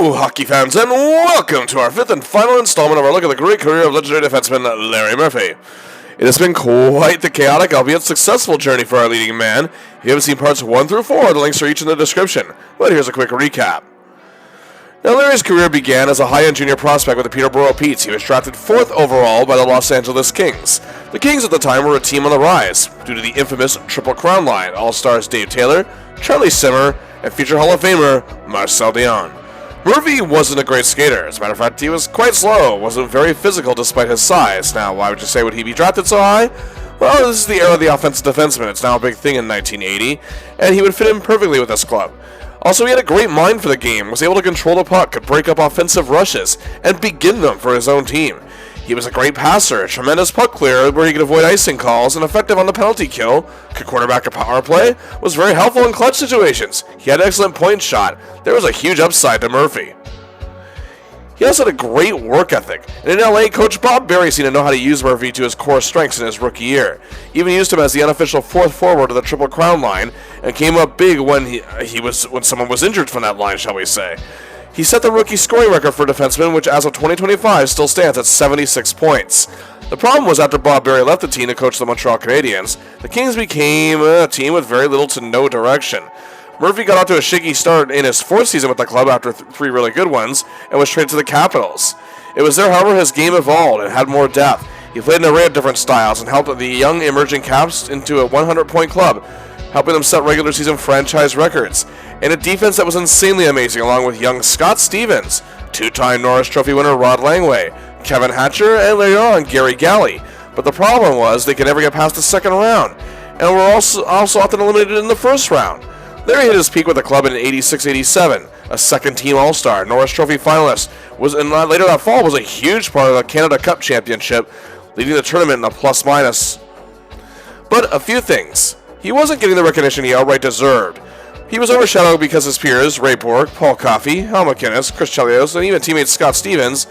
Hello, hockey fans, and welcome to our fifth and final installment of our look at the great career of legendary defenseman Larry Murphy. It has been quite the chaotic, albeit successful journey for our leading man. If you haven't seen parts 1 through 4, the links are each in the description. But here's a quick recap. Now, Larry's career began as a high-end junior prospect with the Peterborough Petes. He was drafted 4th overall by the Los Angeles Kings. The Kings at the time were a team on the rise, due to the infamous Triple Crown line, All-Stars Dave Taylor, Charlie Simmer, and future Hall of Famer Marcel Dionne. Murphy wasn't a great skater. As a matter of fact, he was quite slow, wasn't very physical despite his size. Now, why would you say would he be drafted so high? Well, this is the era of the offensive defenseman. It's now a big thing in 1980, and he would fit in perfectly with this club. Also, he had a great mind for the game, was able to control the puck, could break up offensive rushes, and begin them for his own team. He was a great passer, a tremendous puck clearer where he could avoid icing calls, and effective on the penalty kill, could quarterback a power play, was very helpful in clutch situations. He had an excellent point shot. There was a huge upside to Murphy. He also had a great work ethic, and in LA, Coach Bob Berry seemed to know how to use Murphy to his core strengths in his rookie year. He even used him as the unofficial 4th forward of the Triple Crown line, and came up big when when someone was injured from that line, shall we say. He set the rookie scoring record for defensemen, which as of 2025 still stands at 76 points. The problem was after Bob Berry left the team to coach the Montreal Canadiens, the Kings became a team with very little to no direction. Murphy got off to a shaky start in his 4th season with the club after 3 really good ones, and was traded to the Capitals. It was there, however, his game evolved and had more depth. He played an array of different styles and helped the young emerging Caps into a 100-point club, helping them set regular season franchise records, and a defense that was insanely amazing, along with young Scott Stevens, 2-time Norris Trophy winner Rod Langway, Kevin Hatcher, and later on Gary Galley. But the problem was they could never get past the second round, and were also often eliminated in the first round. Larry hit his peak with the club in 86-87, a second-team All-Star, Norris Trophy finalist, and later that fall was a huge part of the Canada Cup Championship, leading the tournament in the plus-minus. But a few things. He wasn't getting the recognition he outright deserved. He was overshadowed because his peers, Ray Bork, Paul Coffey, Hal McInnes, Chris Chelios, and even teammate Scott Stevens,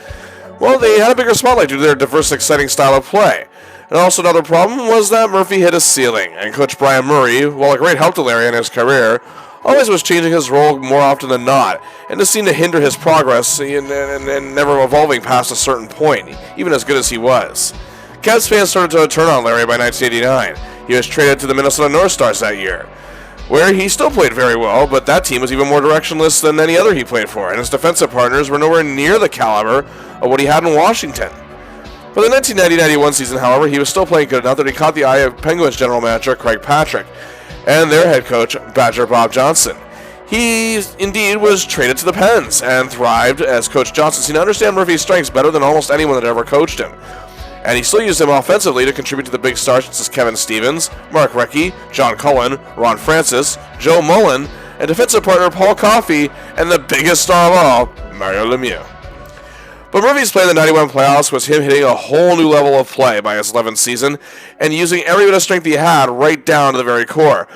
well, they had a bigger spotlight due to their diverse, exciting style of play. And also another problem was that Murphy hit his ceiling, and Coach Brian Murray, while a great help to Larry in his career, always was changing his role more often than not, and this seemed to hinder his progress and never evolving past a certain point, even as good as he was. Cavs fans started to turn on Larry by 1989. He was traded to the Minnesota North Stars that year, where he still played very well, but that team was even more directionless than any other he played for, and his defensive partners were nowhere near the caliber of what he had in Washington. For the 1990-91 season, however, he was still playing good enough that he caught the eye of Penguins general manager Craig Patrick and their head coach, Badger Bob Johnson. He indeed was traded to the Pens and thrived as Coach Johnson seemed to understand Murphy's strengths better than almost anyone that ever coached him. And he still used him offensively to contribute to the big stars such as Kevin Stevens, Mark Recchi, John Cullen, Ron Francis, Joe Mullen, and defensive partner Paul Coffey, and the biggest star of all, Mario Lemieux. But Murphy's play in the 91 playoffs was him hitting a whole new level of play by his 11th season, and using every bit of strength he had right down to the very core.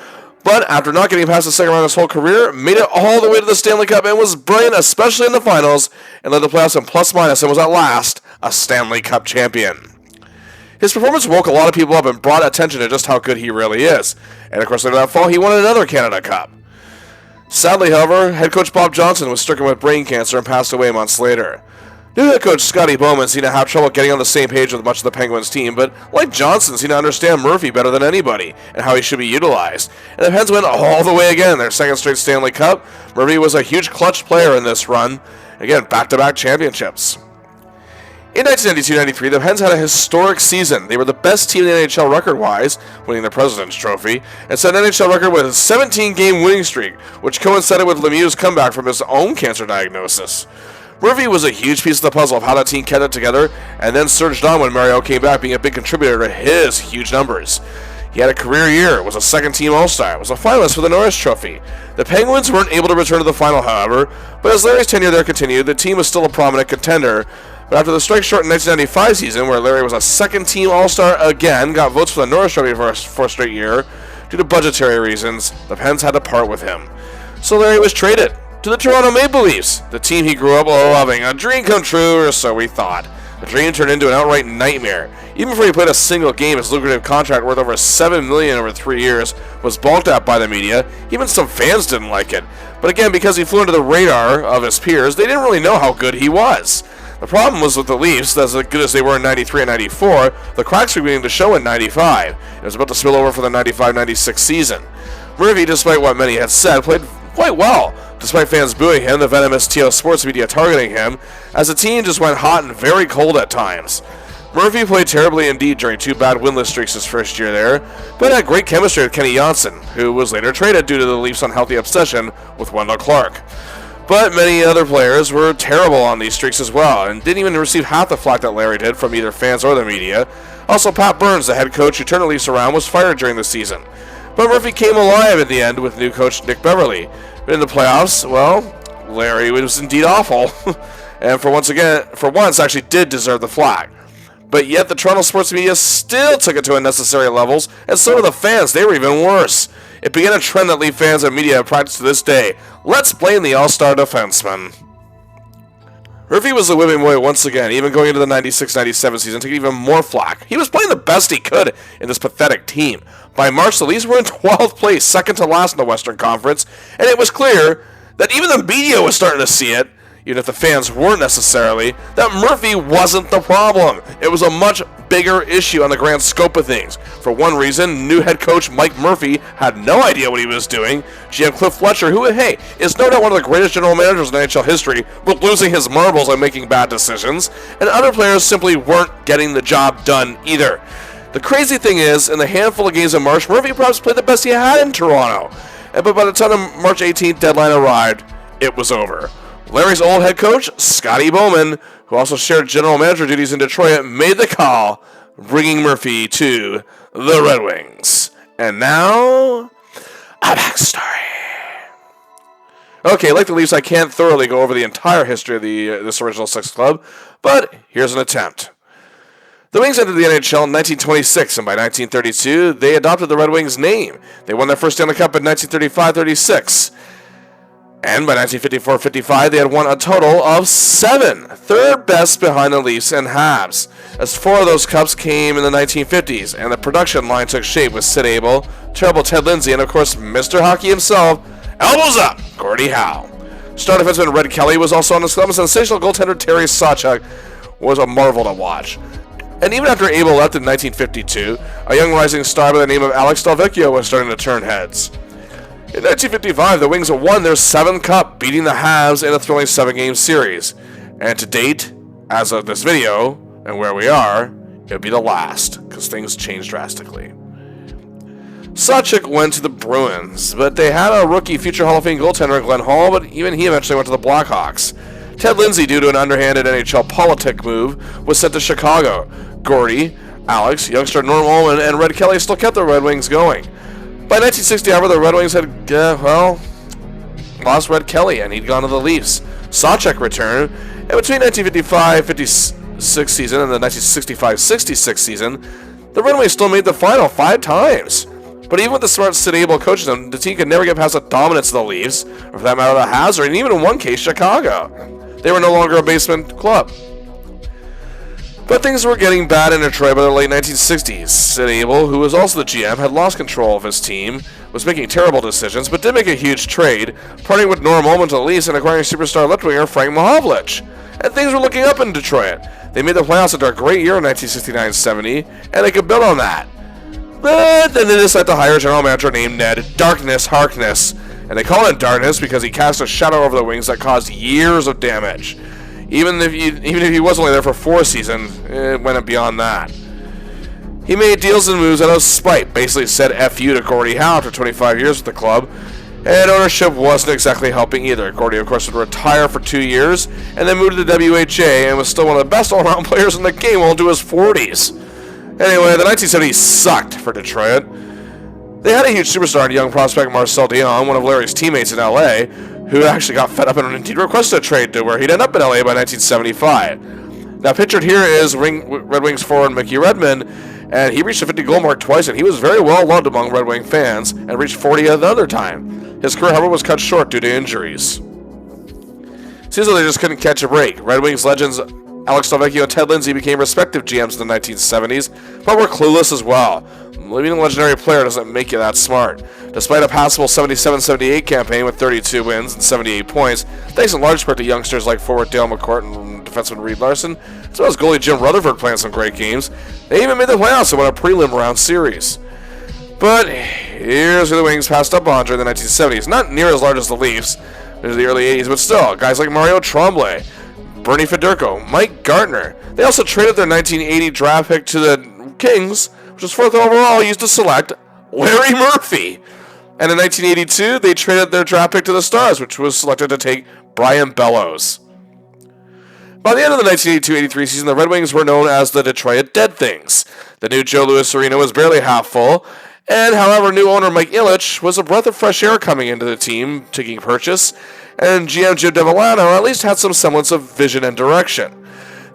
But after not getting past the second round of his whole career, made it all the way to the Stanley Cup and was brilliant, especially in the finals, and led the playoffs in plus-minus and was at last a Stanley Cup champion. His performance woke a lot of people up and brought attention to just how good he really is. And of course, later that fall, he won another Canada Cup. Sadly, however, head coach Bob Johnson was stricken with brain cancer and passed away months later. New head coach Scotty Bowman seemed to have trouble getting on the same page with much of the Penguins team, but like Johnson, seemed to understand Murphy better than anybody and how he should be utilized. And the Pens went all the way again in their second straight Stanley Cup. Murphy was a huge clutch player in this run. Again, back-to-back championships. In 1992-93, the Pens had a historic season. They were the best team in the NHL record-wise, winning the President's Trophy, and set an NHL record with a 17-game winning streak, which coincided with Lemieux's comeback from his own cancer diagnosis. Murphy was a huge piece of the puzzle of how that team kept it together, and then surged on when Mario came back, being a big contributor to his huge numbers. He had a career year, was a second-team All-Star, was a finalist for the Norris Trophy. The Penguins weren't able to return to the final, however, but as Larry's tenure there continued, the team was still a prominent contender. But after the strike-shortened 1995 season, where Larry was a second-team All-Star again, got votes for the Norris Trophy for a fourth straight year, due to budgetary reasons, the Pens had to part with him. So Larry was traded to the Toronto Maple Leafs, the team he grew up loving, a dream come true, or so we thought. The dream turned into an outright nightmare. Even before he played a single game, his lucrative contract worth over $7 million over 3 years was balked at by the media. Even some fans didn't like it. But again, because he flew under the radar of his peers, they didn't really know how good he was. The problem was with the Leafs, as good as they were in 93 and 94, the cracks were beginning to show in 95. It was about to spill over for the 95-96 season. Murphy, despite what many had said, played quite well, despite fans booing him, the venomous TO sports media targeting him, as the team just went hot and very cold at times. Murphy played terribly indeed during 2 bad winless streaks his first year there, but had great chemistry with Kenny Janssen, who was later traded due to the Leafs' unhealthy obsession with Wendell Clark. But many other players were terrible on these streaks as well, and didn't even receive half the flack that Larry did from either fans or the media. Also, Pat Burns, the head coach who turned the Leafs around, was fired during the season. But Murphy came alive at the end with new coach Nick Beverly. In the playoffs, well, Larry was indeed awful, and for once actually did deserve the flack. But yet the Toronto sports media still took it to unnecessary levels, and so did the fans. They were even worse. It began a trend that Leaf fans and media have practiced to this day. Let's blame the all-star defenseman. Murphy was the whipping boy once again, even going into the 96-97 season, taking even more flack. He was playing the best he could in this pathetic team. By March, the Leafs were in 12th place, second to last in the Western Conference, and it was clear that even the media was starting to see it, even if the fans weren't necessarily, that Murphy wasn't the problem. It was a much bigger issue on the grand scope of things. For one reason, new head coach Mike Murphy had no idea what he was doing. GM Cliff Fletcher, who, hey, is no doubt one of the greatest general managers in NHL history, but losing his marbles and making bad decisions, and other players simply weren't getting the job done either. The crazy thing is, in the handful of games in March, Murphy perhaps played the best he had in Toronto. But by the time the March 18th deadline arrived, it was over. Larry's old head coach, Scotty Bowman, who also shared general manager duties in Detroit, made the call, bringing Murphy to the Red Wings. And now, a backstory. Okay, like the Leafs, I can't thoroughly go over the entire history of this original six club, but here's an attempt. The Wings entered the NHL in 1926, and by 1932, they adopted the Red Wings name. They won their first Stanley Cup in 1935-36. And by 1954-55, they had won a total of 7, third best behind the Leafs and Habs, as 4 of those cups came in the 1950s, and the production line took shape with Sid Abel, terrible Ted Lindsay, and of course Mr. Hockey himself, elbows up, Gordie Howe. Star defenseman Red Kelly was also on this club, and sensational goaltender Terry Sawchuk was a marvel to watch. And even after Abel left in 1952, a young rising star by the name of Alex Delvecchio was starting to turn heads. In 1955, the Wings won their 7th cup, beating the Habs in a thrilling 7-game series. And to date, as of this video, and where we are, it would be the last, because things changed drastically. Sawchuk went to the Bruins, but they had a rookie future Hall of Fame goaltender, Glenn Hall, but even he eventually went to the Blackhawks. Ted Lindsay, due to an underhanded NHL politic move, was sent to Chicago. Gordie, Alex, youngster Norm Ullman, and Red Kelly still kept the Red Wings going. By 1960, however, the Red Wings had, lost Red Kelly, and he'd gone to the Leafs. Sawchuk returned, and between 1955-56 season and the 1965-66 season, the Red Wings still made the final 5 times. But even with the smart Sid Abel coaching them, the team could never get past the dominance of the Leafs, or for that matter, the Habs, and even in one case, Chicago. They were no longer a basement club. But things were getting bad in Detroit by the late 1960s. Sid Abel, who was also the GM, had lost control of his team, was making terrible decisions, but did make a huge trade, parting with Norm Ullman to the Leafs and acquiring superstar left winger Frank Mahovlich. And things were looking up in Detroit. They made the playoffs after a great year in 1969-70, and they could build on that. But then they decided to hire a general manager named Ned Darkness Harkness, and they call him Darkness because he cast a shadow over the Wings that caused years of damage. Even if he was only there for 4 seasons, it went beyond that. He made deals and moves out of spite, basically said F you to Gordie Howe after 25 years with the club, and ownership wasn't exactly helping either. Gordie, of course, would retire for 2 years, and then moved to the WHA, and was still one of the best all-around players in the game well into his 40s. Anyway, the 1970s sucked for Detroit. They had a huge superstar in young prospect Marcel Dion, one of Larry's teammates in LA, who actually got fed up and indeed requested a trade to where he'd end up in LA by 1975. Now, pictured here is Red Wings forward Mickey Redmond, and he reached the 50-goal mark twice, and he was very well loved among Red Wing fans, and reached 40 another time. His career, however, was cut short due to injuries. Seems like they just couldn't catch a break. Red Wings legends Alex Delvecchio and Ted Lindsay became respective GMs in the 1970s, but were clueless as well. Leaving a legendary player doesn't make you that smart. Despite a passable 77-78 campaign with 32 wins and 78 points, thanks in large part to youngsters like forward Dale McCourt and defenseman Reed Larson, as well as goalie Jim Rutherford playing some great games, they even made the playoffs and won a prelim round series. But here's who the Wings passed up on during the 1970s. Not near as large as the Leafs in the early 80s, but still, guys like Mario Tremblay, Bernie Federko, Mike Gartner. They also traded their 1980 draft pick to the Kings, which was 4th overall, used to select Larry Murphy. And in 1982, they traded their draft pick to the Stars, which was selected to take Brian Bellows. By the end of the 1982-83 season, the Red Wings were known as the Detroit Dead Things. The new Joe Louis Arena was barely half full, and however, new owner Mike Ilitch was a breath of fresh air coming into the team, taking purchase, and GM Jim DeVolano at least had some semblance of vision and direction.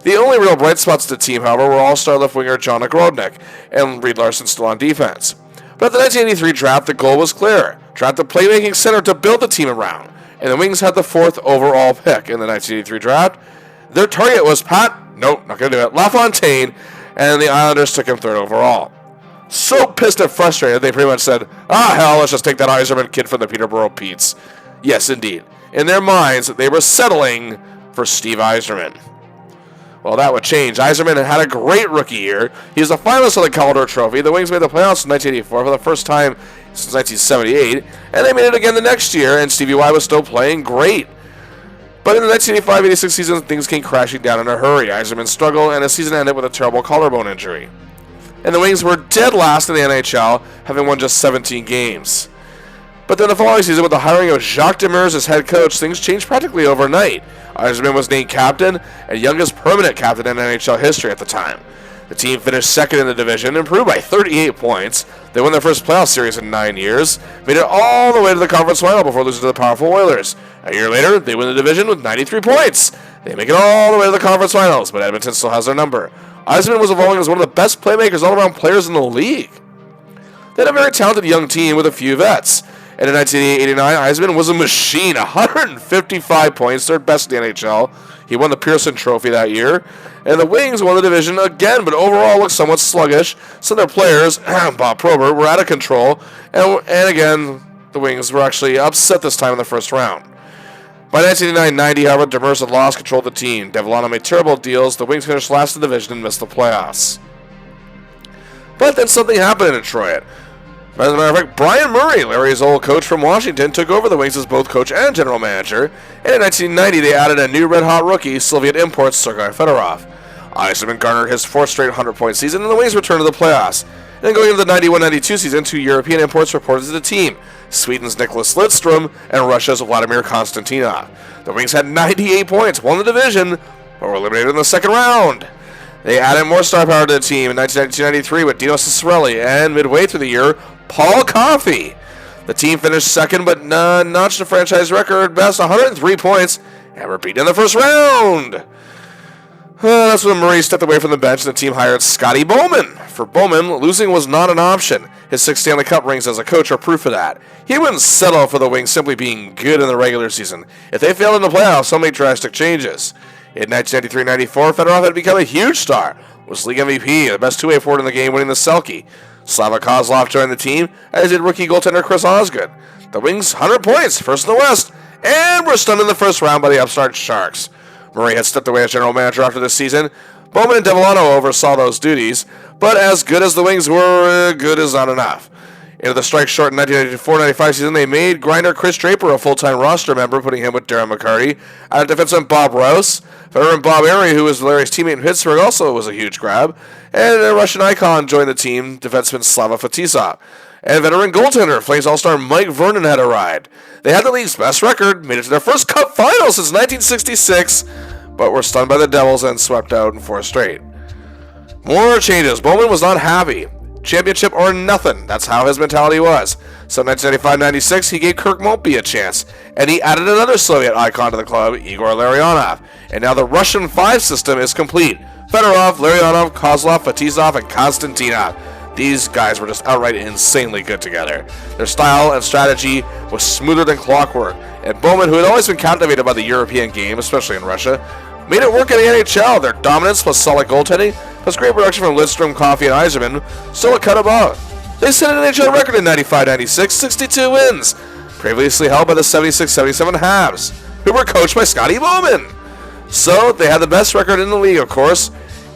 The only real bright spots of the team, however, were all-star left winger John Ogrodnik and Reed Larson still on defense. But at the 1983 draft, the goal was clear. Draft a playmaking center to build the team around, and the Wings had the 4th overall pick in the 1983 draft. Their target was not going to do it, LaFontaine, and the Islanders took him 3rd overall. So pissed and frustrated, they pretty much said, hell, let's just take that Yzerman kid from the Peterborough Petes. Yes, indeed. In their minds, they were settling for Steve Yzerman. Well, that would change. Yzerman had a great rookie year. He was a finalist of the Calder Trophy. The Wings made the playoffs in 1984 for the first time since 1978, and they made it again the next year, and Stevie Y was still playing great. But in the 1985-86 season, things came crashing down in a hurry. Yzerman struggled, and his season ended with a terrible collarbone injury. And the Wings were dead last in the NHL, having won just 17 games. But then the following season, with the hiring of Jacques Demers as head coach, things changed practically overnight. Yzerman was named captain, and youngest permanent captain in NHL history at the time. The team finished 2nd in the division, improved by 38 points. They won their first playoff series in 9 years, made it all the way to the conference final before losing to the powerful Oilers. A year later, they win the division with 93 points. They make it all the way to the conference finals, but Edmonton still has their number. Yzerman was evolving as one of the best playmakers all-around players in the league. They had a very talented young team with a few vets. And in 1989, Yzerman was a machine, 155 points, 3rd best in the NHL. He won the Pearson Trophy that year. And the Wings won the division again, but overall looked somewhat sluggish. Some of their players, Bob Probert, were out of control. And again, the Wings were actually upset this time in the first round. By 1989-90, however, Demers had lost control of the team. DeVolano made terrible deals. The Wings finished last in the division and missed the playoffs. But then something happened in Detroit. As a matter of fact, Brian Murray, Larry's old coach from Washington, took over the Wings as both coach and general manager, and in 1990 they added a new red-hot rookie, Soviet imports Sergei Fedorov. Yzerman garnered his 4th straight 100-point season, and the Wings returned to the playoffs. And then going into the 91-92 season, 2 European imports reported to the team, Sweden's Nicholas Lidstrom and Russia's Vladimir Konstantinov. The Wings had 98 points, won the division, but were eliminated in the second round. They added more star power to the team in 1992-93 with Dino Ciccarelli, and midway through the year, Paul Coffey. The team finished 2nd, but notched a franchise record best 103 points and were beaten in the first round. That's when Murray stepped away from the bench and the team hired Scotty Bowman. For Bowman, losing was not an option. His 6 Stanley Cup rings as a coach are proof of that. He wouldn't settle for the Wings simply being good in the regular season. If they failed in the playoffs, he'll make drastic changes. In 1993-94, Fedorov had become a huge star, was league MVP, the best two-way forward in the game, winning the Selke. Slava Kozlov joined the team, as did rookie goaltender Chris Osgood. The Wings, 100 points, first in the West, and were stunned in the first round by the upstart Sharks. Murray had stepped away as general manager after this season. Bowman and DeVolano oversaw those duties, but as good as the Wings were, good is not enough. Into the strike-short 1994-95 season, they made grinder Chris Draper a full-time roster member, putting him with Darren McCarty. Added defenseman Bob Rouse. Veteran Bob Airy, who was Larry's teammate in Pittsburgh, also was a huge grab. And a Russian icon joined the team, defenseman Slava Fetisov. And veteran goaltender, Flames All-Star Mike Vernon had arrived. They had the league's best record, made it to their first Cup final since 1966, but were stunned by the Devils and swept out in 4 straight. More changes. Bowman was not happy. Championship or nothing. That's how his mentality was. So in 1995-96, he gave Kirk Maltby a chance, and he added another Soviet icon to the club, Igor Larionov. And now the Russian 5 system is complete. Fedorov, Larionov, Kozlov, Fetisov, and Konstantinov. These guys were just outright insanely good together. Their style and strategy was smoother than clockwork, and Bowman, who had always been captivated by the European game, especially in Russia, made it work in the NHL. Their dominance plus solid goaltending plus great production from Lidstrom, Coffey, and Yzerman still a cut above. They set an NHL record in 95-96, 62 wins, previously held by the 76-77 Habs, who were coached by Scotty Bowman. So they had the best record in the league, of course.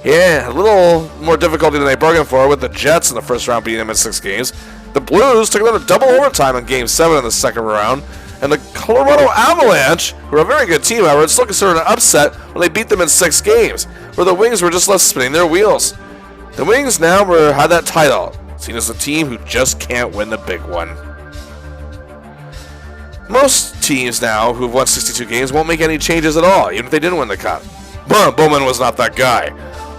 Yeah, a little more difficulty than they bargained for with the Jets in the first round beating them in 6 games. The Blues took them to double overtime in Game 7 in the second round. And the Colorado Avalanche, who are a very good team, however, it's still considered an upset when they beat them in 6 games, where the Wings were just left spinning their wheels. The Wings now had that title, seen as a team who just can't win the big one. Most teams now who've won 62 games won't make any changes at all, even if they didn't win the cup. But Bowman was not that guy.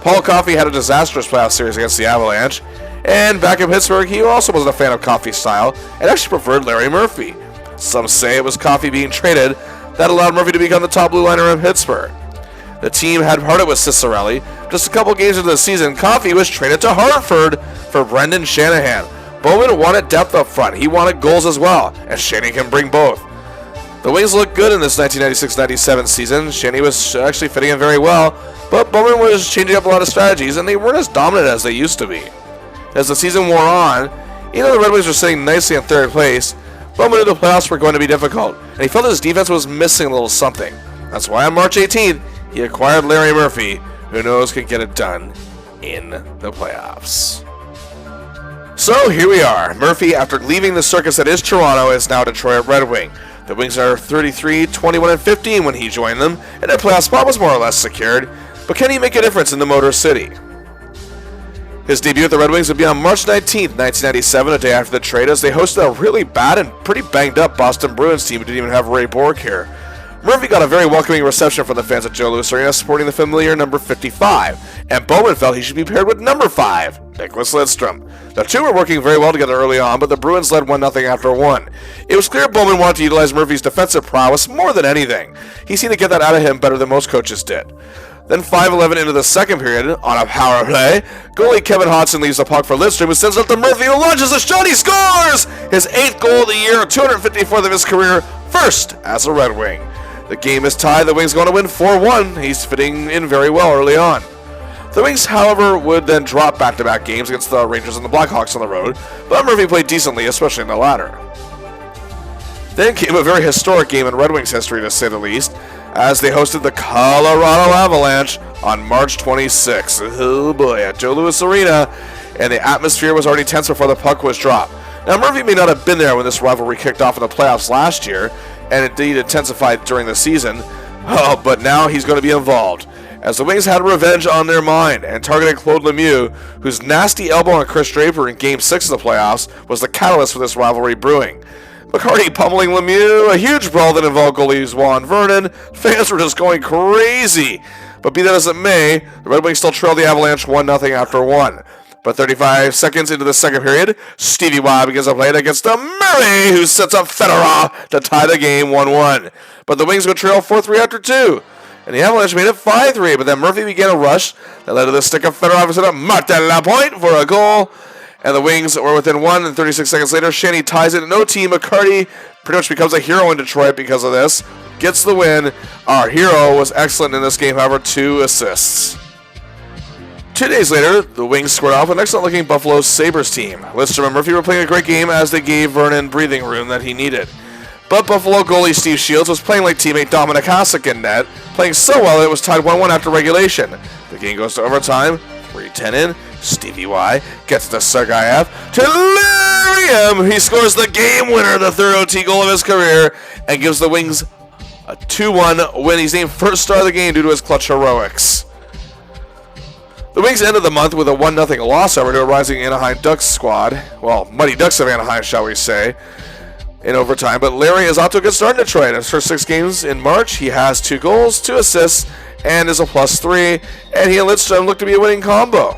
Paul Coffey had a disastrous playoff series against the Avalanche, and back in Pittsburgh, he also wasn't a fan of Coffey's style and actually preferred Larry Murphy. Some say it was Coffey being traded that allowed Murphy to become the top blue liner in Pittsburgh. The team had parted with Cicerelli. Just a couple games into the season, Coffey was traded to Hartford for Brendan Shanahan. Bowman wanted depth up front. He wanted goals as well, and Shanahan can bring both. The Wings looked good in this 1996-97 season. Shanny was actually fitting in very well, but Bowman was changing up a lot of strategies, and they weren't as dominant as they used to be. As the season wore on, even though the Red Wings were sitting nicely in third place, Bowman knew the playoffs were going to be difficult, and he felt his defense was missing a little something. That's why on March 18th, he acquired Larry Murphy, who knows can get it done in the playoffs. So here we are. Murphy, after leaving the circus that is Toronto, is now Detroit Red Wing. The Wings are 33, 21, and 15 when he joined them, and their playoff spot was more or less secured. But can he make a difference in the Motor City? His debut with the Red Wings would be on March 19th, 1997, a day after the trade, as they hosted a really bad and pretty banged up Boston Bruins team who didn't even have Ray Borg here. Murphy got a very welcoming reception from the fans at Joe Louis Arena, sporting the familiar number 55, and Bowman felt he should be paired with number 5, Nicholas Lidstrom. The two were working very well together early on, but the Bruins led 1-0 after 1. It was clear Bowman wanted to utilize Murphy's defensive prowess more than anything. He seemed to get that out of him better than most coaches did. Then 5-11 into the second period, on a power play, goalie Kevin Hodgson leaves the puck for Lidstrom, who sends it to Murphy, who launches a shot. He scores! His 8th goal of the year, 254th of his career, first as a Red Wing. The game is tied. The Wings going to win 4-1. He's fitting in very well early on. The Wings, however, would then drop back-to-back games against the Rangers and the Blackhawks on the road, but Murphy played decently, especially in the latter. Then came a very historic game in Red Wings history, to say the least, as they hosted the Colorado Avalanche on March 26th. Oh boy, at Joe Louis Arena, and the atmosphere was already tense before the puck was dropped. Now, Murphy may not have been there when this rivalry kicked off in the playoffs last year, and indeed intensified during the season, but now he's going to be involved, as the Wings had revenge on their mind and targeted Claude Lemieux, whose nasty elbow on Chris Draper in Game 6 of the playoffs was the catalyst for this rivalry brewing. McCarty pummeling Lemieux, a huge brawl that involved goalies Juan Vernon. Fans were just going crazy. But be that as it may, the Red Wings still trailed the Avalanche 1-0 after 1. But 35 seconds into the second period, Stevie Y begins to play it against Murray, who sets up Fedorov to tie the game 1-1. But the Wings go trail 4-3 after 2. And the Avalanche made it 5-3, but then Murphy began a rush that led to the stick of Fedorov and set up Martin Lapointe for a goal. And the Wings were within 1, and 36 seconds later, Shanny ties it. No team. McCarty pretty much becomes a hero in Detroit because of this. Gets the win. Our hero was excellent in this game, however, 2 assists. 2 days later, the Wings squared off an excellent-looking Buffalo Sabres team. Lidstrom and Murphy were playing a great game as they gave Vernon breathing room that he needed. But Buffalo goalie Steve Shields was playing like teammate Dominic Hasek in net, playing so well that it was tied 1-1 after regulation. The game goes to overtime, 3:10 in. Stevie Y gets to Sergayev to Lariam. He scores the game winner, the third OT goal of his career, and gives the Wings a 2-1 win. He's named first star of the game due to his clutch heroics. The Wings ended the month with a 1-0 loss over to a rising Anaheim Ducks squad. Well, Mighty Ducks of Anaheim, shall we say, in overtime. But Larry is off to a good start in Detroit. In his first 6 games in March, he has 2 goals, 2 assists, and is a +3. And he and Lidstrom look to be a winning combo.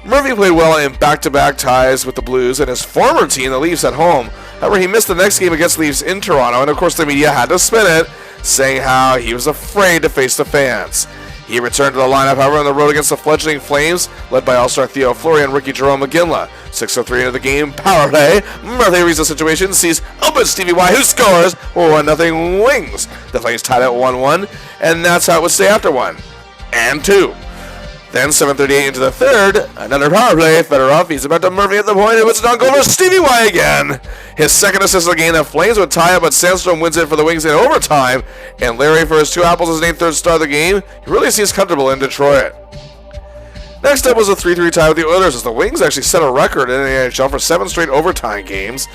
Murphy played well in back-to-back ties with the Blues and his former team, the Leafs, at home. However, he missed the next game against the Leafs in Toronto, and of course the media had to spin it, saying how he was afraid to face the fans. He returned to the lineup, however, on the road against the fledgling Flames, led by all-star Theo Fleury and rookie Jerome McGinley. 6:03 into the game, power play. Murphy reads the situation, sees open Stevie Y, who scores 1-0 Wings. The Flames tied at 1-1, and that's how it would stay after 1 and 2. Then 7:38 into the third, another power play. Fedorov, he's about to Murphy at the point. It was an on-goal for Stevie Y again. His second assist of the game. The Flames would tie it, but Sandstrom wins it for the Wings in overtime. And Larry, for his 2 apples, his named third star of the game. He really seems comfortable in Detroit. Next up was a 3-3 tie with the Oilers, as the Wings actually set a record in the NHL for 7 straight overtime games.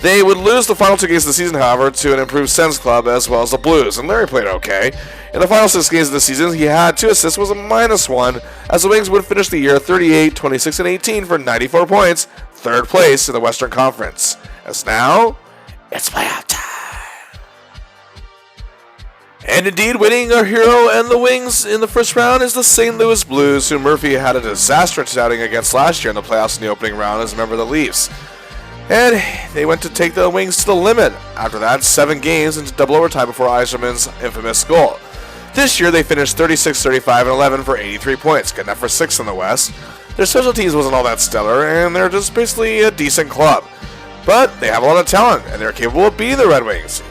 They would lose the final 2 games of the season, however, to an improved Sens club as well as the Blues, and Larry played okay. In the final 6 games of the season, he had 2 assists, was a -1, as the Wings would finish the year 38, 26, and 18 for 94 points, 3rd place in the Western Conference. As now, it's playoff time. And indeed, winning our hero and the Wings in the first round is the St. Louis Blues, who Murphy had a disastrous outing against last year in the playoffs in the opening round as a member of the Leafs. And they went to take the Wings to the limit. After that, 7 games into double overtime before Yzerman's infamous goal. This year, they finished 36, 35, and 11 for 83 points, good enough for 6th in the West. Their special teams wasn't all that stellar, and they're just basically a decent club. But they have a lot of talent, and they're capable of beating the Red Wings.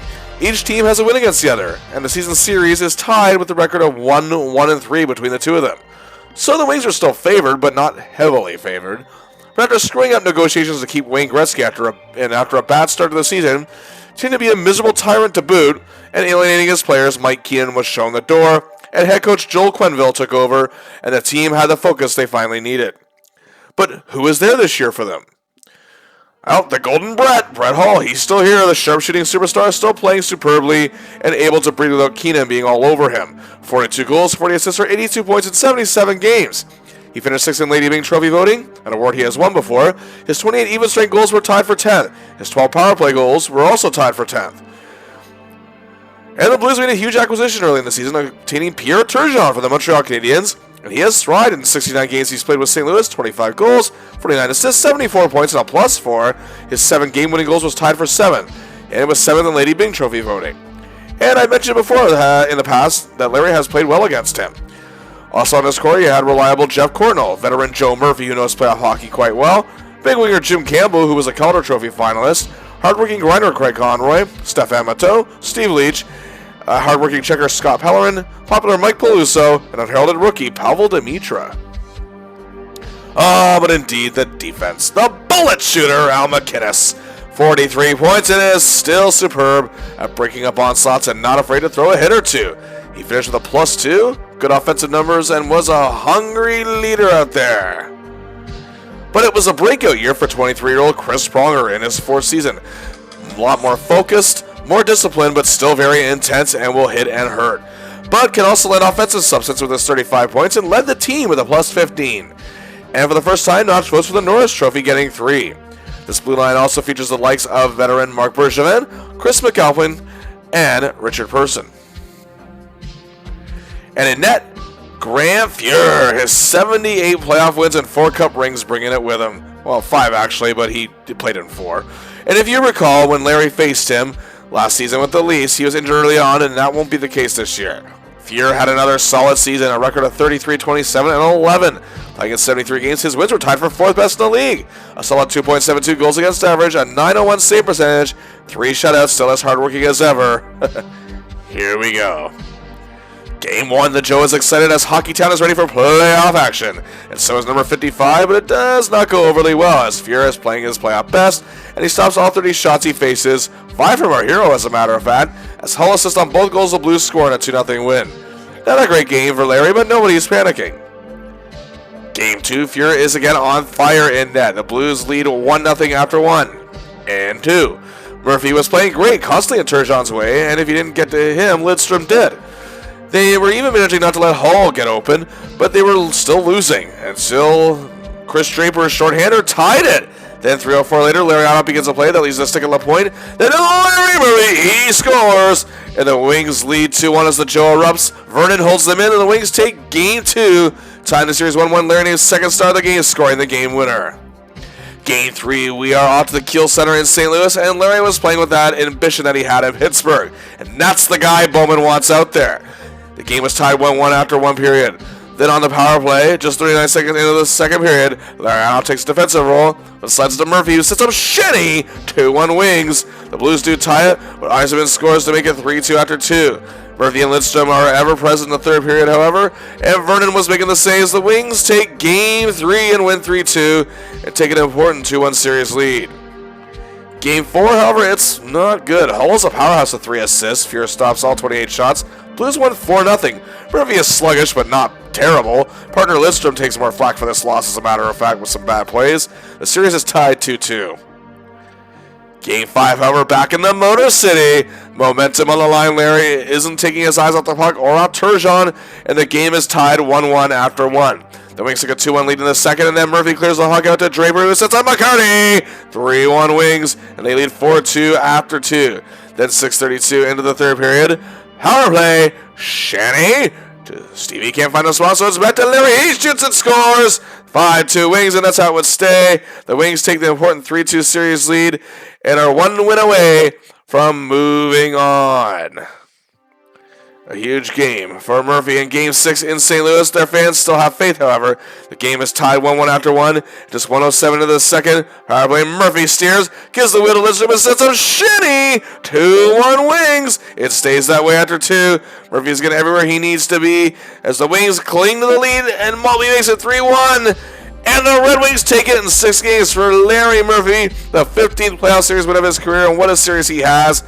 Each team has a win against the other, and the season series is tied with the record of 1-1-3 between the 2 of them. So the Wings are still favored, but not heavily favored. But after screwing up negotiations to keep Wayne Gretzky after a bad start to the season, seemed to be a miserable tyrant to boot, and alienating his players, Mike Keenan was shown the door, and head coach Joel Quenneville took over, and the team had the focus they finally needed. But who is there this year for them? Well, the Golden Brett Hall, he's still here. The sharpshooting superstar is still playing superbly and able to breathe without Keenan being all over him. 42 goals, 40 assists for 82 points in 77 games. He finished 6th in Lady Byng Trophy voting, an award he has won before. His 28 even-strength goals were tied for 10th. His 12 power play goals were also tied for 10th. And the Blues made a huge acquisition early in the season, obtaining Pierre Turgeon from the Montreal Canadiens, and he has thrived in the 69 games he's played with St. Louis, 25 goals, 49 assists, 74 points, and a +4. His 7 game-winning goals was tied for 7, and it was 7th in Lady Byng Trophy voting. And I mentioned before in the past that Larry has played well against him. Also on his core, you had reliable Jeff Cornell, veteran Joe Murphy, who knows playoff hockey quite well, big winger Jim Campbell, who was a Calder Trophy finalist, hardworking grinder Craig Conroy, Stefan Matteau, Steve Leach, hardworking checker Scott Pellerin, popular Mike Peluso, and unheralded rookie Pavel Demitra. But indeed, the defense. The bullet shooter, Al MacInnis. 43 points and is still superb at breaking up onslaughts and not afraid to throw a hit or 2. He finished with a +2, good offensive numbers, and was a hungry leader out there. But it was a breakout year for 23-year-old Chris Pronger in his 4th season. A lot more focused, more disciplined, but still very intense and will hit and hurt. But can also lend offensive substance with his 35 points and led the team with a +15. And for the first time, notched votes for the Norris Trophy, getting 3. This blue line also features the likes of veteran Marc Bergevin, Chris McAlpin, and Richard Persson. And in net, Grant Fuhr, his 78 playoff wins and 4 cup rings, bringing it with him. Well, 5 actually, but he played in 4. And if you recall, when Larry faced him last season with the Leafs, he was injured early on, and that won't be the case this year. Fuhr had another solid season, a record of 33, 27, and 11. Playing in 73 games, his wins were tied for 4th best in the league. A solid 2.72 goals against average, a .901 save percentage, 3 shutouts, still as hardworking as ever. Here we go. Game 1, the Joe is excited as Hockeytown is ready for playoff action. And so is number 55, but it does not go overly well as Fuhr is playing his playoff best, and he stops all 30 shots he faces, 5 from our hero as a matter of fact, as Hull assists on both goals the Blues score in a 2-0 win. Not a great game for Larry, but nobody's panicking. Game 2, Fuhr is again on fire in net. The Blues lead 1-0 after 1 and 2. Murphy was playing great, constantly in Turgeon's way, and if you didn't get to him, Lidstrom did. They were even managing not to let Hull get open, but they were still losing. And still, Chris Draper's shorthander tied it. Then 3:04 later, Lariano begins a play that leaves the stick at La Pointe. Then Larry Murray, he scores! And the Wings lead 2-1 as the Joe erupts. Vernon holds them in, and the Wings take Game 2. Tying the series 1-1, Larry names second star of the game, scoring the game winner. Game 3, we are off to the Kiel Center in St. Louis, and Larry was playing with that ambition that he had in Pittsburgh. And that's the guy Bowman wants out there. The game was tied 1-1 after one period. Then on the power play, just 39 seconds into the second period, Lariano takes a defensive role, but slides to Murphy, who sits up Shinny, 2-1 Wings. The Blues do tie it, but Eisenman scores to make it 3-2 after 2. Murphy and Lidstrom are ever present in the third period, however, and Vernon was making the saves. The Wings take Game 3 and win 3-2, and take an important 2-1 series lead. Game 4, however, it's not good. Hull is a powerhouse with 3 assists. Fuhrer stops all 28 shots. Blues won 4-0. Murphy is sluggish, but not terrible. Partner Lidstrom takes more flack for this loss, as a matter of fact, with some bad plays. The series is tied 2-2. Game 5, however, back in the Motor City. Momentum on the line. Larry isn't taking his eyes off the puck or off Turgeon, and the game is tied 1-1 after 1. The Wings took a 2-1 lead in the second, and then Murphy clears the puck out to Draper, who sits on McCarty. 3-1 Wings, and they lead 4-2 after 2. Then 6:32 into the third period. Power play. Shanny. Stevie can't find a spot, so it's back to Larry. He shoots and scores. 5-2 Wings, and that's how it would stay. The Wings take the important 3-2 series lead and are 1 win away from moving on. A huge game for Murphy in Game 6 in St. Louis. Their fans still have faith, however. The game is tied 1-1 after 1. Just 1:07 into the second. Power play. Murphy steers, gives the wheel to Lidstrom, and sets up Shinny. 2-1 Wings. It stays that way after 2. Murphy's getting everywhere he needs to be as the Wings cling to the lead, and Maltby makes it 3-1. And the Red Wings take it in 6 games for Larry Murphy, the 15th playoff series win of his career, and what a series he has.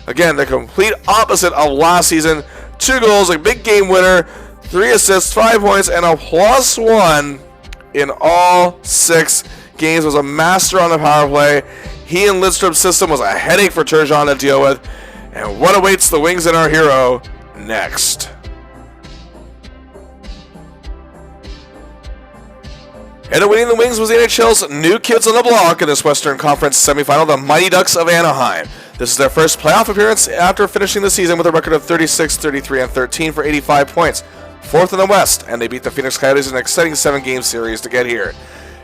Again, the complete opposite of last season. 2 goals, a big game winner, 3 assists, 5 points, and a +1 in all 6 games. Was a master on the power play. He and Lidstrom's system was a headache for Turgeon to deal with. And what awaits the Wings and our hero next? And winning the Wings was the NHL's new kids on the block in this Western Conference semifinal, the Mighty Ducks of Anaheim. This is their first playoff appearance after finishing the season with a record of 36, 33, and 13 for 85 points. 4th in the West, and they beat the Phoenix Coyotes in an exciting 7-game series to get here.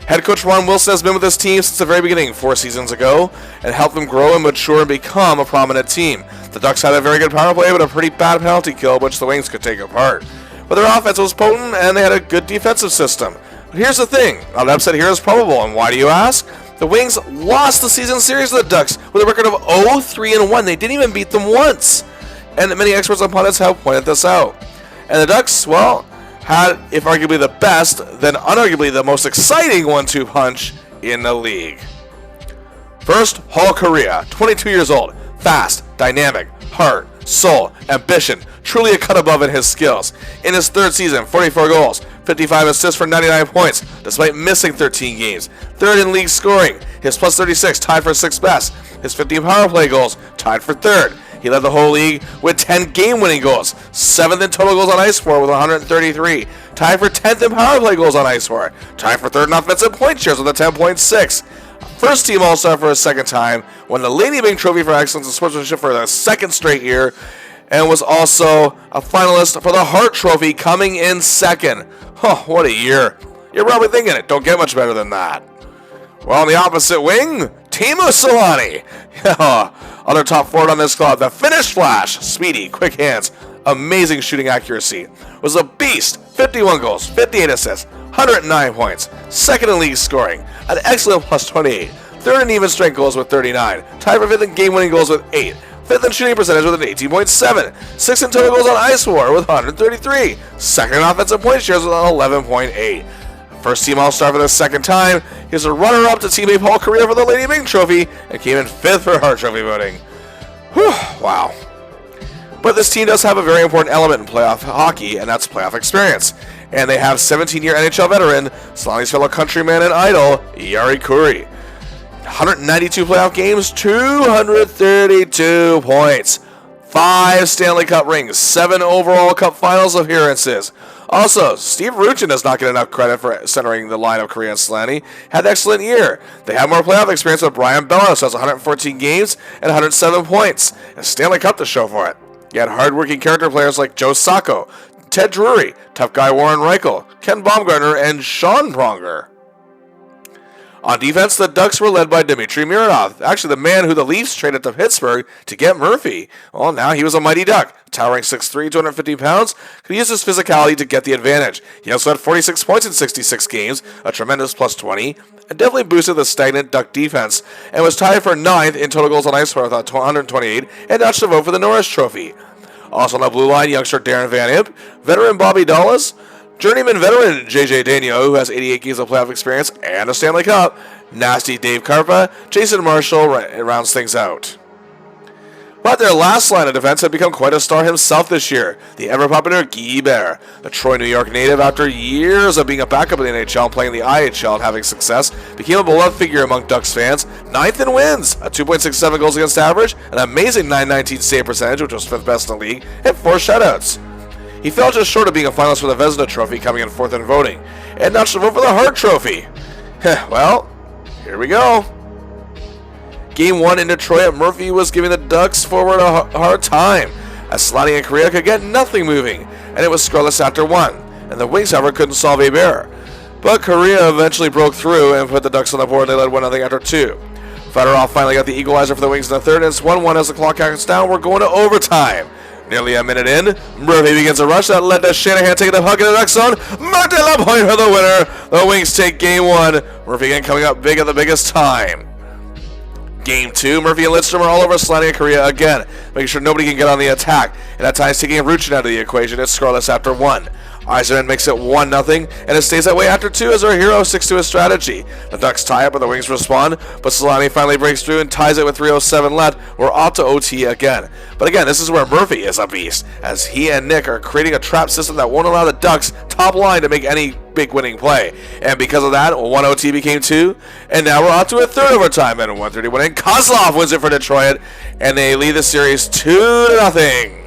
Head coach Ron Wilson has been with this team since the very beginning 4 seasons ago and helped them grow and mature and become a prominent team. The Ducks had a very good power play but a pretty bad penalty kill, which the Wings could take apart. But their offense was potent and they had a good defensive system. But here's the thing, an upset here is probable, and why do you ask? The Wings lost the season series to the Ducks with a record of 0-3-1. They didn't even beat them once. And many experts and pundits have pointed this out. And the Ducks, well, had, if arguably the best, then unarguably the most exciting 1-2 punch in the league. First, Hall Correa, 22 years old, fast, dynamic, heart, soul, ambition, truly a cut above in his skills. In his 3rd season, 44 goals, 55 assists for 99 points, despite missing 13 games. 3rd in league scoring, his +36 tied for 6th best. His 15 power play goals tied for 3rd. He led the whole league with 10 game-winning goals, 7th in total goals on ice for with 133, tied for 10th in power play goals on ice for, tied for 3rd in offensive point shares with a 10.6. First team All-Star for a 2nd time, won the Lady Byng Trophy for Excellence in Sportsmanship for the 2nd straight year, and was also a finalist for the Hart Trophy, coming in 2nd. Oh, what a year. You're probably thinking it don't get much better than that. Well, on the opposite wing, Teemu Selanne. Other top forward on this club, the Finnish Flash, speedy, quick hands, amazing shooting accuracy, was a beast. 51 goals, 58 assists, 109 points, 2nd in league scoring, an excellent +28, 3rd in even strength goals with 39, tied for 5th in game-winning goals with 8, 5th in shooting percentage with an 18.7, 6th in total goals on ice for with 133, 2nd in offensive point shares with an 11.8. First team All-Star for the 2nd time. He's a runner-up to teammate Paul Correa for the Lady Byng Trophy and came in 5th for Hart Trophy voting. Whew, wow. But this team does have a very important element in playoff hockey, and that's playoff experience. And they have 17-year NHL veteran, Selanne's fellow countryman and idol, Jari Kurri. 192 playoff games, 232 points, 5 Stanley Cup rings, 7 overall Cup Finals appearances. Also, Steve Ruchin does not get enough credit for centering the line of Correa and Selanne. Had an excellent year. They have more playoff experience with Brian Bellows, who has 114 games and 107 points, and Stanley Cup to show for it. You had hard-working character players like Joe Sacco, Ted Drury, tough guy Warren Reichel, Ken Baumgartner, and Sean Pronger. On defense, the Ducks were led by Dmitry Mironov, actually the man who the Leafs traded to Pittsburgh to get Murphy. Well, now he was a mighty Duck, towering 6'3", 250 pounds, could use his physicality to get the advantage. He also had 46 points in 66 games, a tremendous plus 20, and definitely boosted the stagnant Duck defense, and was tied for 9th in total goals on ice with 128, and notched the vote for the Norris Trophy. Also on the blue line, youngster Darren Van Imp, veteran Bobby Dallas, journeyman veteran J.J. Daigneault, who has 88 games of playoff experience and a Stanley Cup. Nasty Dave Karpa, Jason Marshall rounds things out. But their last line of defense had become quite a star himself this year, the ever-popular Guy Bear. The Troy, New York native, after years of being a backup in the NHL, playing the IHL and having success, became a beloved figure among Ducks fans, 9th in wins, a 2.67 goals against average, an amazing .919 save percentage, which was 5th best in the league, and 4 shutouts. He fell just short of being a finalist for the Vezina Trophy, coming in 4th in voting, and notched the vote for the Hart Trophy. Well, here we go. Game 1 in Detroit, Murphy was giving the Ducks forward a hard time, as Slotty and Korea could get nothing moving, and it was scoreless after 1, and the Wings, however, couldn't solve a bear. But Korea eventually broke through and put the Ducks on the board, and they led 1-0 after 2. Fedorov finally got the equalizer for the Wings in the third, and it's 1-1 as the clock counts down. We're going to overtime. Nearly a minute in, Murphy begins a rush that led to Shanahan taking the puck in the next zone. Martella point for the winner. The Wings take game 1. Murphy again coming up big at the biggest time. Game 2, Murphy and Lidstrom are all over Slotty and Korea again, making sure nobody can get on the attack, and at times taking Ruchin out of the equation. It's scoreless after 1. Eiserman makes it 1-0, and it stays that way after 2 as our hero sticks to his strategy. The Ducks tie up, but the Wings respond, but Solani finally breaks through and ties it with 3:07 left. We're off to OT again. But again, this is where Murphy is a beast, as he and Nick are creating a trap system that won't allow the Ducks' top line to make any big winning play. And because of that, 1 OT became 2, and now we're off to a third overtime and 131, and Kozlov wins it for Detroit, and they lead the series 2-0.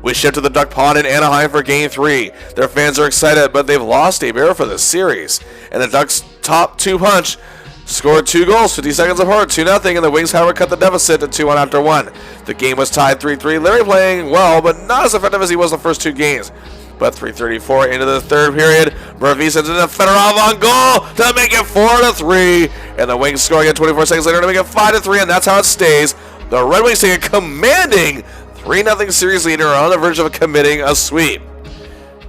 We shift to the Duck Pond in Anaheim for Game 3. Their fans are excited, but they've lost a bear for this series. And the Ducks' top 2 punch scored 2 goals, 50 seconds apart, 2-0, and the Wings, however, cut the deficit to 2-1 after 1. The game was tied 3-3. Larry playing well, but not as effective as he was the first 2 games. But 3:34 into the third period, Murphy sends it to Fedorov on goal to make it 4-3. And the Wings scoring it 24 seconds later to make it 5-3, and that's how it stays. The Red Wings take a commanding 3-0 series leader on the verge of committing a sweep.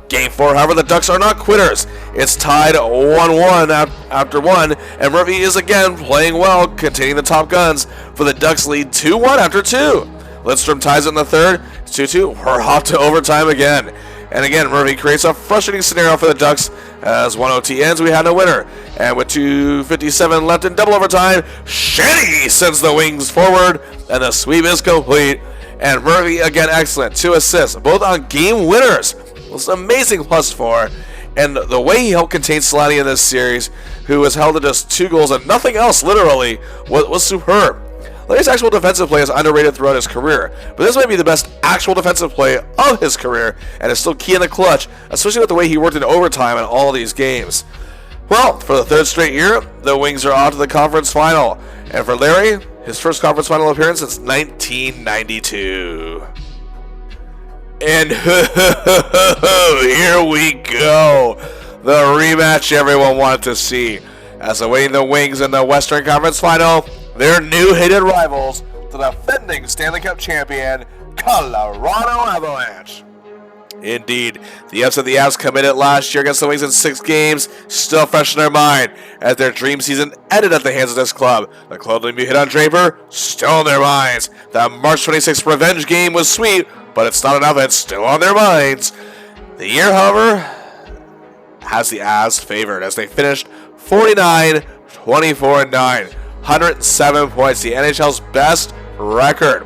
Game 4, however, the Ducks are not quitters. It's tied 1-1 after 1, and Murphy is again playing well, containing the top guns for the Ducks lead 2-1 after 2. Lidstrom ties it in the third. It's 2-2. We're off to overtime again. And again, Murphy creates a frustrating scenario for the Ducks. As 1 OT ends, we had no winner. And with 2:57 left in double overtime, Shanny sends the Wings forward, and the sweep is complete. And Murphy, again, excellent. 2 assists, both on game winners. It was an amazing +4. And the way he helped contain Slotty in this series, who was held to just 2 goals and nothing else, literally, was superb. Larry's actual defensive play is underrated throughout his career, but this might be the best actual defensive play of his career, and is still key in the clutch, especially with the way he worked in overtime in all of these games. Well, for the 3rd straight year, the Wings are off to the conference final. And for Larry, his first conference final appearance since 1992. And here we go. The rematch everyone wanted to see. As awaiting the Wings in the Western Conference Final, their new hated rivals, the defending Stanley Cup champion, Colorado Avalanche. Indeed, the upset the Avs committed last year against the Wings in 6 games still fresh in their mind, as their dream season ended at the hands of this club. The clothing you hit on Draper, still in their minds. The March 26th revenge game was sweet, but it's not enough, it's still on their minds. The year, however, has the Avs favored, as they finished 49-24-9, 107 points, the NHL's best record.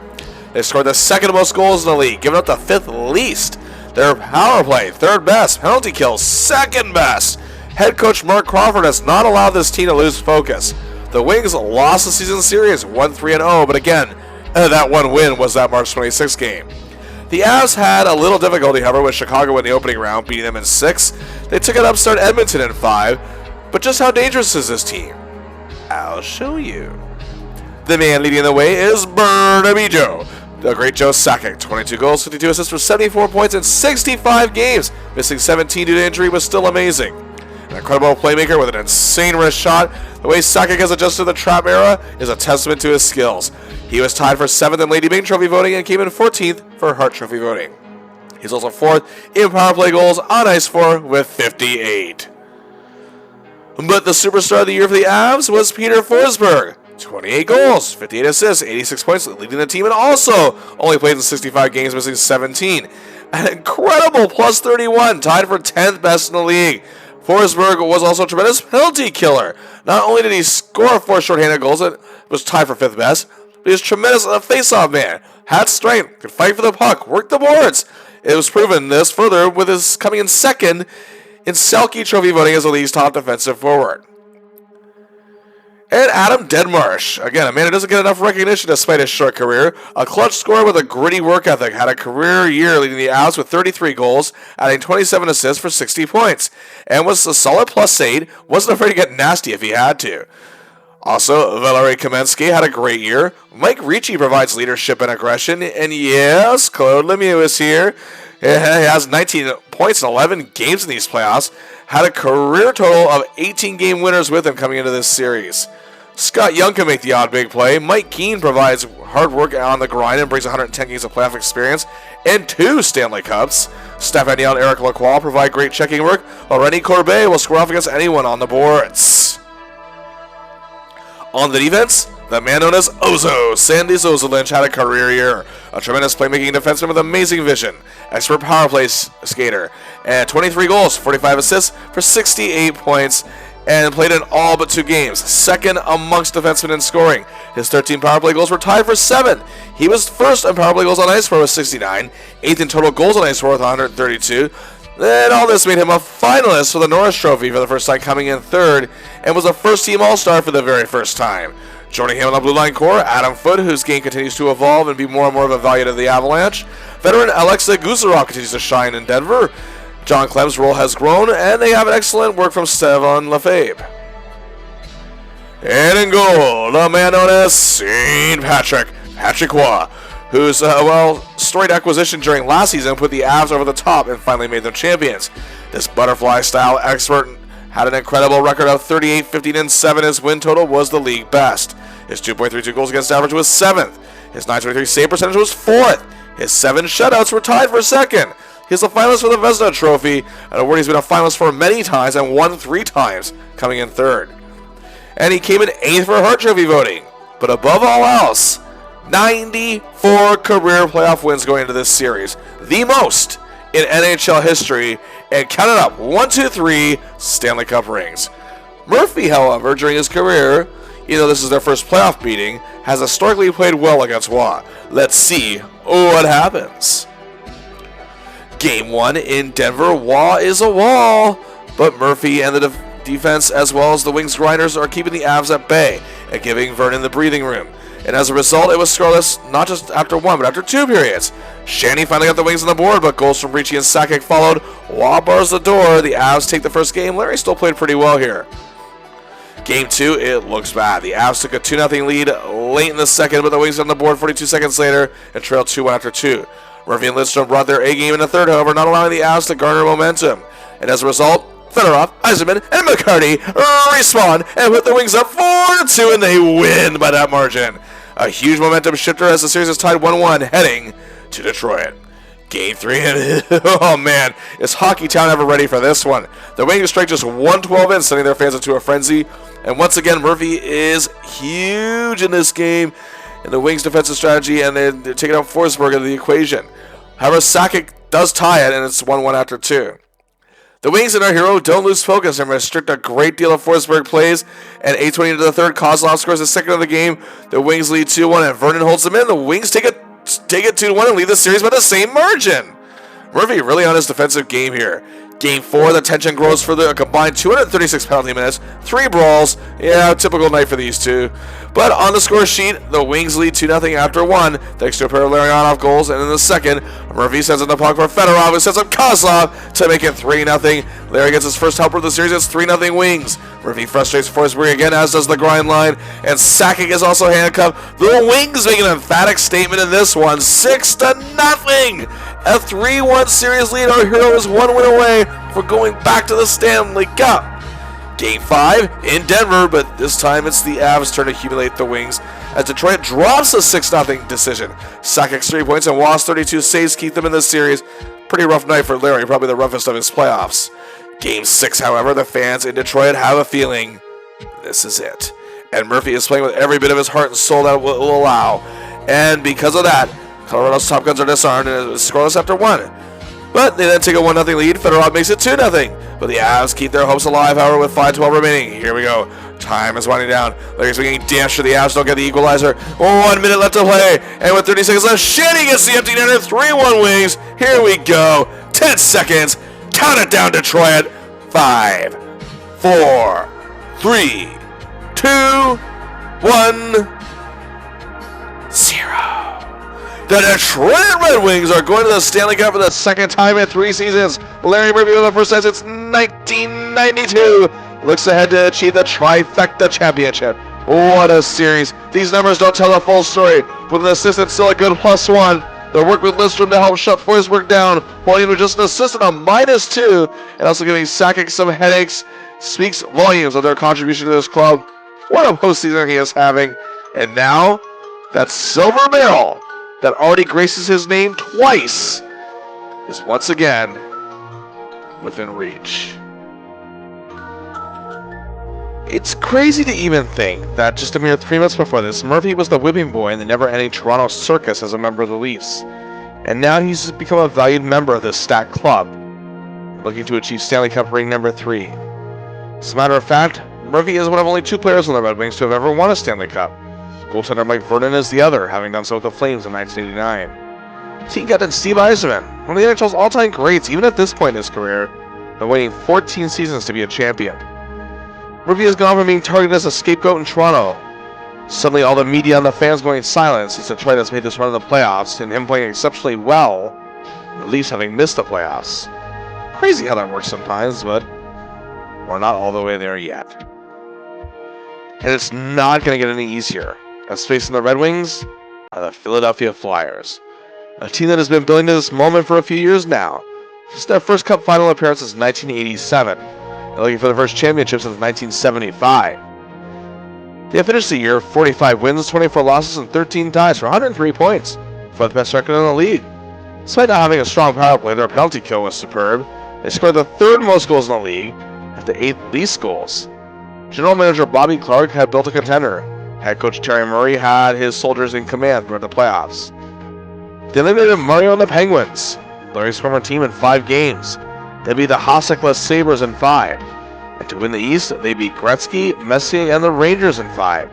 They scored the 2nd most goals in the league, giving up the 5th least. Their power play, 3rd best. Penalty kills, 2nd best. Head coach Mark Crawford has not allowed this team to lose focus. The Wings lost the season series 1-3-0, but again, that one win was that March 26th game. The Avs had a little difficulty, however, with Chicago in the opening round, beating them in 6. They took an upstart Edmonton in 5. But just how dangerous is this team? I'll show you. The man leading the way is Burnaby Joe. The great Joe Sakic, 22 goals, 52 assists for 74 points in 65 games. Missing 17 due to injury was still amazing. An incredible playmaker with an insane wrist shot. The way Sakic has adjusted to the trap era is a testament to his skills. He was tied for 7th in Lady Byng Trophy voting and came in 14th for Hart Trophy voting. He's also 4th in power play goals on ice for with 58. But the superstar of the year for the Avs was Peter Forsberg. 28 goals, 58 assists, 86 points, leading the team, and also only played in 65 games, missing 17. An incredible plus 31, tied for 10th best in the league. Forsberg was also a tremendous penalty killer. Not only did he score 4 shorthanded goals, it was tied for 5th best, but he was tremendous as a face-off man. Had strength, could fight for the puck, worked the boards. It was proven this further with his coming in 2nd in Selke Trophy voting as the league's top defensive forward. And Adam Deadmarsh, again, a man who doesn't get enough recognition despite his short career. A clutch scorer with a gritty work ethic, had a career year leading the Avs with 33 goals, adding 27 assists for 60 points, and was a solid +8, wasn't afraid to get nasty if he had to. Also, Valeri Kamensky had a great year. Mike Ricci provides leadership and aggression, and yes, Claude Lemieux is here. He has 19 points in 11 games in these playoffs, had a career total of 18 game winners with him coming into this series. Scott Young can make the odd big play. Mike Keane provides hard work on the grind and brings 110 games of playoff experience and 2 Stanley Cups. Steph Aniel and Eric Lacroix provide great checking work, while Rennie Corbet will score off against anyone on the boards. On the defense, the man known as Ozo, Sandy Zozelinch, had a career year. A tremendous playmaking defenseman with amazing vision, expert power play skater, and 23 goals, 45 assists for 68 points, and played in all but 2 games. 2nd amongst defensemen in scoring. His 13 power play goals were tied for 7th. He was 1st in power play goals on ice for with 69, 8th in total goals on ice for with 132. Then all this made him a finalist for the Norris Trophy for the first time, coming in 3rd, and was a first-team All-Star for the very first time. Joining him on the blue line core, Adam Foote, whose game continues to evolve and be more and more of a value to the Avalanche. Veteran Alexei Guzarov continues to shine in Denver. John Clem's role has grown, and they have an excellent work from Stevan Lefebvre. And in goal, the man known as St. Patrick Roy, whose, storied acquisition during last season put the Avs over the top and finally made them champions. This butterfly-style expert had an incredible record of 38, 15, and 7. His win total was the league best. His 2.32 goals against average was 7th. His 923 save percentage was 4th. His 7 shutouts were tied for 2nd. He's a finalist for the Vezina Trophy, an award he's been a finalist for many times and won 3 times, coming in 3rd. And he came in 8th for Hart Trophy voting. But above all else, 94 career playoff wins going into this series, the most in NHL history, and count it up, 1, 2, 3 Stanley Cup rings. Murphy, however, during his career, even though this is their first playoff beating, has historically played well against Waugh. Let's see what happens. Game 1 in Denver, Waugh is a wall, but Murphy and the defense, as well as the Wings grinders, are keeping the Avs at bay and giving Vernon the breathing room. And as a result, it was scoreless not just after 1, but after 2 periods. Shanny finally got the Wings on the board, but goals from Ricci and Sakic followed. Waugh bars the door. The Avs take the first game. Larry still played pretty well here. Game 2, it looks bad. The Avs took a 2-0 lead late in the second, but the Wings on the board 42 seconds later and trailed 2-1 after 2. Murphy and Lidstrom brought their A-game in the third, however, not allowing the Avs to garner momentum. And as a result, Fedorov, Eisenman, and McCarty respawn and put the Wings up 4-2, and they win by that margin. A huge momentum shifter as the series is tied 1-1, heading to Detroit. Game 3, and oh man, is Hockey Town ever ready for this one? The Wings strike just 112 in, sending their fans into a frenzy. And once again, Murphy is huge in this game in the Wings' defensive strategy, and they're taking out Forsberg into the equation. However, Sakic does tie it, and it's 1-1 after 2. The Wings and our hero don't lose focus and restrict a great deal of Forsberg plays. And 8:20 into the third, Kozlov scores the second of the game. The Wings lead 2-1, and Vernon holds them in. The Wings take it 2-1 and lead the series by the same margin. Murphy really on his defensive game here. Game 4, the tension grows for the combined 236 penalty minutes, 3 brawls. Yeah, typical night for these two. But on the score sheet, the Wings lead 2-0 after 1, thanks to a pair of Larionov goals. And in the second, Murphy sends in the puck for Fedorov, who sets up Kozlov to make it 3-0. Larry gets his first helper of the series. It's 3-0 Wings. Murphy frustrates Forsberg again, as does the grind line. And Sakic is also handcuffed. The Wings make an emphatic statement in this one, 6-0. A 3-1 series lead. Our hero is 1 win away for going back to the Stanley Cup. Game 5 in Denver, but this time it's the Avs' turn to accumulate the wings as Detroit drops a 6-0 decision. Sakic 3 points and Wass 32 saves keep them in this series. Pretty rough night for Larry, probably the roughest of his playoffs. Game 6, however, the fans in Detroit have a feeling this is it. And Murphy is playing with every bit of his heart and soul that will allow. And because of that, Colorado's Top Guns are disarmed and it's scoreless after 1. But they then take a 1-0 lead. Fedorov makes it 2-0. But the Avs keep their hopes alive, however, with 5:12 remaining. Here we go. Time is winding down. Larry's making damn sure the Avs don't get the equalizer. 1 minute left to play. And with 30 seconds left, Shanny gets the empty netter. 3-1 wings. Here we go. 10 seconds. Count it down, Detroit. 5, 4, 3, 2, 1, 0. The Detroit Red Wings are going to the Stanley Cup for the second time in 3 seasons. Larry Murphy for the first time since 1992 looks ahead to achieve the trifecta championship. What a series. These numbers don't tell the full story. With an assist, it's still a good +1. The work with Lidstrom to help shut Forsberg down, while with just an assist and a -2, and also giving Sakic some headaches, speaks volumes of their contribution to this club. What a postseason he is having. And now, that silver medal that already graces his name twice is once again within reach. It's crazy to even think that just a mere 3 months before this, Murphy was the whipping boy in the never-ending Toronto circus as a member of the Leafs. And now he's become a valued member of this stacked club, looking to achieve Stanley Cup ring number 3. As a matter of fact, Murphy is one of only 2 players on the Red Wings to have ever won a Stanley Cup. Goaltender Mike Vernon is the other, having done so with the Flames in 1989. Team captain Steve Yzerman, one of the NHL's all-time greats, even at this point in his career, been waiting 14 seasons to be a champion. Murphy has gone from being targeted as a scapegoat in Toronto. Suddenly all the media and the fans going silent since Detroit has made this run in the playoffs, and him playing exceptionally well, the Leafs having missed the playoffs. Crazy how that works sometimes, but we're not all the way there yet. And it's not going to get any easier, as facing the Red Wings are the Philadelphia Flyers, a team that has been building to this moment for a few years now, since their first Cup final appearance in 1987. They're looking for the first championship since 1975. They have finished the year 45 wins, 24 losses, and 13 ties for 103 points, for the best record in the league. Despite not having a strong power play, their penalty kill was superb. They scored the 3rd most goals in the league, at the 8th least goals. General manager Bobby Clark had built a contender. Head coach Terry Murray had his soldiers in command throughout the playoffs. They eliminated Mario and the Penguins, Larry's former team, in 5 games. They beat the Hasek-less Sabres in 5. And to win the East, they beat Gretzky, Messier, and the Rangers in 5.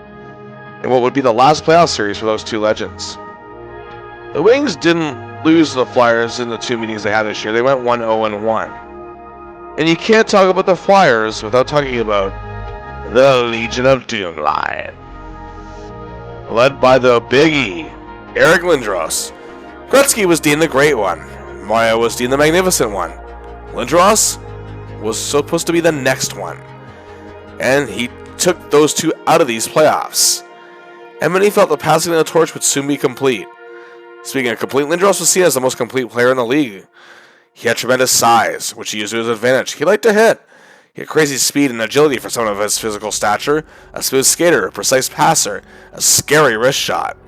In what would be the last playoff series for those 2 legends. The Wings didn't lose to the Flyers in the 2 meetings they had this year. They went 1-0-1. And you can't talk about the Flyers without talking about the Legion of Doom line. Led by the Big E, Eric Lindros. Gretzky was deemed the Great One. Mario was deemed the Magnificent One. Lindros was supposed to be the next one. And he took those 2 out of these playoffs. And many felt the passing of the torch would soon be complete. Speaking of complete, Lindros was seen as the most complete player in the league. He had tremendous size, which he used to his advantage. He liked to hit. He had crazy speed and agility for someone of his physical stature, a smooth skater, a precise passer, a scary wrist shot.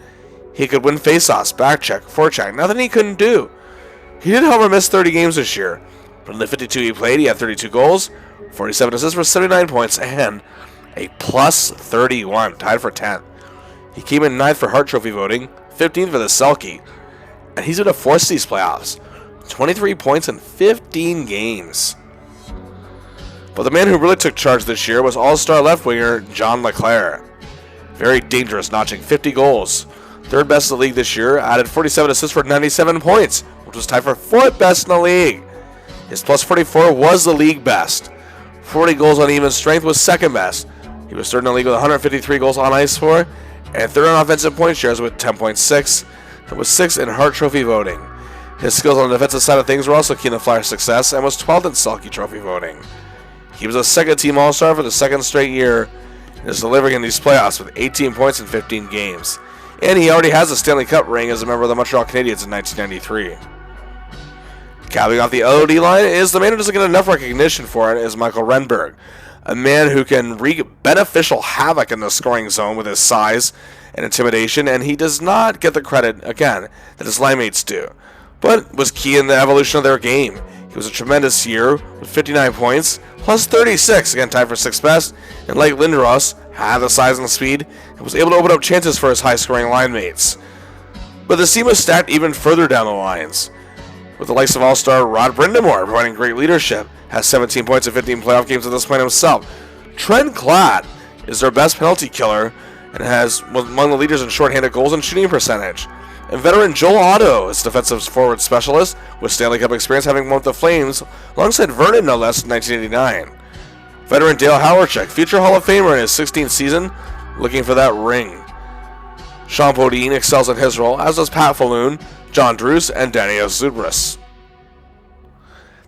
He could win faceoffs, backcheck, forecheck, nothing he couldn't do. He did, however, miss 30 games this year, but in the 52 he played, he had 32 goals, 47 assists for 79 points, and a +31, tied for 10th. He came in 9th for Hart Trophy voting, 15th for the Selke, and he's going to force these playoffs. 23 points in 15 games. But the man who really took charge this year was all-star left winger John LeClair. Very dangerous, notching 50 goals. 3rd best in the league this year, added 47 assists for 97 points, which was tied for 4th best in the league. His +44 was the league best. 40 goals on even strength was 2nd best. He was 3rd in the league with 153 goals on ice for, and 3rd on offensive point shares with 10.6, and was 6th in Hart Trophy voting. His skills on the defensive side of things were also key in the Flyers' success, and was 12th in Selke Trophy voting. He was a 2nd-team All-Star for the 2nd straight year, and is delivering in these playoffs with 18 points in 15 games. And he already has a Stanley Cup ring as a member of the Montreal Canadiens in 1993. Capping off the OD line is the man who doesn't get enough recognition for it is Michael Renberg, a man who can wreak beneficial havoc in the scoring zone with his size and intimidation, and he does not get the credit, again, that his line mates do, but was key in the evolution of their game. He was a tremendous year with 59 points, plus 36, again tied for 6th best, and like Lindros, had the size and speed, and was able to open up chances for his high-scoring line mates. But the team was stacked even further down the lines, with the likes of all-star Rod Brindamore providing great leadership, has 17 points in 15 playoff games at this point himself. Trent Klatt is their best penalty killer, and was among the leaders in shorthanded goals and shooting percentage. And veteran Joel Otto is defensive forward specialist with Stanley Cup experience, having won with the Flames alongside Vernon no less in 1989. Veteran Dale Hawerchuk, future Hall of Famer in his 16th season, looking for that ring. Sean Bodine excels in his role, as does Pat Falloon, John Druce, and Daniel Zubris.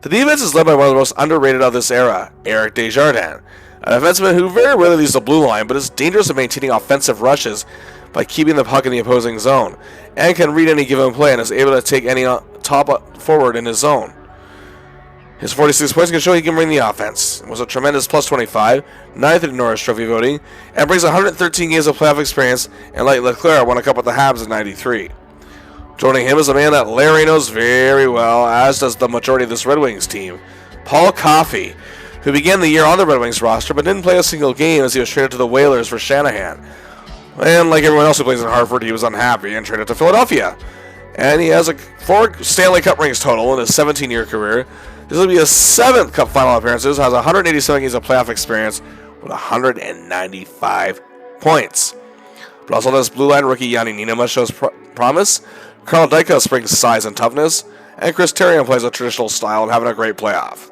The defense is led by one of the most underrated of this era, Eric Desjardins, a defenseman who very rarely leaves the blue line, but is dangerous at maintaining offensive rushes by keeping the puck in the opposing zone, and can read any given play and is able to take any top forward in his zone. His 46 points can show he can bring the offense. It was a tremendous plus 25, 9th in Norris Trophy voting, and brings 113 games of playoff experience, and like Leclerc won a cup with the Habs in 93. Joining him is a man that Larry knows very well, as does the majority of this Red Wings team, Paul Coffey, who began the year on the Red Wings roster but didn't play a single game as he was traded to the Whalers for Shanahan. And like everyone else who plays in Hartford, he was unhappy and traded to Philadelphia. And he has 4 Stanley Cup rings total in his 17-year career. This will be his 7th Cup final appearances, has 187 games of playoff experience with 195 points. But also this blue line rookie Yanni Niinema shows promise. Carl Dykos brings size and toughness, and Chris Terrian plays a traditional style and having a great playoff.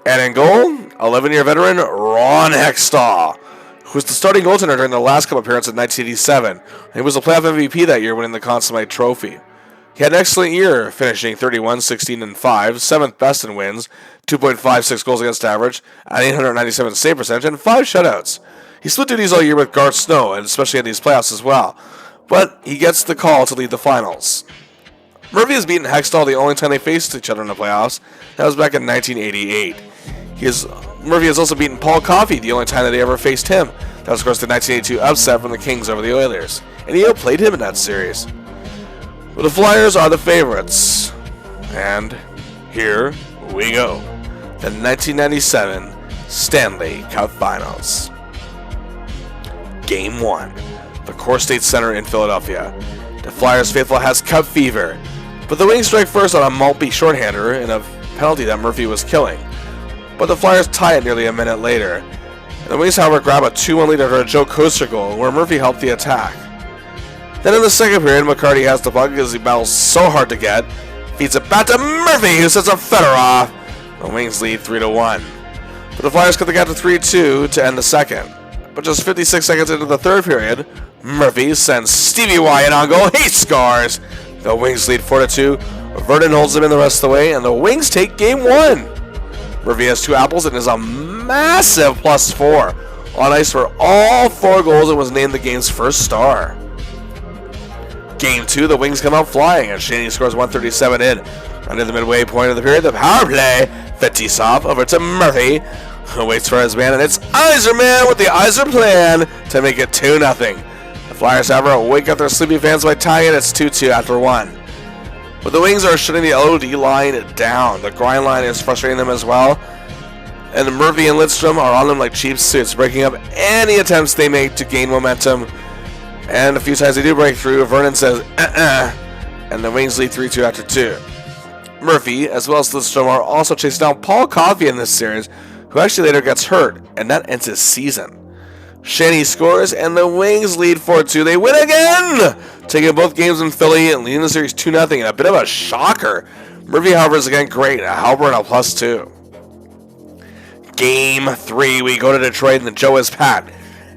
And in goal, 11-year veteran Ron Hextall, who was the starting goaltender during the last Cup appearance in 1987. He was the playoff MVP that year, winning the Conn Smythe Trophy. He had an excellent year, finishing 31, 16, and 5, 7th best in wins, 2.56 goals against average, an 897 save percentage, and 5 shutouts. He split duties all year with Garth Snow, and especially in these playoffs as well. But he gets the call to lead the finals. Murphy has beaten Hextall the only time they faced each other in the playoffs. That was back in 1988. Murphy has also beaten Paul Coffey the only time that they ever faced him. That was, of course, the 1982 upset from the Kings over the Oilers. And he outplayed him in that series. But the Flyers are the favorites. And here we go. The 1997 Stanley Cup Finals. Game 1. The Core State Center in Philadelphia. The Flyers faithful has cup fever. But the Wings strike first on a Maltby shorthander in a penalty that Murphy was killing. But the Flyers tie it nearly a minute later. And the Wings, however, grab a 2-1 lead after a Joe Coaster goal, where Murphy helped the attack. Then in the second period, McCarty has the puck as he battles so hard to get. Feeds it back to Murphy, who sets up Fedorov. The Wings lead 3-1. But the Flyers cut the gap to 3-2 to end the second. But just 56 seconds into the third period, Murphy sends Stevie Wyatt on goal. He scores! The Wings lead 4-2. Vernon holds them in the rest of the way, and the Wings take Game 1. Murphy has 2 apples and is a massive +4. On ice for all 4 goals and was named the game's first star. Game 2, the Wings come out flying, and Shaney scores 137 in. Under the midway point of the period, the power play. Fetisov over to Murphy, who waits for his man, and it's Yzerman with the Yzer plan to make it 2-0. The Flyers, however, wake up their sleepy fans by tying it. It's 2-2 after 1. But the Wings are shutting the LOD line down. The grind line is frustrating them as well. And Murphy and Lidstrom are on them like cheap suits, breaking up any attempts they make to gain momentum. And a few times they do break through, Vernon says, and the Wings lead 3-2 after 2. Murphy, as well as Lidstrom, are also chasing down Paul Coffey in this series, who actually later gets hurt, and that ends his season. Shaney scores, and the Wings lead 4-2. They win again! Taking both games in Philly and leading the series 2-0 in a bit of a shocker. Murphy, however, is again great. A Halber and a +2. Game 3, we go to Detroit, and the Joe is packed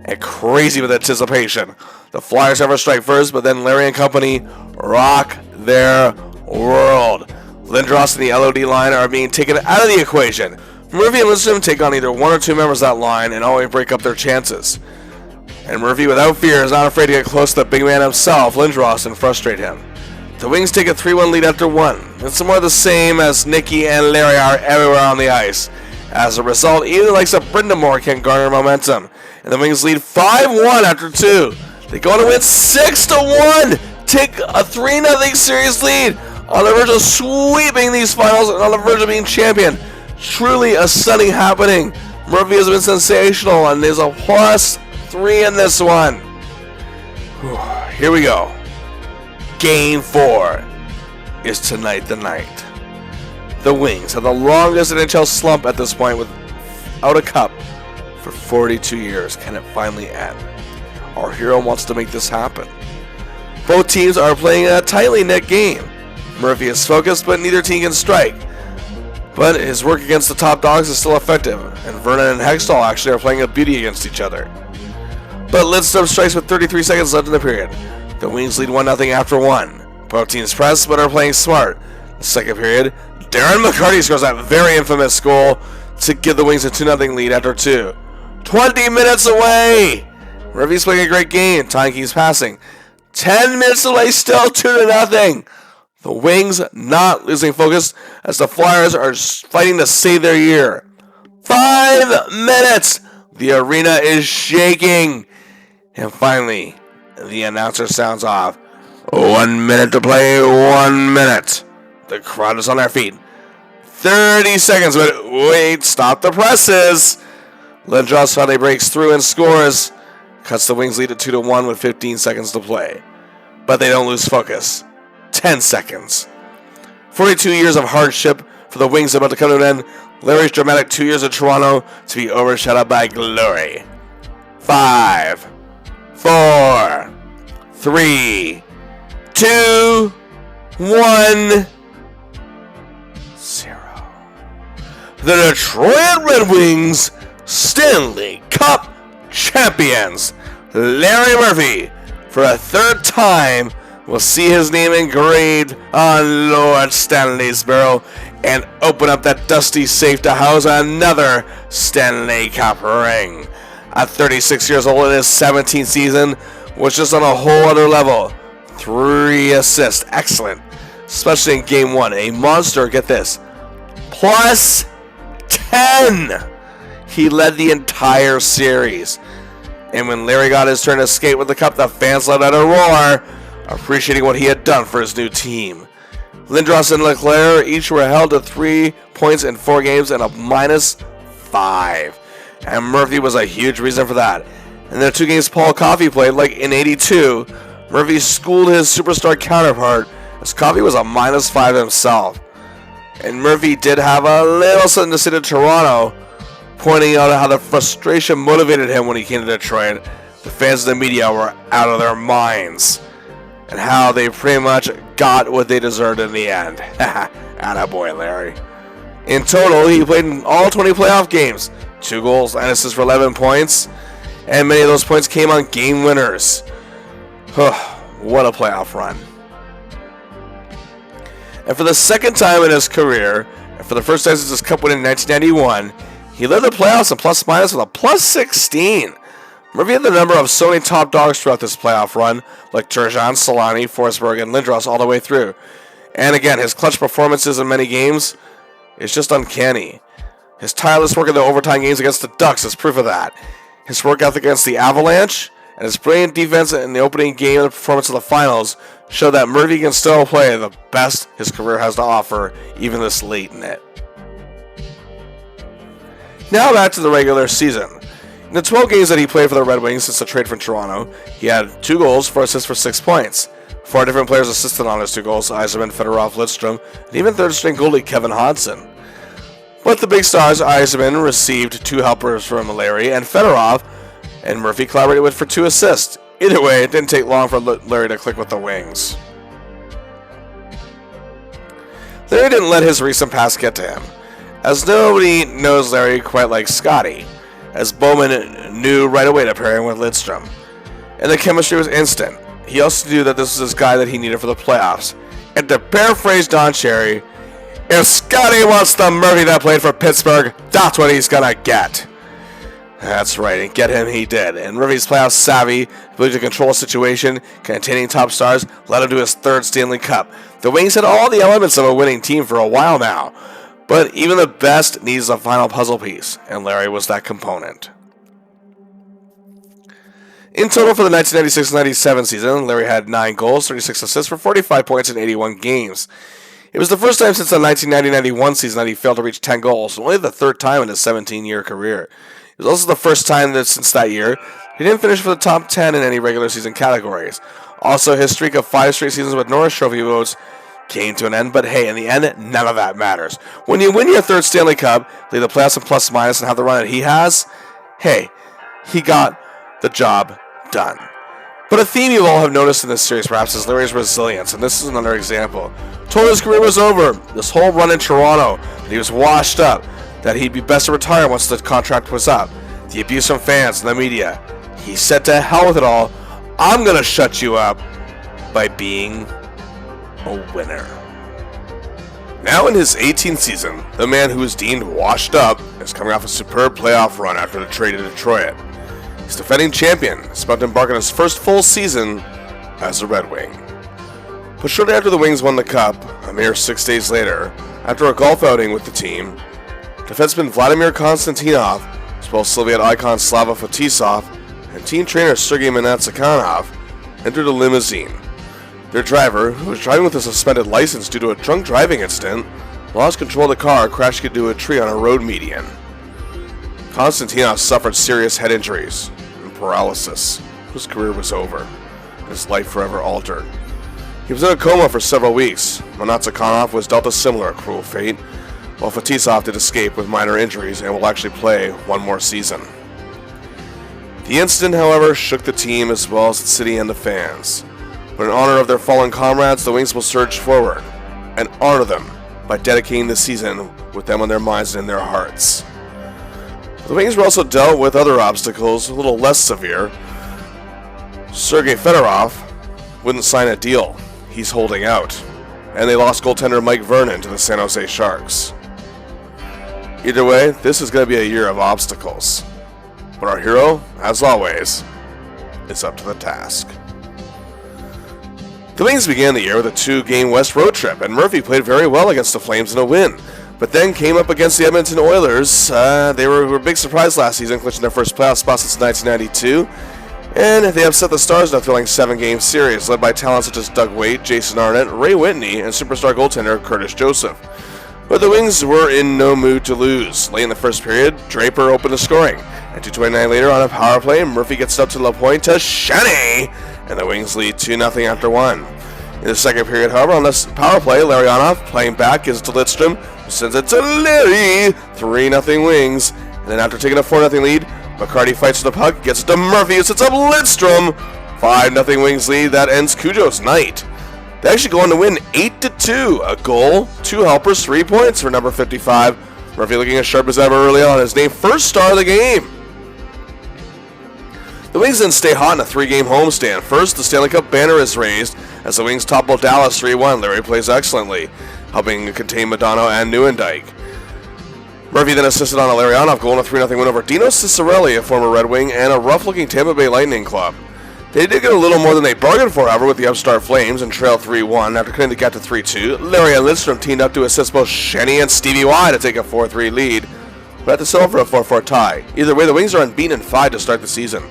and crazy with anticipation. The Flyers, however, strike first, but then Larry and company rock their world. Lindros and the LOD line are being taken out of the equation. Murphy and Lidstrom take on either 1 or 2 members of that line and always break up their chances. And Murphy, without fear, is not afraid to get close to the big man himself, Lindros, and frustrate him. The Wings take a 3-1 lead after 1. It's more the same as Nicky and Larry are everywhere on the ice. As a result, even the likes of Brindamore can garner momentum, and the Wings lead 5-1 after 2. They go on to win 6-1, take a 3-0 series lead, on the verge of sweeping these finals and on the verge of being champion. Truly a stunning happening. Murphy has been sensational and is a +3 in this one. Here we go. Game 4 is tonight the night. The Wings have the longest NHL slump at this point without a cup for 42 years. Can it finally end? Our hero wants to make this happen. Both teams are playing a tightly knit game. Murphy is focused, but neither team can strike. But his work against the top dogs is still effective, and Vernon and Hextall actually are playing a beauty against each other. But Lidstrom strikes with 33 seconds left in the period. The Wings lead 1-0 after 1. Both teams press, but are playing smart. The second period, Darren McCarty scores that very infamous goal to give the Wings a 2-0 lead after 2. 20 minutes away! Murphy's playing a great game. Time keeps passing. 10 minutes away, still 2-0. The Wings not losing focus as the Flyers are fighting to save their year. 5 minutes! The arena is shaking. And finally, the announcer sounds off. 1 minute to play, 1 minute. The crowd is on their feet. 30 seconds, but wait, stop the presses. Lindros finally breaks through and scores. Cuts the Wings lead at 2-1 with 15 seconds to play. But they don't lose focus. 10 seconds. 42 years of hardship for the Wings about to come to an end. Larry's dramatic 2 years in Toronto to be overshadowed by glory. 5, 4, 3, 2, 1, 0. The Detroit Red Wings Stanley Cup champions. Larry Murphy, for a third time, will see his name engraved on Lord Stanley's barrel and open up that dusty safe to house another Stanley Cup ring. At 36 years old in his 17th season, was just on a whole other level. 3 assists, excellent. Especially in Game 1, a monster, get this, +10. He led the entire series. And when Larry got his turn to skate with the cup, the fans let out a roar, appreciating what he had done for his new team. Lindros and Leclerc each were held to 3 points in 4 games and a -5. And Murphy was a huge reason for that. In the 2 games Paul Coffey played, like in '82, Murphy schooled his superstar counterpart, as Coffey was a -5 himself. And Murphy did have a little something to say to Toronto, pointing out how the frustration motivated him when he came to Detroit. The fans and the media were out of their minds, and how they pretty much got what they deserved in the end. Attaboy, Larry. In total, he played in all 20 playoff games, 2 goals and assists for 11 points, and many of those points came on game winners. What a playoff run. And for the second time in his career, and for the first time since his cup win in 1991, he led the playoffs in plus-minus with a +16. Murphy had the number of so many top dogs throughout this playoff run, like Turgeon, Solani, Forsberg, and Lindros all the way through. And again, his clutch performances in many games is just uncanny. His tireless work in the overtime games against the Ducks is proof of that. His work ethic against the Avalanche and his brilliant defense in the opening game and the performance of the finals show that Murphy can still play the best his career has to offer, even this late in it. Now back to the regular season. In the 12 games that he played for the Red Wings since the trade from Toronto, he had 2 goals, 4 assists for 6 points. 4 different players assisted on his 2 goals: Yzerman, Fedorov, Lidstrom, and even third-string goalie Kevin Hodgson. But the big stars, Yzerman received 2 helpers from Larry, and Fedorov and Murphy collaborated with for 2 assists. Either way, it didn't take long for Larry to click with the Wings. Larry didn't let his recent past get to him, as nobody knows Larry quite like Scotty, as Bowman knew right away to pair him with Lidstrom. And the chemistry was instant. He also knew that this was his guy that he needed for the playoffs. And to paraphrase Don Cherry, if Scotty wants the Murphy that played for Pittsburgh, that's what he's gonna get. That's right, and get him he did. And Murphy's playoff savvy, ability to control a situation, containing top stars, led him to his 3rd Stanley Cup. The Wings had all the elements of a winning team for a while now, But even the best needs a final puzzle piece, and Larry was that component. In total for the 1996-97 season, Larry had 9 goals, 36 assists for 45 points in 81 games. It was the first time since the 1990-91 season that he failed to reach 10 goals, and only the third time in his 17-year career. It was also the first time that since that year he didn't finish for the top 10 in any regular season categories. Also, his streak of 5 straight seasons with Norris Trophy votes came to an end, but hey, in the end, none of that matters. When you win your 3rd Stanley Cup, lead the playoffs in plus minus, and have the run that he has, hey, he got the job done. But a theme you all have noticed in this series perhaps is Larry's resilience, and this is another example. Told his career was over, this whole run in Toronto, that he was washed up, that he'd be best to retire once the contract was up. The abuse from fans and the media. He said to hell with it all, I'm gonna shut you up by being a winner. Now in his 18th season, the man who is deemed washed up is coming off a superb playoff run after the trade to Detroit. He's defending champion, is about to embark on his first full season as a Red Wing. But shortly after the Wings won the Cup, a mere 6 days later, after a golf outing with the team, defenseman Vladimir Konstantinov, as well as Soviet icon Slava Fetisov, and team trainer Sergei Manatsakanov entered a limousine. Their driver, who was driving with a suspended license due to a drunk driving incident, lost control of the car, crashing into a tree on a road median. Konstantinov suffered serious head injuries and paralysis. His career was over, and his life forever altered. He was in a coma for several weeks. Manatsakanov was dealt a similar cruel fate, while Fetisov did escape with minor injuries and will actually play one more season. The incident, however, shook the team as well as the city and the fans. But in honor of their fallen comrades, the Wings will surge forward and honor them by dedicating the season with them on their minds and in their hearts. The Wings were also dealt with other obstacles, a little less severe. Sergei Fedorov wouldn't sign a deal. He's holding out. And they lost goaltender Mike Vernon to the San Jose Sharks. Either way, this is going to be a year of obstacles. But our hero, as always, is up to the task. The Wings began the year with a 2-game West road trip, and Murphy played very well against the Flames in a win. But then came up against the Edmonton Oilers. They were a big surprise last season, clinching their first playoff spot since 1992. And they upset the Stars in a thrilling 7-game series, led by talents such as Doug Waite, Jason Arnott, Ray Whitney, and superstar goaltender Curtis Joseph. But the Wings were in no mood to lose. Late in the first period, Draper opened the scoring. And 2:29 later, on a power play, Murphy gets it up to LaPointe to Shanny, and the Wings lead 2-0 after 1. In the second period, however, on this power play, Larionov, playing back, gives it to Lidstrom, who sends it to Larry, 3-0 Wings. And then after taking a 4-0 lead, McCarty fights for the puck, gets it to Murphy, who sets up Lidstrom, 5-0 Wings lead. That ends Cujo's night. They actually go on to win 8-2, a goal, 2 helpers, 3 points for number 55. Murphy looking as sharp as ever early on, his named first star of the game. The Wings then stay hot in a 3-game homestand. First, the Stanley Cup banner is raised as the Wings topple Dallas 3-1. Larry plays excellently, helping contain Madonna and Neuendijk. Murphy then assisted on a Larionov goal in a 3-0 win over Dino Cicerelli, a former Red Wing, and a rough-looking Tampa Bay Lightning club. They did get a little more than they bargained for, however, with the upstart Flames and trail 3-1 after cutting the gap to 3-2. Larry and Lidstrom teamed up to assist both Shenny and Stevie Y to take a 4-3 lead, but had to settle for a 4-4 tie. Either way, the Wings are unbeaten in 5 to start the season.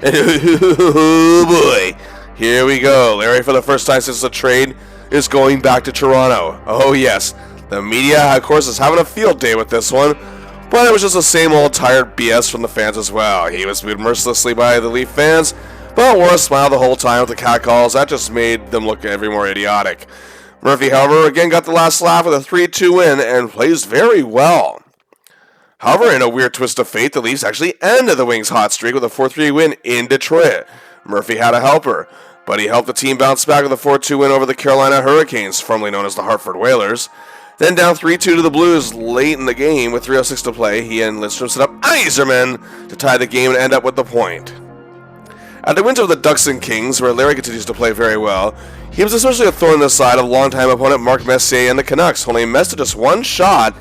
Oh boy, here we go. Larry, for the first time since the trade, is going back to Toronto. Oh yes, the media, of course, is having a field day with this one, but it was just the same old tired BS from the fans as well. He was booed mercilessly by the Leaf fans, but wore a smile the whole time with the catcalls. That just made them look every more idiotic. Murphy, however, again got the last laugh with a 3-2 win and plays very well. However, in a weird twist of fate, the Leafs actually ended the Wings' hot streak with a 4-3 win in Detroit. Murphy had a helper, but he helped the team bounce back with a 4-2 win over the Carolina Hurricanes, formerly known as the Hartford Whalers. Then down 3-2 to the Blues late in the game with 3:06 to play, he and Lidstrom set up Yzerman to tie the game and end up with the point. At the wins over the Ducks and Kings, where Larry continues to play very well, he was especially a thorn in the side of longtime opponent Mark Messier and the Canucks, holding Mess to just one shot,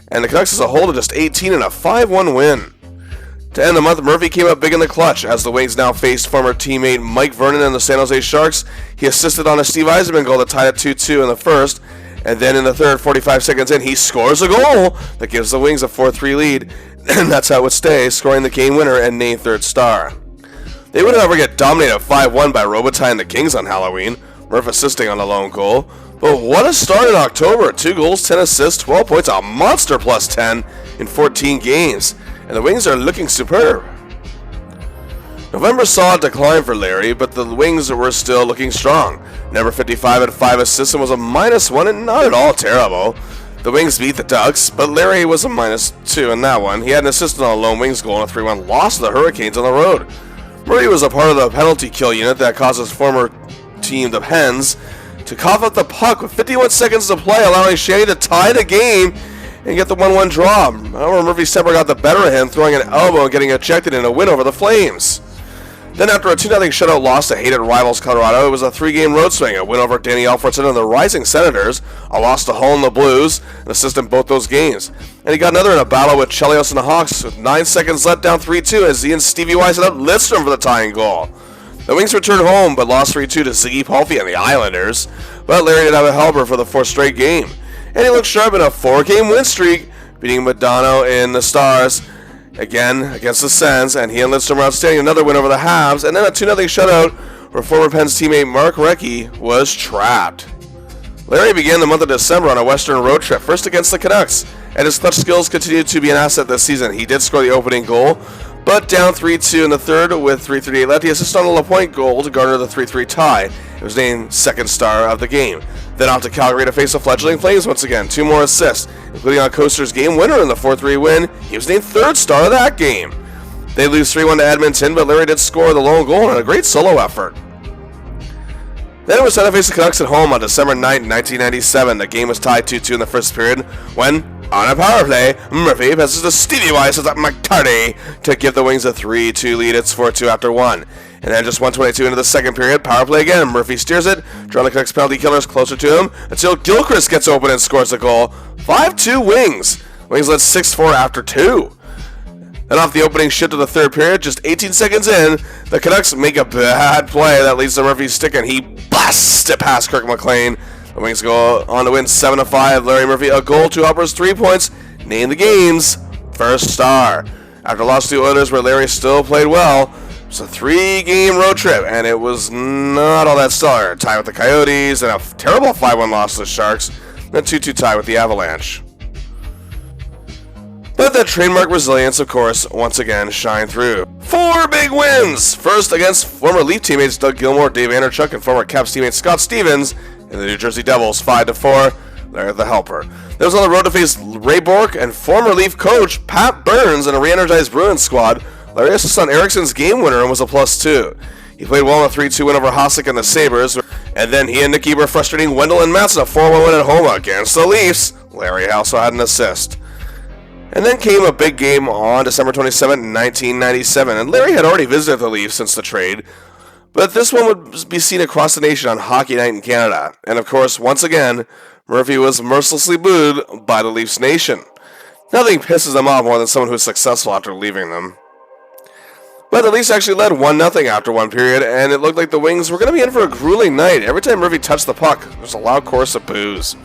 and the Canucks as a whole to just 18 in a 5-1 win. To end the month, Murphy came up big in the clutch. As the Wings now faced former teammate Mike Vernon and the San Jose Sharks, he assisted on a Steve Yzerman goal that tied at 2-2 in the first, And then in the third, 45 seconds in, he scores a goal that gives the Wings a 4-3 lead. And that's how it would stay, scoring the game winner and named third star. They would however get dominated 5-1 by Robitaille and the Kings on Halloween, Murph assisting on the lone goal. But what a start in October. 2 goals, 10 assists, 12 points, a monster plus 10 in 14 games. And the Wings are looking superb. November saw a decline for Larry, but the Wings were still looking strong. Number 55 had 5 assists and was a -1 and not at all terrible. The Wings beat the Ducks, but Larry was a -2 in that one. He had an assist on a lone Wings goal and a 3-1 loss to the Hurricanes on the road. Murray was a part of the penalty kill unit that caused his former team, the Hens, to cough up the puck with 51 seconds to play, allowing Shanny to tie the game and get the 1-1 draw. However, Murphy's temper got the better of him, throwing an elbow and getting ejected in a win over the Flames. Then after a 2-0 shutout loss to hated rivals Colorado, it was a 3-game road swing, a win over Danny Alfredson and the Rising Senators, a loss to Hull and the Blues, an assist in both those games. And he got another in a battle with Chelios and the Hawks with 9 seconds left, down 3-2 as he and Stevie Y set up Lidstrom for the tying goal. The Wings returned home but lost 3-2 to Ziggy Palffy and the Islanders, but Larry did have a helper for the 4th straight game. And he looked sharp in a 4-game win streak, beating Madonna in the Stars again against the Sens, and he and Lidstrom were outstanding. Another win over the Habs, and then a 2-0 shutout where former Pens teammate Mark Recchi was trapped. Larry began the month of December on a Western road trip, first against the Canucks, and his clutch skills continued to be an asset this season. He did score the opening goal, but down 3-2 in the third with 3:38 left. He assisted on a LaPointe goal to garner the 3-3 tie. It was named second star of the game. Then off to Calgary to face the fledgling Flames once again. 2 more assists, including on Coaster's game winner in the 4-3 win. He was named third star of that game. They lose 3-1 to Edmonton, but Larry did score the lone goal in a great solo effort. Then it was time to face the Canucks at home on December 9, 1997. The game was tied 2-2 in the first period when, on a power play, Murphy passes to Stevie Y, sets up McTardy to give the Wings a 3-2 lead. It's 4-2 after 1. And then just 1:22 into the second period, power play again. Murphy steers it, drawing the Canucks penalty killers closer to him until Gilchrist gets open and scores a goal. 5-2 Wings. Wings led 6-4 after 2. Then off the opening shift of the third period, just 18 seconds in, the Canucks make a bad play that leads to Murphy's stick, and he blasts it past Kirk McLean. The Wings go on to win 7-5. Larry Murphy, a goal, 2 uppers, 3 points, named the game's first star. After a loss to the Oilers where Larry still played well, it was a 3-game road trip, and it was not all that stellar. Tie with the Coyotes, and a terrible 5-1 loss to the Sharks, and a 2-2 tie with the Avalanche. But that trademark resilience, of course, once again shined through. 4 big wins! First against former Leaf teammates Doug Gilmour, Dave Anderchuk, and former Caps teammate Scott Stevens in the New Jersey Devils, 5-4. Larry the helper. They was on the road to face Ray Bourque and former Leaf coach Pat Burns in a re-energized Bruins squad. Larry assisted on Ericsson's game winner and was a +2. He played well in a 3-2 win over Hasek and the Sabres, and then he and Nicky were frustrating Wendell and Matson a 4-1 win at home against the Leafs. Larry also had an assist. And then came a big game on December 27, 1997, and Larry had already visited the Leafs since the trade, but this one would be seen across the nation on Hockey Night in Canada. And of course, once again, Murphy was mercilessly booed by the Leafs nation. Nothing pisses them off more than someone who is successful after leaving them. But the Leafs actually led 1-0 after one period, and it looked like the Wings were going to be in for a grueling night. Every time Murphy touched the puck, there was a loud chorus of boos.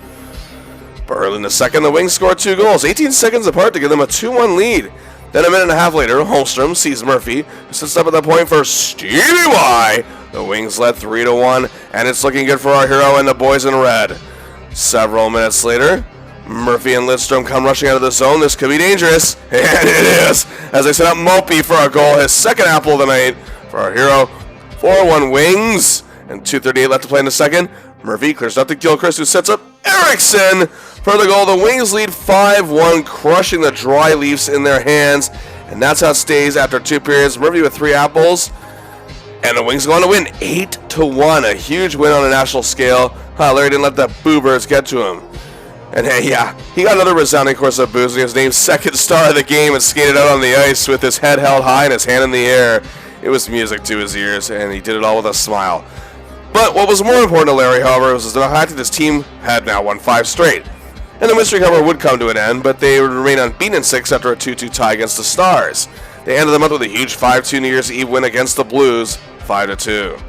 But early in the second, the Wings scored 2 goals, 18 seconds apart to give them a 2-1 lead. Then a minute and a half later, Holmstrom sees Murphy, who sits up at the point for Stevie Y. The Wings led 3-1, and it's looking good for our hero and the boys in red. Several minutes later, Murphy and Lidstrom come rushing out of the zone. This could be dangerous, and it is, as they set up Mopey for a goal, his second apple of the night for our hero. 4-1 Wings, and 2:38 left to play in the second. Murphy clears up to Gilchrist, who sets up Eriksson for the goal. The Wings lead 5-1, crushing the Dry Leafs in their hands, and that's how it stays after 2 periods. Murphy with 3 apples, and the Wings go on to win 8-1, a huge win on a national scale. Larry didn't let the Boo Birds get to him. And hey, yeah, he got another resounding course of boos, and he was named second star of the game and skated out on the ice with his head held high and his hand in the air. It was music to his ears, and he did it all with a smile. But what was more important to Larry, however, was the fact that his team had now won 5 straight. And the win streak, however, would come to an end, but they would remain unbeaten in 6 after a 2-2 tie against the Stars. They ended the month with a huge 5-2 New Year's Eve win against the Blues, 5-2.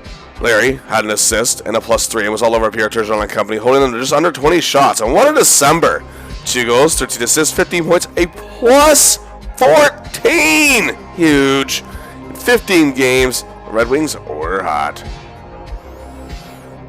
Larry had an assist and a +3 and was all over Pierre Turgeon and company, holding them to just under 20 shots. And one in December. 2 goals, 13 assists, 15 points, a +14! Huge. In 15 games, the Red Wings were hot.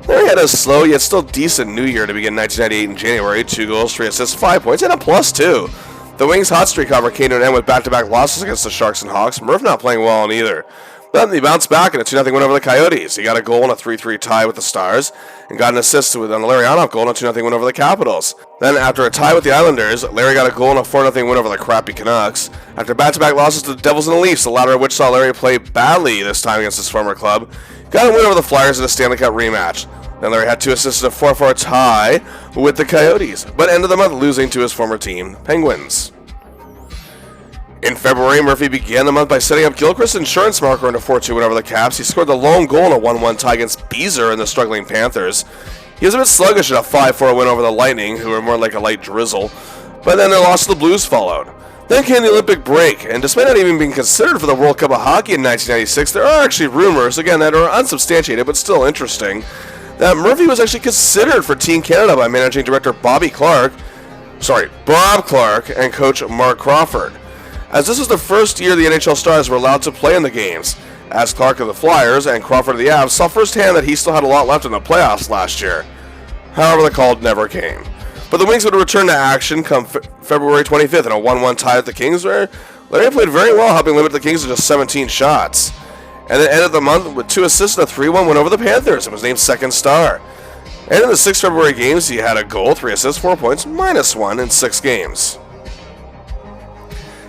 Larry had a slow yet still decent new year to begin 1998 in January. 2 goals, 3 assists, 5 points, and a +2. The Wings' hot streak, however, came to an end with back-to-back losses against the Sharks and Hawks. Murph not playing well in either. Then he bounced back in a 2-0 win over the Coyotes. He got a goal and a 3-3 tie with the Stars, and got an assist with a Larionov goal and a 2-0 win over the Capitals. Then, after a tie with the Islanders, Larry got a goal and a 4-0 win over the crappy Canucks. After back-to-back losses to the Devils and the Leafs, the latter of which saw Larry play badly this time against his former club, got a win over the Flyers in a Stanley Cup rematch. Then Larry had 2 assists and a 4-4 tie with the Coyotes, but ended the month losing to his former team, Penguins. In February, Murphy began the month by setting up Gilchrist's insurance marker in a 4-2 win over the Caps. He scored the lone goal in a 1-1 tie against Beezer and the struggling Panthers. He was a bit sluggish in a 5-4 win over the Lightning, who were more like a light drizzle, but then their loss to the Blues followed. Then came the Olympic break, and despite not even being considered for the World Cup of Hockey in 1996, there are actually rumors, again, that are unsubstantiated but still interesting, that Murphy was actually considered for Team Canada by managing director Bob Clark, and coach Mark Crawford, as this was the first year the NHL Stars were allowed to play in the games, as Clark of the Flyers and Crawford of the Avs saw firsthand that he still had a lot left in the playoffs last year. However, the call never came. But the Wings would return to action come February 25th in a 1-1 tie at the Kings, where Larry played very well, helping limit the Kings to just 17 shots. And then ended the month with 2 assists and a 3-1 win over the Panthers and was named second star. And in the 6 February games, he had a goal, 3 assists, 4 points, -1 in 6 games.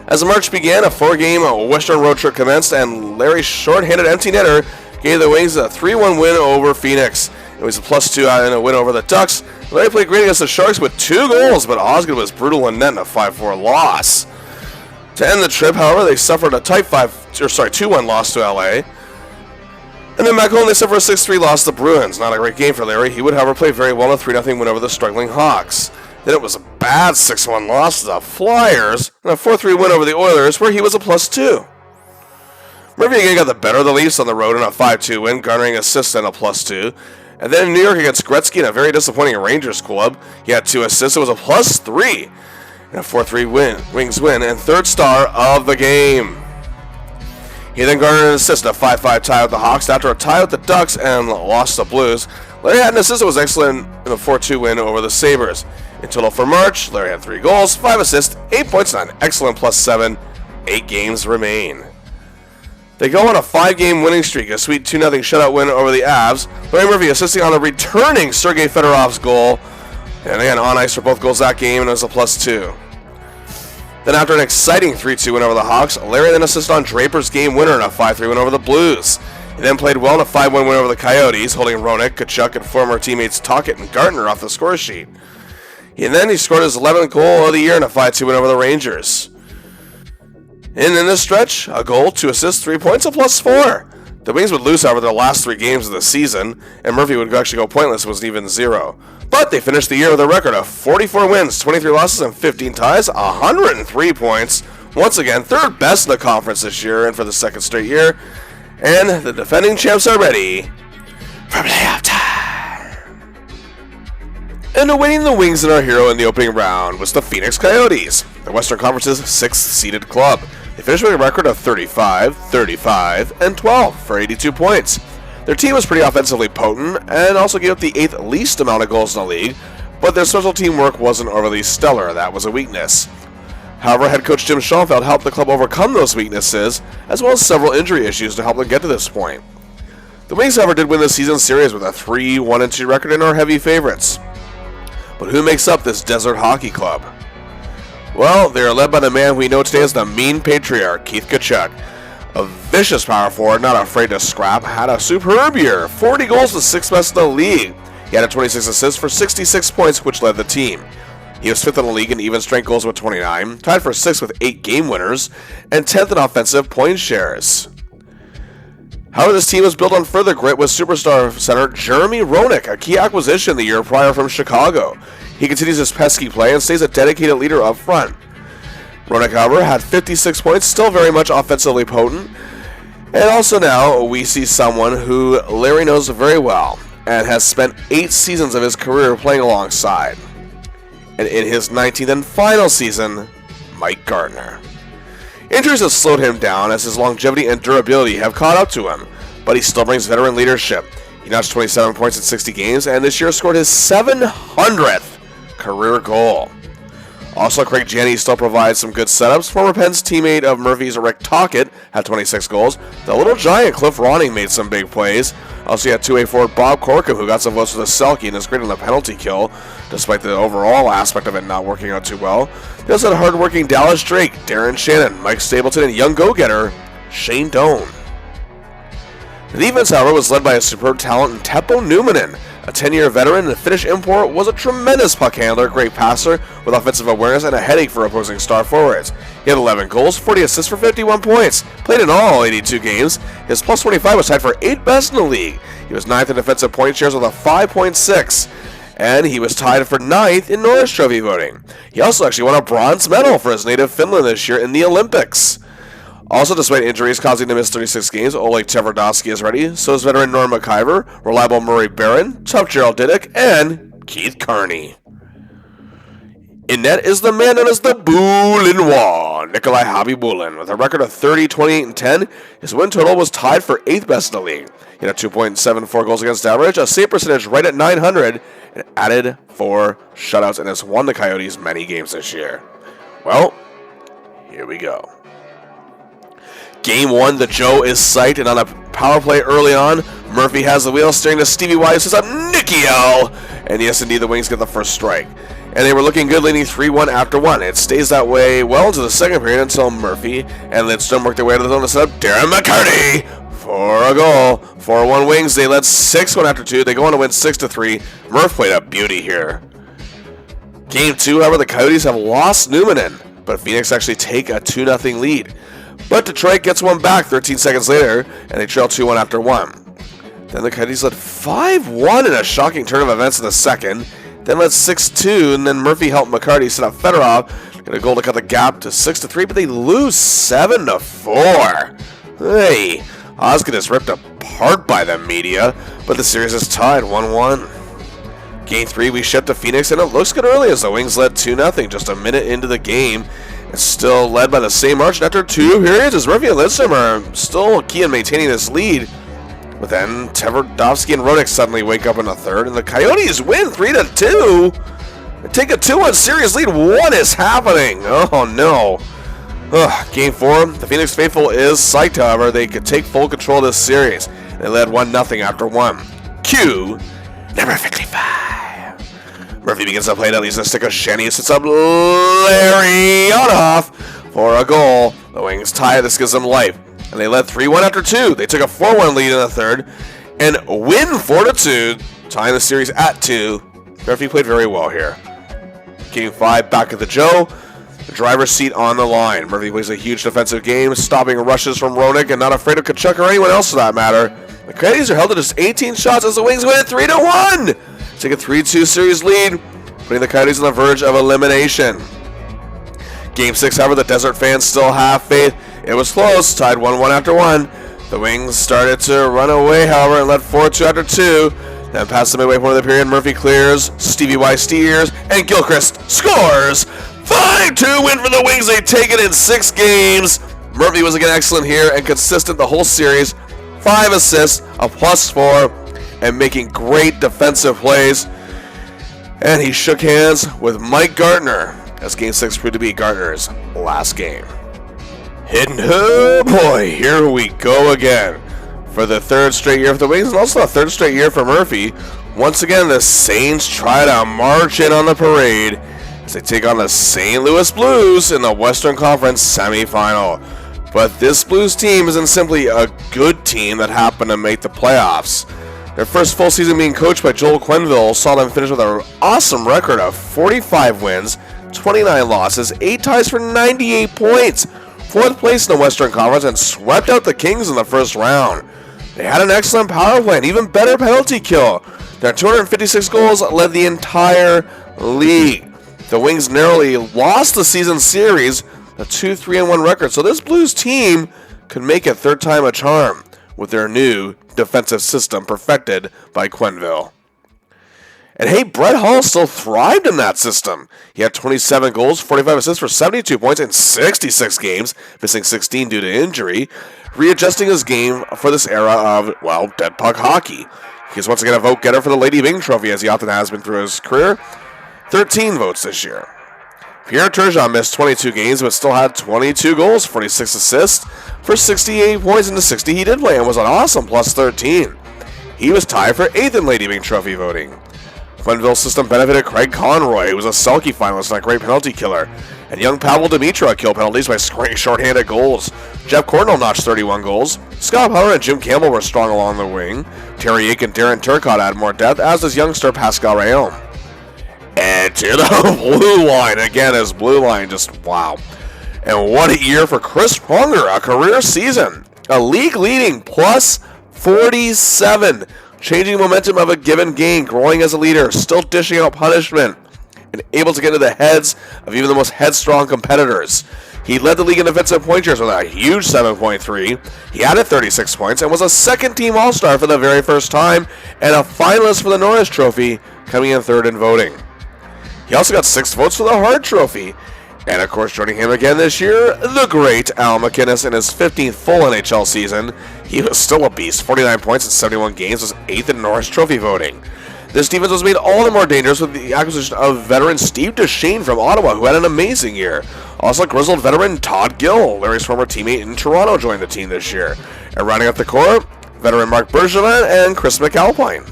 As the March began, a 4-game Western road trip commenced, and Larry's short-handed empty netter gave the Wings a 3-1 win over Phoenix. It was a +2 in a win over the Ducks. Larry played great against the Sharks with 2 goals, but Osgood was brutal in net in a 5-4 loss. To end the trip, however, they suffered a tight 2-1 loss to LA. And then back home, they suffered a 6-3 loss to the Bruins. Not a great game for Larry. He would, however, play very well in a 3-0 win over the struggling Hawks. Then it was a bad 6-1 loss to the Flyers, and a 4-3 win over the Oilers, where he was a +2. Murphy again got the better of the Leafs on the road in a 5-2 win, garnering assists and a +2. And then in New York against Gretzky in a very disappointing Rangers club, he had 2 assists. It was a +3 and a 4-3 Wings win, and third star of the game. He then garnered an assist in a 5-5 tie with the Hawks after a tie with the Ducks and lost the Blues. Larry had an assist that was excellent in a 4-2 win over the Sabres. In total for March, Larry had 3 goals, 5 assists, 8 points, and an excellent +7. 8 games remain. They go on a 5-game winning streak, a sweet 2-0 shutout win over the Avs. Larry Murphy assisting on a returning Sergei Fedorov's goal. And again, on ice for both goals that game, and it was a +2. Then after an exciting 3-2 win over the Hawks, Larry then assisted on Draper's game winner in a 5-3 win over the Blues. He then played well in a 5-1 win over the Coyotes, holding Roenick, Kachuk, and former teammates Tocchet and Gardner off the score sheet. And then he scored his 11th goal of the year in a 5-2 win over the Rangers. And in this stretch, a goal, 2 assists, 3 points, a +4. The Wings would lose, however, their last 3 games of the season, and Murphy would actually go pointless. It was an even 0. But they finished the year with a record of 44 wins, 23 losses, and 15 ties, 103 points. Once again, 3rd best in the conference this year and for the 2nd straight year. And the defending champs are ready for playoff time. And awaiting the Wings and our hero in the opening round was the Phoenix Coyotes, the Western Conference's 6th-seeded club. They finished with a record of 35, 35, and 12 for 82 points. Their team was pretty offensively potent and also gave up the 8th least amount of goals in the league, but their special team work wasn't overly stellar. That was a weakness. However, head coach Jim Schoenfeld helped the club overcome those weaknesses, as well as several injury issues to help them get to this point. The Wings, however, did win the season series with a 3-1-2 record and are heavy favorites. But who makes up this desert hockey club? Well, they are led by the man we know today as the mean patriarch, Keith Kachuk. A vicious power forward, not afraid to scrap, had a superb year. 40 goals, the 6th best in the league. He had 26 assists for 66 points, which led the team. He was 5th in the league in even strength goals with 29, tied for 6th with 8 game winners, and 10th in offensive point shares. However, this team was built on further grit with superstar center Jeremy Roenick, a key acquisition the year prior from Chicago. He continues his pesky play and stays a dedicated leader up front. Roenick, however, had 56 points, still very much offensively potent, And also now we see someone who Larry knows very well and has spent 8 seasons of his career playing alongside. And in his 19th and final season, Mike Gartner. Injuries have slowed him down as his longevity and durability have caught up to him, but he still brings veteran leadership. He notched 27 points in 60 games and this year scored his 700th career goal. Also, Craig Janney still provides some good setups. Former Pens teammate of Murphy's Rick Tocchet had 26 goals. The little giant Cliff Ronning made some big plays. Also, you had 2A forward Bob Corkum, who got some votes for the Selke and is great on the penalty kill, despite the overall aspect of it not working out too well. They also had hardworking Dallas Drake, Darren Shannon, Mike Stapleton, and young go-getter Shane Doan. The defense, however, was led by a superb talent in Teppo Numminen. A 10-year veteran and Finnish import, was a tremendous puck handler, great passer with offensive awareness, and a headache for opposing star forwards. He had 11 goals, 40 assists for 51 points. Played in all 82 games. His plus 25 was tied for 8th best in the league. He was 9th in defensive point shares with a 5.6. And he was tied for 9th in Norris Trophy voting. He also actually won a bronze medal for his native Finland this year in the Olympics. Also, despite injuries causing him to miss 36 games, Oleg Tverdovsky is ready. So is veteran Norm McIver, reliable Murray Barron, tough Gerald Diduck, and Keith Carney. In net is the man known as the Boulinois, Nikolai Khabibulin. With a record of 30, 28, and 10, his win total was tied for 8th best in the league. He had a 2.74 goals against average, a save percentage right at .900, and added 4 shutouts and has won the Coyotes many games this year. Well, here we go. Game 1, the Joe is psyched, and on a power play early on, Murphy has the wheel, steering to Stevie Y, who sets up Nicky L. And yes, indeed, the Wings get the first strike. And they were looking good, leading 3-1 after 1. It stays that way well into the second period until Murphy and Lidstrom work their way to the zone to set up Darren McCarty for a goal. 4-1 Wings, they led 6-1 after 2. They go on to win 6-3. Murph played a beauty here. Game 2, however, the Coyotes have lost Numminen, but Phoenix actually take a 2-0 lead. But Detroit gets one back 13 seconds later, and they trail 2-1 after 1. Then the Coyotes led 5-1 in a shocking turn of events in the second, then led 6-2, and then Murphy helped McCarty set up Fedorov, get a goal to cut the gap to 6-3, but they lose 7-4. Hey, Osgood is ripped apart by the media, but the series is tied 1-1. Game 3, we ship to Phoenix, and it looks good early as the Wings led 2-0 just a minute into the game. It's still led by the same margin after 2 periods as Murphy and Lidstrom are still key in maintaining this lead. But then Tverdovsky and Rodick suddenly wake up in the third, and the Coyotes win 3-2. They take a 2-1 series lead. What is happening? Oh no. Game 4, the Phoenix faithful is psyched, however. They could take full control of this series. They led 1-0 after 1. Cue number 55. Murphy begins to play that leads the stick of Shanny. Sits up Larry Odoff for a goal. The Wings tie. This gives them life. And they led 3-1 after 2. They took a 4-1 lead in the third and win 4-2, tying the series at 2. Murphy played very well here. Game 5, back at the Joe. The driver's seat on the line. Murphy plays a huge defensive game, stopping rushes from Ronick and not afraid of Kachuk or anyone else for that matter. The Coyotes are held to just 18 shots as the Wings win 3-1. Take a 3-2 series lead, putting the Coyotes on the verge of elimination. Game 6, however, the Desert fans still have faith. It was close, tied 1-1 after 1. The Wings started to run away, however, and led 4-2 after 2. Then past the midway point of the period, Murphy clears, Stevie Y steers, and Gilchrist scores! 5-2 win for the Wings. They take it in 6 games. Murphy was again excellent here and consistent the whole series. 5 assists, a +4, and making great defensive plays. And he shook hands with Mike Gartner, as Game 6 proved to be Gartner's last game. And oh boy, here we go again. For the 3rd straight year for the Wings, and also the 3rd straight year for Murphy. Once again, the Saints try to march in on the parade as they take on the St. Louis Blues in the Western Conference semifinal. But this Blues team isn't simply a good team that happened to make the playoffs. Their first full season being coached by Joel Quenneville saw them finish with an awesome record of 45 wins, 29 losses, 8 ties for 98 points, 4th place in the Western Conference, and swept out the Kings in the first round. They had an excellent power play and even better penalty kill. Their 256 goals led the entire league. The Wings narrowly lost the season series, a 2-3-1 record. So this Blues team could make it third time a charm with their new defensive system perfected by Quenneville. And hey, Brett Hull still thrived in that system. He had 27 goals, 45 assists for 72 points in 66 games, missing 16 due to injury, readjusting his game for this era of, well, dead puck hockey. He's once again a vote getter for the Lady Byng Trophy, as he often has been through his career. 13 votes this year. Pierre Turgeon missed 22 games, but still had 22 goals, 46 assists for 68 points in the 60 he did play, and was an awesome plus 13. He was tied for 8th in Lady Byng Trophy voting. Quenneville's system benefited Craig Conroy, who was a Selke finalist and a great penalty killer, and young Pavel Dimitra killed penalties by scoring shorthanded goals. Jeff Cornell notched 31 goals. Scott Power and Jim Campbell were strong along the wing. Terry Yake and Darren Turcotte added more depth, as does youngster Pascal Rayon. And to the blue line. Again, his blue line just wow. And what a year for Chris Pronger, a career season. A league-leading plus 47. Changing momentum of a given game, growing as a leader, still dishing out punishment, and able to get into the heads of even the most headstrong competitors. He led the league in defensive point shares with a huge 7.3. He added 36 points and was a second-team All-Star for the very first time, and a finalist for the Norris Trophy, coming in third in voting. He also got 6 votes for the Hart Trophy. And of course, joining him again this year, the great Al MacInnis in his 15th full NHL season. He was still a beast. 49 points in 71 games, was 8th in Norris Trophy voting. This defense was made all the more dangerous with the acquisition of veteran Steve Duchesne from Ottawa, who had an amazing year. Also, grizzled veteran Todd Gill, Larry's former teammate in Toronto, joined the team this year. And rounding up the core, veteran Mark Bergevin and Chris McAlpine.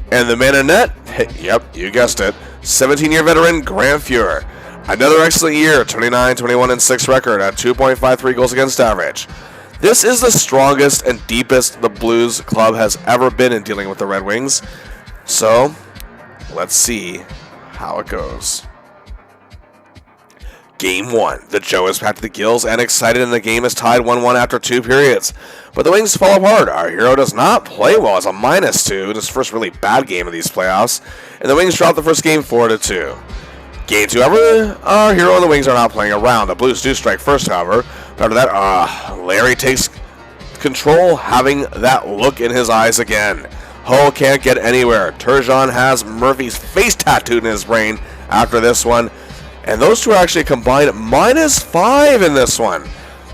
And the man in net, yep, you guessed it, 17-year veteran Grant Fuhrer. Another excellent year, 29, 21, and 6 record at 2.53 goals against average. This is the strongest and deepest the Blues club has ever been in dealing with the Red Wings. So, let's see how it goes. Game 1. The Joe is packed to the gills and excited, and the game is tied 1-1 after 2 periods. But the Wings fall apart. Our hero does not play well as a -2 in his first really bad game of these playoffs, and the Wings drop the first game 4-2. Game 2, however, our hero and the Wings are not playing around. The Blues do strike first, however. After that, Larry takes control, having that look in his eyes again. Hull can't get anywhere. Turgeon has Murphy's face tattooed in his brain after this one. And those two are actually combined -5 in this one.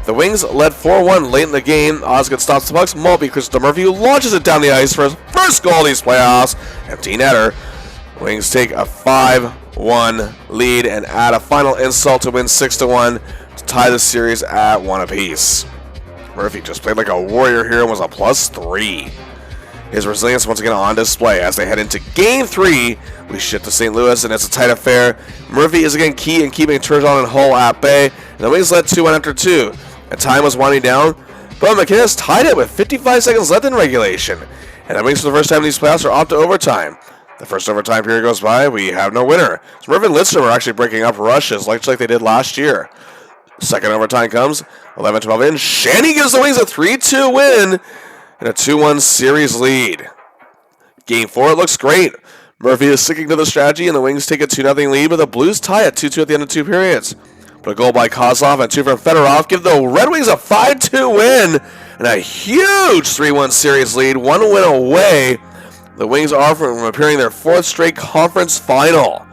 The Wings led 4-1 late in the game. Osgood stops the pucks. Mulvey clears to Murphy, who launches it down the ice for his first goal of these playoffs. Empty netter. Wings take a 5-1 lead and add a final insult to win 6-1 to tie the series at 1 apiece. Murphy just played like a warrior here and was a +3. His resilience once again on display as they head into Game 3. We ship to St. Louis, and it's a tight affair. Murphy is again key in keeping Turgeon and Hull at bay, and the Wings led 2-1 after 2. And time was winding down, but MacInnis tied it with 55 seconds left in regulation. And the Wings, for the first time in these playoffs, are off to overtime. The first overtime period goes by, we have no winner. So Murphy and Lidstrom are actually breaking up rushes, like they did last year. Second overtime comes, 11-12 in. Shanny gives the Wings a 3-2 win and a 2-1 series lead. Game 4, it looks great. Murphy is sticking to the strategy, and the Wings take a 2-0 lead, but the Blues tie at 2-2 at the end of 2 periods. But a goal by Kozlov and 2 from Fedorov give the Red Wings a 5-2 win and a huge 3-1 series lead, 1 win away. The Wings are from appearing their 4th straight conference final.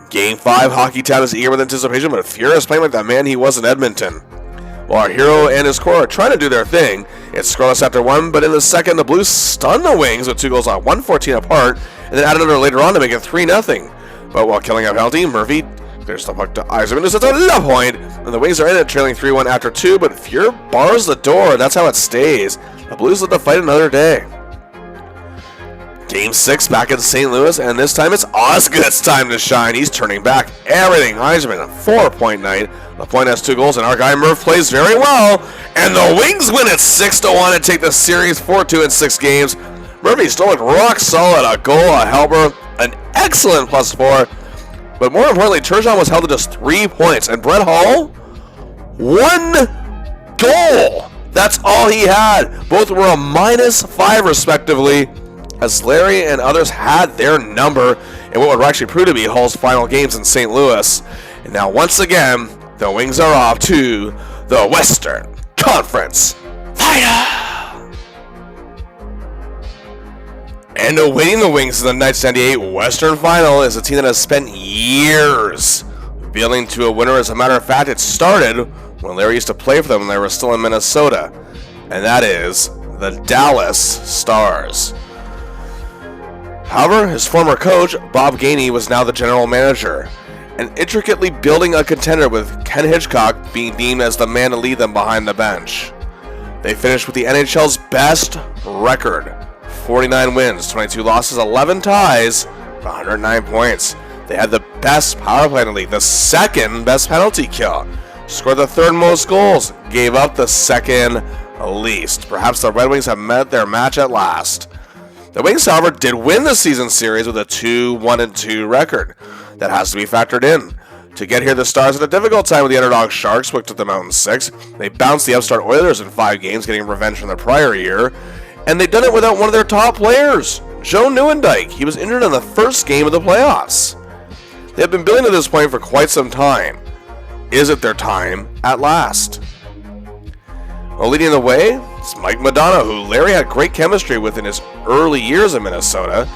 Game 5, Hockey Town is eager with anticipation, but Fuhrer is playing like the man he was in Edmonton. While our hero and his core are trying to do their thing, it's scoreless after 1, but in the second, the Blues stun the Wings with 2 goals on 1:14 apart, and then add another later on to make it 3-0. But while killing a penalty, Murphy clears the puck to Eiserman, who sets a low point, and the Wings are in it, trailing 3-1 after 2, but Fuhrer bars the door, and that's how it stays. The Blues let the fight another day. Game 6 back in St. Louis, and this time it's Osgood's time to shine. He's turning back everything. Eiserman, a 4-point night. LaPointe has 2 goals, and our guy Murph plays very well. And the Wings win it 6-1 and take the series 4-2 in 6 games. Murphy still looked rock solid. A goal, a helper, an excellent +4. But more importantly, Turgeon was held to just 3 points. And Brett Hull, 1 goal. That's all he had. Both were a -5 respectively, as Larry and others had their number in what would actually prove to be Hull's final games in St. Louis. And now once again, the Wings are off to the Western Conference Final. And awaiting the Wings in the 1998 Western Final is a team that has spent years building to a winner. As a matter of fact, it started when Larry used to play for them when they were still in Minnesota, and that is the Dallas Stars. However, his former coach, Bob Gainey, was now the general manager, and intricately building a contender with Ken Hitchcock being deemed as the man to lead them behind the bench. They finished with the NHL's best record, 49 wins, 22 losses, 11 ties, 109 points. They had the best power play in the league, the second best penalty kill, scored the third most goals, gave up the second least. Perhaps the Red Wings have met their match at last. The Wings, however, did win the season series with a 2-1-2 record. That has to be factored in. To get here, the Stars had a difficult time with the underdog Sharks, which took them out in 6. They bounced the upstart Oilers in 5 games, getting revenge from the prior year. And they'd done it without one of their top players, Joe Nieuwendyk. He was injured in the first game of the playoffs. They have been building to this point for quite some time. Is it their time at last? Well, leading the way is Mike Modano, who Larry had great chemistry with in his early years in Minnesota,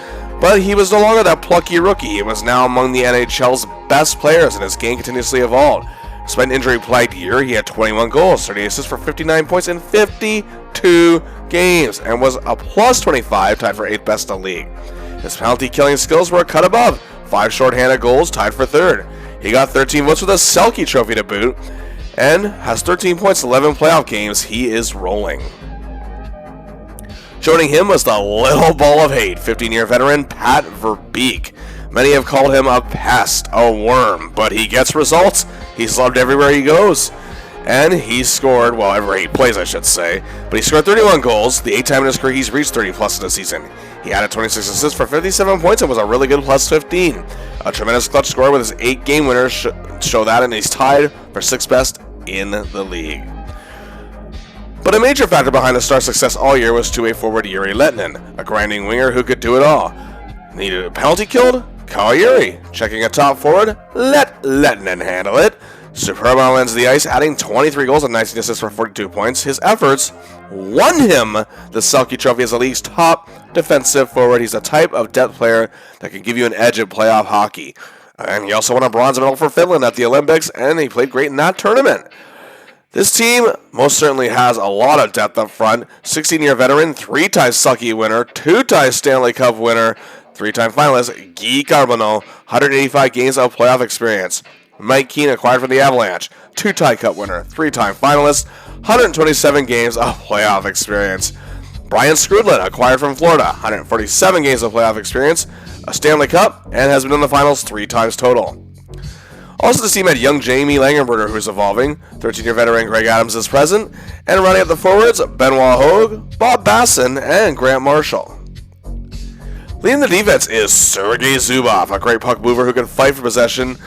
but he was no longer that plucky rookie. He was now among the NHL's best players, and his game continuously evolved. Despite an injury-plagued year, he had 21 goals, 38 assists for 59 points in 52 games, and was a plus 25, tied for 8th best in the league. His penalty-killing skills were a cut above, 5 shorthanded goals, tied for 3rd. He got 13 votes with a Selke trophy to boot, and has 13 points, 11 playoff games. He is rolling. Joining him was the little ball of hate, 15-year veteran Pat Verbeek. Many have called him a pest, a worm, but he gets results. He's loved everywhere he goes. And he scored, well, everywhere he plays, I should say. But he scored 31 goals, the 8th time in his career he's reached 30-plus in a season. He added 26 assists for 57 points and was a really good plus 15. A tremendous clutch score with his 8 game winners show that, and he's tied for 6th best in the league. But a major factor behind the Stars' success all year was two-way forward Yuri Lettinen, a grinding winger who could do it all. Needed a penalty killed? Call Yuri. Checking a top forward? Let Lettinen handle it. Superb on ends of the ice, adding 23 goals and 19 assists for 42 points. His efforts won him the Selke Trophy as the league's top defensive forward. He's a type of depth player that can give you an edge in playoff hockey. And he also won a bronze medal for Finland at the Olympics, and he played great in that tournament. This team most certainly has a lot of depth up front. 16-year veteran, 3-time Selke winner, 2-time Stanley Cup winner, 3-time finalist Guy Carbonneau, 185 games of playoff experience. Mike Keane, acquired from the Avalanche, 2-time Cup winner, 3-time finalist, 127 games of playoff experience. Brian Skrudland, acquired from Florida, 147 games of playoff experience, a Stanley Cup, and has been in the finals 3 times total. Also, the team had young Jamie Langenberger, who's evolving, 13-year veteran Greg Adams is present, and running up the forwards, Benoit Hogue, Bob Basson, and Grant Marshall. Leading the defense is Sergei Zubov, a great puck mover who can fight for possession,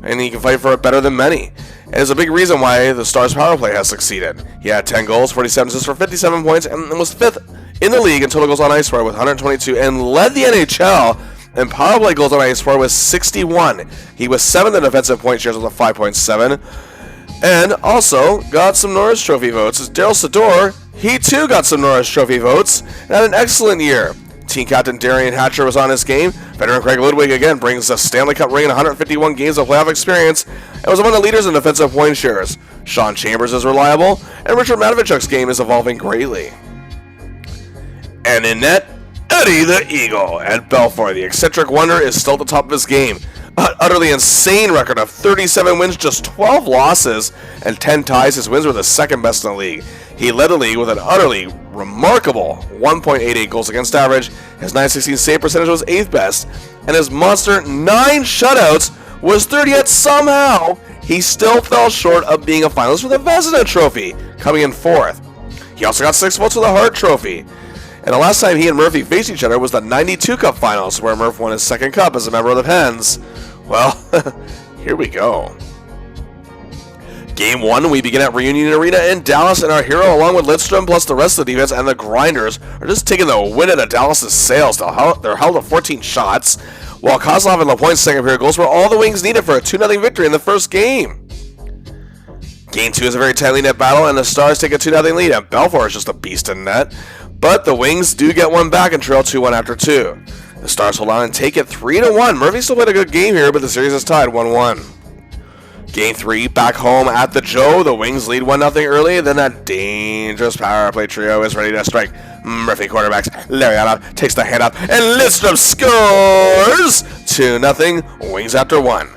and he can fight for it better than many. And is a big reason why the Stars' power play has succeeded. He had 10 goals, 47 assists for 57 points, and was 5th in the league in total goals on ice for with 122, and led the NHL in power play goals on ice for with 61. He was 7th in defensive point shares with a 5.7, and also got some Norris Trophy votes. As Daryl Sador, he too got some Norris Trophy votes, and had an excellent year. Team captain Darian Hatcher was on his game. Veteran Craig Ludwig again brings a Stanley Cup ring and 151 games of playoff experience, and was among the leaders in defensive point shares. Sean Chambers is reliable, and Richard Matvichuk's game is evolving greatly. And in net, Eddie the Eagle at Belfort. The eccentric wonder is still at the top of his game. An utterly insane record of 37 wins, just 12 losses, and 10 ties. His wins were the 2nd best in the league. He led the league with an utterly remarkable 1.88 goals against average. His .916 save percentage was 8th best, and his monster 9 shutouts was 3rd, yet somehow he still fell short of being a finalist for the Vezina Trophy, coming in 4th. He also got 6 votes for the Hart Trophy. And the last time he and Murphy faced each other was the 92 Cup Finals, where Murph won his 2nd cup as a member of the Pens. Well, here we go. Game 1, we begin at Reunited Arena in Dallas, and our hero, along with Lidstrom, plus the rest of the defense and the Grinders, are just taking the wind out of Dallas' sails. They're held to 14 shots, while Kozlov and LaPointe's second period goals were all the Wings needed for a 2-0 victory in the first game. Game 2 is a very tightly knit battle, and the Stars take a 2-0 lead, and Belfour is just a beast in net. But the Wings do get one back and trail 2-1 after 2. The Stars hold on and take it 3-1. Murphy still played a good game here, but the series is tied 1-1. Game 3, back home at the Joe. The Wings lead 1-0 early, then that dangerous power play trio is ready to strike. Murphy quarterbacks. Larianov takes the hand up, and Lidstrom scores! 2-0, Wings after 1.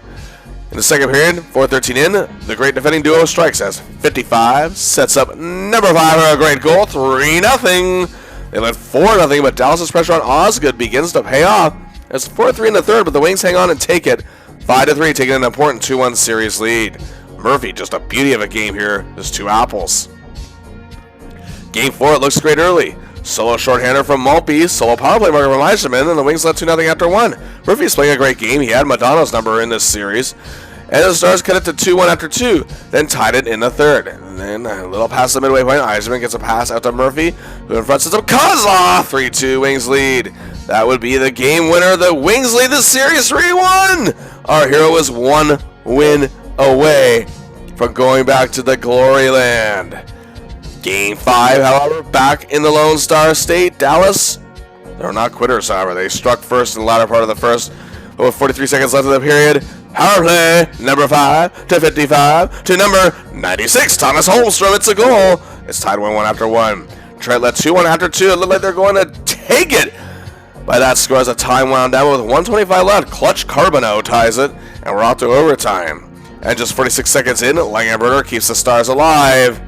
In the second period, 4:13 in, the great defending duo strikes as 55 sets up number 5 for a great goal, 3-0. They led 4-0, but Dallas' pressure on Osgood begins to pay off. It's 4-3 in the third, but the Wings hang on and take it 5-3, taking an important 2-1 series lead. Murphy, just a beauty of a game here. There's 2 apples. Game 4, it looks great early. Solo shorthander from Maltby, solo power play marker from Eiserman, and the Wings led 2-0 after 1. Murphy's playing a great game. He had Madonna's number in this series. And the Stars cut it to 2-1 after 2, then tied it in the third. And then a little past the midway point, Eiserman gets a pass out to Murphy, who in front sets up Kozlov. 3-2, Wings lead. That would be the game winner. The Wings lead the series 3-1. Our hero is 1 win away from going back to the glory land. Game 5, however, back in the Lone Star State. Dallas, they're not quitters, however. They struck first in the latter part of the first. With 43 seconds left of the period. Power play, number 5 to 55 to number 96. Thomas Holmstrom, it's a goal. It's tied 1-1 after 1. Trent led 2-1 after 2. It looked like they're going to take it. By that score as the time wound down with 1:25 left. Clutch Carbonneau ties it, and we're off to overtime. And just 46 seconds in, Langenberger keeps the Stars alive.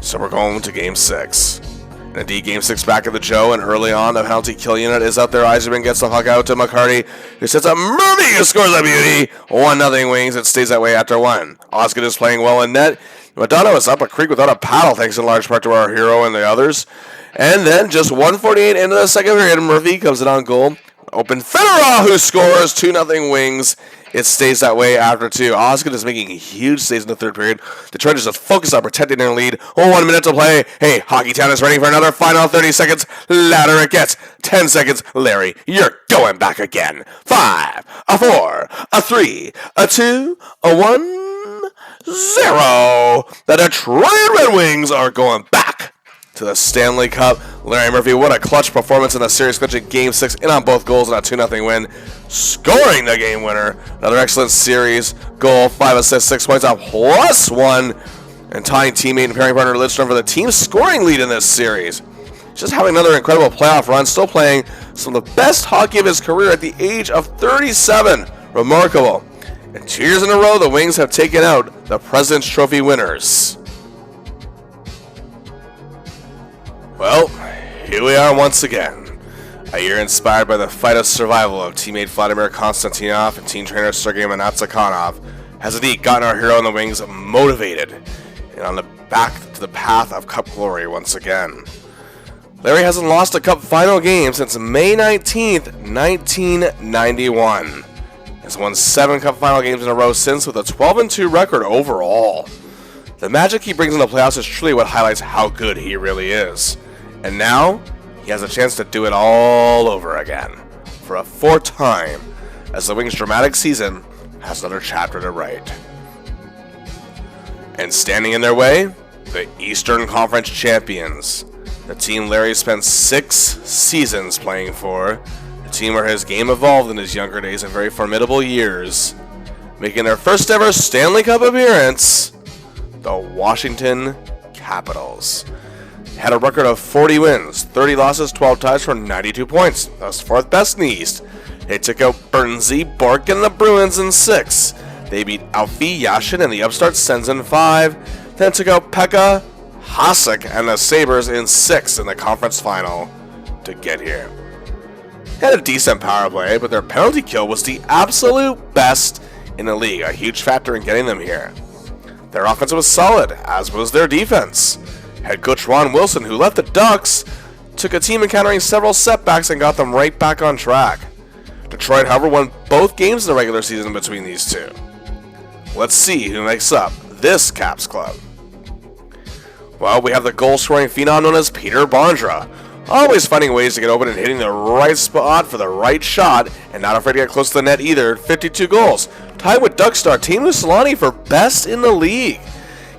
So we're going to Game 6. And indeed, Game 6 back at the Joe, and early on, the penalty kill unit is out there. Eiserman gets the puck out to McCarty, who sets up Murphy, who scores a beauty. 1-0 Wings. It stays that way after 1. Osgood is playing well in net. Madonna was up a creek without a paddle, thanks in large part to our hero and the others. And then, just 1:48 into the second period, Murphy comes in on goal. Open Fedorov, who scores 2-0 Wings. It stays that way after 2. Osgood is making huge saves in the third period. Detroit is just focused on protecting their lead. 1 minute to play. Hey, Hockey Town is ready for another final 30 seconds. Ladder it gets. 10 seconds. Larry, you're going back again. 5, a 4, a 3, a 2, a 1, 0. The Detroit Red Wings are going back to the Stanley Cup. Larry Murphy, what a clutch performance in the series, clutching Game 6 in on both goals and a 2-0 win, scoring the game winner. Another excellent series goal, 5 assists, 6 points off, +1, and tying teammate and pairing partner Lidstrom for the team's scoring lead in this series. Just having another incredible playoff run, still playing some of the best hockey of his career at the age of 37. Remarkable. And 2 years in a row, the Wings have taken out the President's Trophy winners. Well, here we are once again. A year inspired by the fight of survival of teammate Vladimir Konstantinov and team trainer Sergei Manatsakanov has indeed gotten our hero in the Wings motivated and on the back to the path of Cup glory once again. Larry hasn't lost a Cup final game since May 19th, 1991. He's won 7 Cup final games in a row since, with a 12-2 record overall. The magic he brings in the playoffs is truly what highlights how good he really is. And now, he has a chance to do it all over again, for a 4th time, as the Wings' dramatic season has another chapter to write. And standing in their way, the Eastern Conference champions, the team Larry spent 6 seasons playing for, the team where his game evolved in his younger days and very formidable years, making their first ever Stanley Cup appearance, the Washington Capitals. Had a record of 40 wins, 30 losses, 12 ties for 92 points. That was 4th best in the East. They took out Bernsey, Bork, and the Bruins in 6. They beat Alfie, Yashin, and the upstart Sens in 5. Then took out Pekka, Hasek, and the Sabres in 6 in the conference final to get here. They had a decent power play, but their penalty kill was the absolute best in the league, a huge factor in getting them here. Their offense was solid, as was their defense. Head coach Ron Wilson, who left the Ducks, took a team encountering several setbacks and got them right back on track. Detroit, however, won both games in the regular season between these two. Let's see who makes up this Caps club. Well, we have the goal-scoring phenom known as Peter Bondra, always finding ways to get open and hitting the right spot for the right shot, and not afraid to get close to the net either. 52 goals, tied with Duck star Teemu Selanne for best in the league.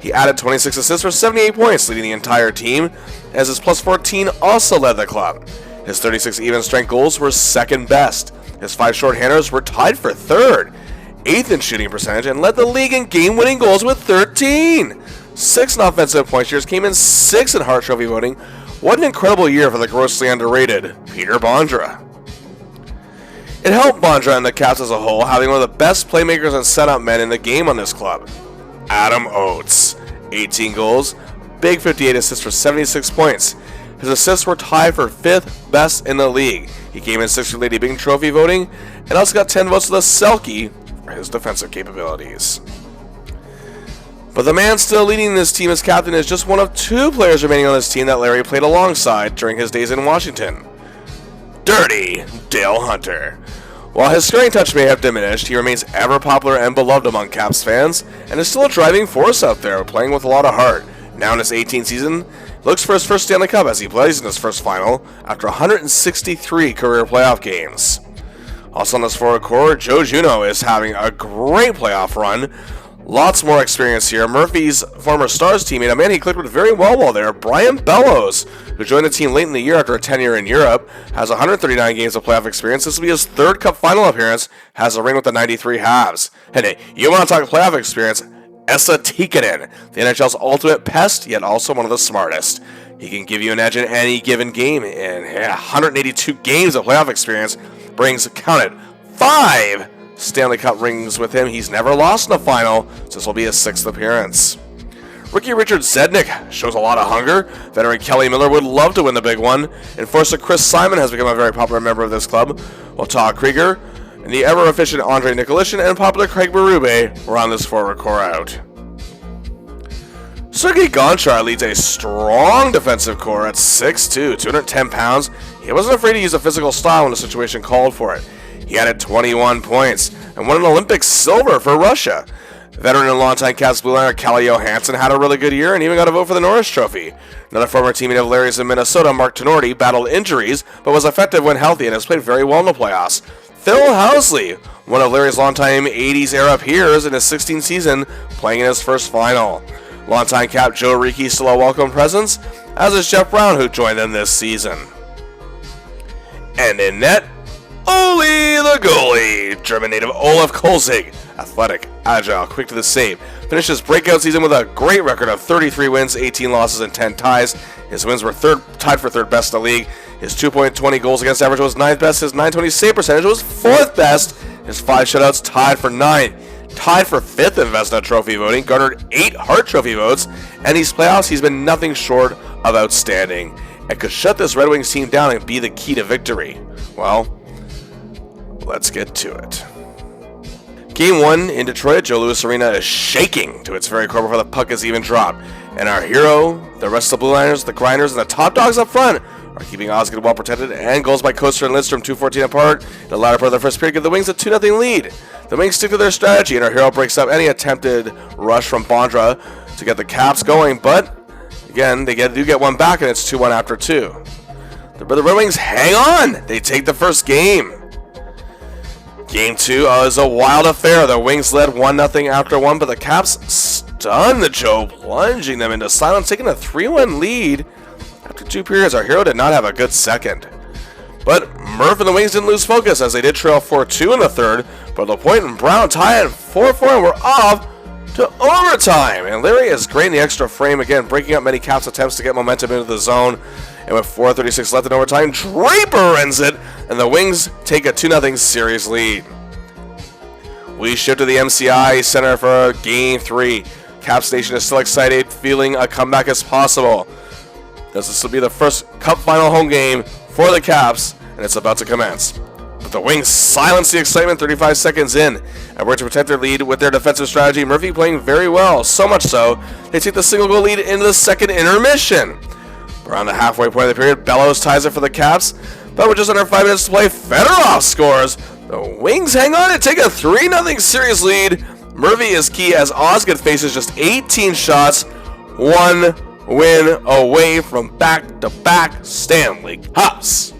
He added 26 assists for 78 points, leading the entire team, as his plus 14 also led the club. His 36 even strength goals were second best. His 5 shorthanders were tied for third, 8th in shooting percentage, and led the league in game-winning goals with 13. 6 in offensive point shares, came in 6th in Hart Trophy voting. What an incredible year for the grossly underrated Peter Bondra. It helped Bondra and the Caps as a whole, having one of the best playmakers and setup men in the game on this club. Adam Oates, 18 goals, big 58 assists for 76 points. His assists were tied for 5th best in the league. He came in 6th for Lady Byng Trophy voting, and also got 10 votes to the Selkie for his defensive capabilities. But the man still leading this team as captain is just one of 2 players remaining on this team that Larry played alongside during his days in Washington. Dirty Dale Hunter. While his scoring touch may have diminished, he remains ever popular and beloved among Caps fans, and is still a driving force out there, playing with a lot of heart. Now in his 18th season, looks for his first Stanley Cup as he plays in his first final after 163 career playoff games. Also on this forward core, Joe Juneau is having a great playoff run. Lots more experience here. Murphy's former Stars teammate, a man he clicked with very well while there, Brian Bellows, who joined the team late in the year after a tenure in Europe, has 139 games of playoff experience. This will be his 3rd Cup final appearance, has a ring with the 93 Habs. And hey, you want to talk playoff experience? Esa Tikkanen, the NHL's ultimate pest, yet also one of the smartest. He can give you an edge in any given game, and 182 games of playoff experience brings, count it, 5 Stanley Cup rings with him. He's never lost in a final, so this will be his 6th appearance. Rookie Richard Zednik shows a lot of hunger. Veteran Kelly Miller would love to win the big one. Enforcer Chris Simon has become a very popular member of this club, while Todd Krieger and the ever-efficient Andre Nikolishin and popular Craig Berube were on this forward core out. Sergei Gonchar leads a strong defensive core at 6'2", 210 pounds. He wasn't afraid to use a physical style when the situation called for it. He added 21 points and won an Olympic silver for Russia. Veteran and longtime Caps blue liner Kalle Johansson had a really good year and even got a vote for the Norris Trophy. Another former teammate of Larry's in Minnesota, Mark Tenorti, battled injuries but was effective when healthy and has played very well in the playoffs. Phil Housley, one of Larry's longtime 80s era peers in his 16th season, playing in his first final. Longtime Cap Joe Ricci still a welcome presence, as is Jeff Brown, who joined them this season. And in net, Ole the goalie, German native Olaf Kolzig, athletic, agile, quick to the save. Finished his breakout season with a great record of 33 wins, 18 losses, and 10 ties. His wins were tied for 3rd best in the league. His 2.20 goals against average was 9th best. His 920 save percentage was 4th best. His 5 shutouts tied for 9th. Tied for 5th in Vezina Trophy voting, garnered 8 Hart Trophy votes, and these playoffs he's been nothing short of outstanding, and could shut this Red Wings team down and be the key to victory. Well, let's get to it. Game 1 in Detroit, Joe Louis Arena is shaking to its very core before the puck is even dropped. And our hero, the rest of the Blue Liners, the Grinders, and the top dogs up front are keeping Osgood well protected, and goals by Koster and Lidstrom 2:14 apart. The latter part of the first period give the Wings a 2-0 lead. The Wings stick to their strategy, and our hero breaks up any attempted rush from Bondra to get the Caps going, but again, they do get one back, and it's 2-1 after 2. The Red Wings hang on. They take the first game. Game 2 is a wild affair. The Wings led 1-0 after 1, but the Caps stunned the Joe, plunging them into silence, taking a 3-1 lead. After 2 periods, our hero did not have a good second. But Murph and the Wings didn't lose focus as they did trail 4-2 in the third, but LaPointe and Brown tied at 4-4 and were off to overtime. And Larry is great in the extra frame, again, breaking up many Caps attempts to get momentum into the zone. And with 4:36 left in overtime, Draper ends it, and the Wings take a 2-0 series lead. We shift to the MCI Center for Game 3. Caps Nation is still excited, feeling a comeback as possible, as this will be the first Cup final home game for the Caps, and it's about to commence. But the Wings silence the excitement 35 seconds in, and work to protect their lead with their defensive strategy. Murphy playing very well, so much so, they take the single goal lead into the second intermission. Around the halfway point of the period, Bellows ties it for the Caps, but with just under 5 minutes to play, Fedorov scores. The Wings hang on and take a 3-0 series lead. Murphy is key as Osgood faces just 18 shots, 1 win away from back-to-back Stanley Cups.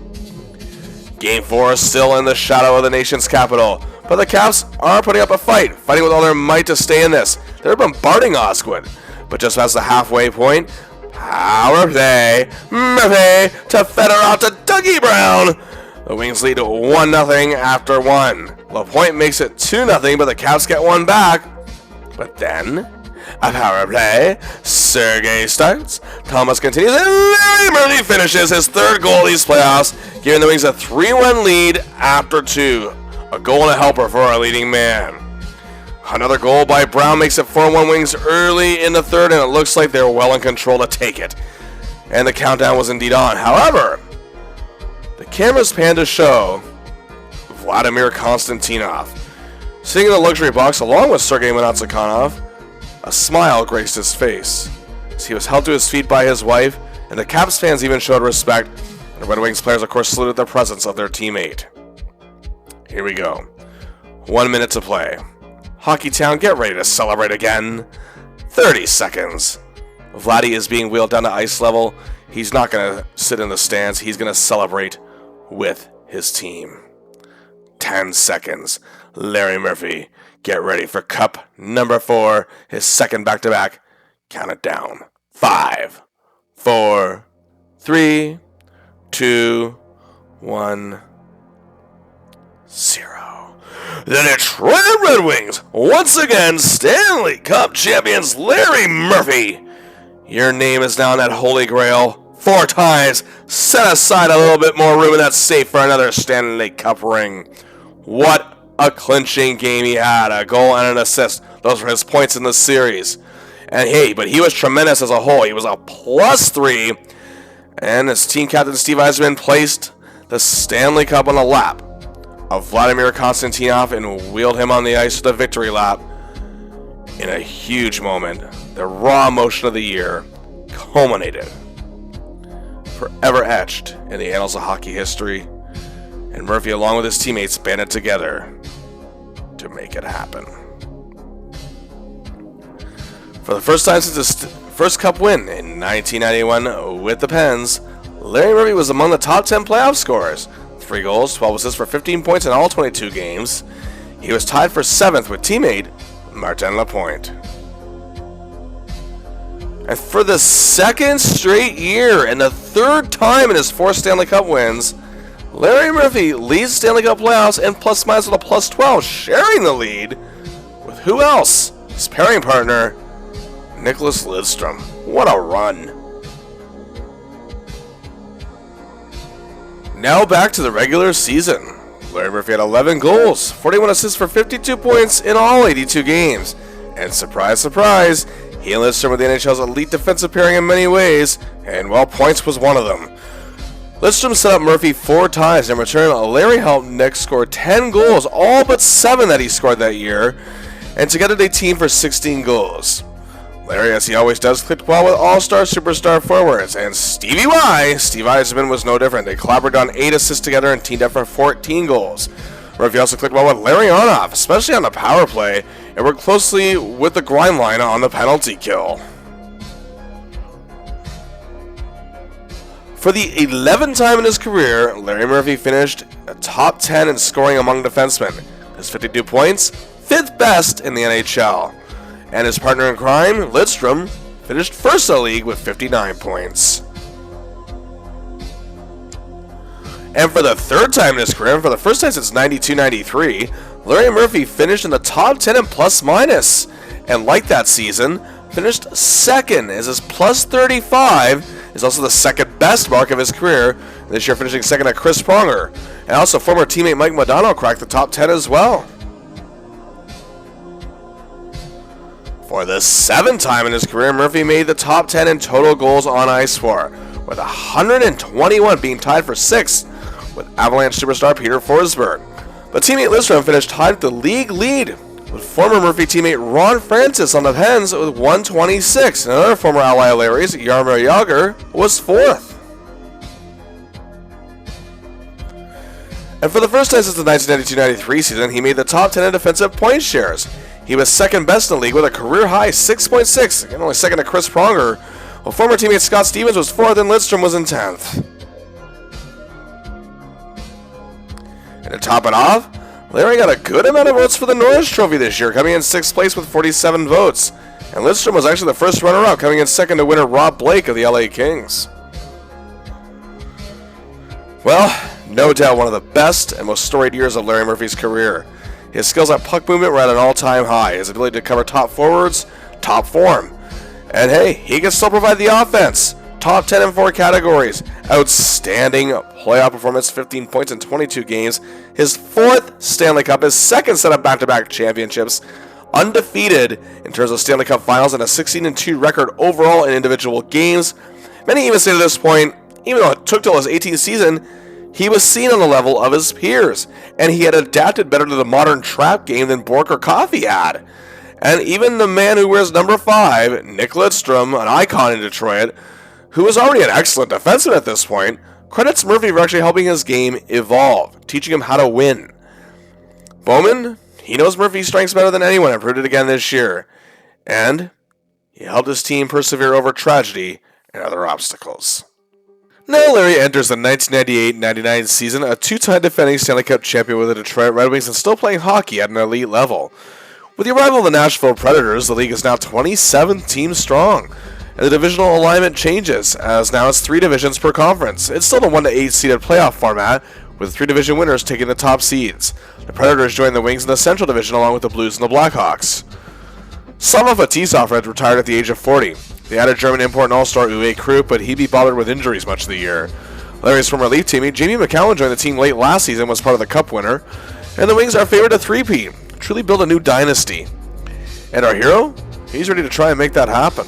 Game 4 is still in the shadow of the nation's capital, but the Caps are putting up a fight, fighting with all their might to stay in this. They're bombarding Osgood. But just past the halfway point, power play, Murphy to feather out to Dougie Brown. The Wings lead 1-0 after 1. LaPointe makes it 2-0, but the Caps get one back. But then, a power play, Sergei starts, Thomas continues, and Larry Murphy finishes his third goal of these playoffs, giving the Wings a 3-1 lead after 2. A goal and a helper for our leading man. Another goal by Brown makes it 4-1 Wings early in the third, and it looks like they're well in control to take it. And the countdown was indeed on. However, the cameras pan to show Vladimir Konstantinov sitting in the luxury box along with Sergei Monotsakonov. A smile graced his face as he was held to his feet by his wife, and the Caps fans even showed respect. The Red Wings players, of course, saluted the presence of their teammate. Here we go. 1 minute to play. Hockey Town, get ready to celebrate again. 30 seconds. Vladdy is being wheeled down to ice level. He's not going to sit in the stands. He's going to celebrate with his team. 10 seconds. Larry Murphy, get ready for cup number 4, his second back-to-back. Count it down. 5, 4, 3, 2, 1, 0. The Detroit Red Wings, once again, Stanley Cup champions Larry Murphy. Your name is now in that holy grail 4 times. Set aside a little bit more room in that safe for another Stanley Cup ring. What a clinching game he had. A goal and an assist. Those were his points in the series. And hey, but he was tremendous as a whole. He was a +3. And his team captain Steve Yzerman placed the Stanley Cup on the lap of Vladimir Konstantinov and wheeled him on the ice to the victory lap in a huge moment. The raw emotion of the year culminated, forever etched in the annals of hockey history, and Murphy, along with his teammates, banded together to make it happen. For the first time since his first Cup win in 1991 with the Pens, Larry Murphy was among the top 10 playoff scorers. 3 goals, 12 assists for 15 points in all 22 games. He was tied for 7th with teammate Martin Lapointe. And for the second straight year and the third time in his 4 Stanley Cup wins, Larry Murphy leads Stanley Cup playoffs and plus-minus with a +12, sharing the lead with who else? His pairing partner, Nicholas Lidstrom. What a run. Now back to the regular season. Larry Murphy had 11 goals, 41 assists for 52 points in all 82 games. And surprise, surprise, he and Lidstrom were the NHL's elite defensive pairing in many ways, and well, points was one of them. Lidstrom set up Murphy 4 times. In return, Larry helped Nick score 10 goals, all but 7 that he scored that year, and together they teamed for 16 goals. Larry, as he always does, clicked well with all-star superstar forwards, and Steve Yzerman was no different. They collaborated on 8 assists together and teamed up for 14 goals. Murphy also clicked well with Larry Onoff, especially on the power play, and worked closely with the grind line on the penalty kill. For the 11th time in his career, Larry Murphy finished a top 10 in scoring among defensemen. His 52 points, 5th best in the NHL. And his partner in crime, Lidstrom, finished first in the league with 59 points. And for the 3rd time in his career, and for the first time since 92-93, Larry Murphy finished in the top 10 in plus-minus. And like that season, finished 2nd as his +35 is also the 2nd best mark of his career. This year finishing 2nd at Chris Pronger. And also former teammate Mike Modano cracked the top 10 as well. For the 7th time in his career, Murphy made the top 10 in total goals on ice for, with 121 being tied for 6th with Avalanche superstar Peter Forsberg. But teammate Lidstrom finished tied with the league lead with former Murphy teammate Ron Francis on the Pens with 126. And another former ally of Larry's, Jaromir Jagr, was 4th. And for the first time since the 1992-93 season, he made the top 10 in defensive point shares. He was 2nd best in the league with a career-high 6.6, again only 2nd to Chris Pronger, while former teammate Scott Stevens was 4th and Lidstrom was in 10th. And to top it off, Larry got a good amount of votes for the Norris Trophy this year, coming in 6th place with 47 votes. And Lidstrom was actually the first runner-up, coming in second to winner Rob Blake of the LA Kings. Well, no doubt one of the best and most storied years of Larry Murphy's career. His skills at puck movement were at an all-time high. His ability to cover top forwards, top form. And hey, he can still provide the offense. Top 10 in 4 categories. Outstanding playoff performance, 15 points in 22 games. His 4th Stanley Cup, his 2nd set of back-to-back championships. Undefeated in terms of Stanley Cup finals and a 16-2 record overall in individual games. Many even say to this point, even though it took till his 18th season, he was seen on the level of his peers, and he had adapted better to the modern trap game than Bork or Coffey had. And even the man who wears number 5, Nick Lidstrom, an icon in Detroit, who was already an excellent defenseman at this point, credits Murphy for actually helping his game evolve, teaching him how to win. Bowman, he knows Murphy's strengths better than anyone and proved it again this year. And he helped his team persevere over tragedy and other obstacles. Now Larry enters the 1998-99 season, a 2-time defending Stanley Cup champion with the Detroit Red Wings and still playing hockey at an elite level. With the arrival of the Nashville Predators, the league is now 27 teams strong. And the divisional alignment changes, as now it's 3 divisions per conference. It's still the 1-8 seeded playoff format, with 3 division winners taking the top seeds. The Predators joined the Wings in the Central Division along with the Blues and the Blackhawks. Slava Fetisov had retired at the age of 40. They added German import and all-star Uwe Krupp, but he'd be bothered with injuries much of the year. Larry's former Leaf teammate Jamie McCowan joined the team late last season and was part of the Cup winner. And the Wings are favored to 3-peat, truly build a new dynasty. And our hero? He's ready to try and make that happen.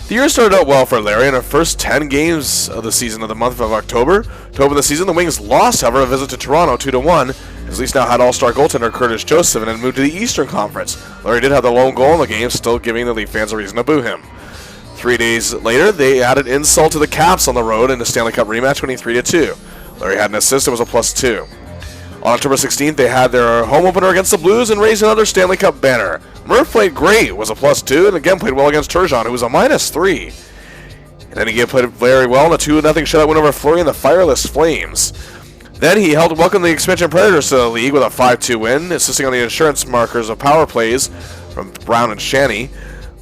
The year started out well for Larry in the first 10 games of the season of the month of October. To open the season, the Wings lost, however, a visit to Toronto 2-1, as Leafs now had all-star goaltender Curtis Joseph and had moved to the Eastern Conference. Larry did have the lone goal in the game, still giving the Leaf fans a reason to boo him. 3 days later, they added insult to the Caps on the road in the Stanley Cup rematch, winning 3-2. Larry had an assist, it was a +2. On October 16th, they had their home opener against the Blues and raised another Stanley Cup banner. Murph played great, was a +2, and again played well against Turgeon, who was a -3. And then he played very well in a 2-0 shutout win over Fleury and the Fireless Flames. Then he helped welcome the expansion Predators to the league with a 5-2 win, assisting on the insurance markers of power plays from Brown and Shanny.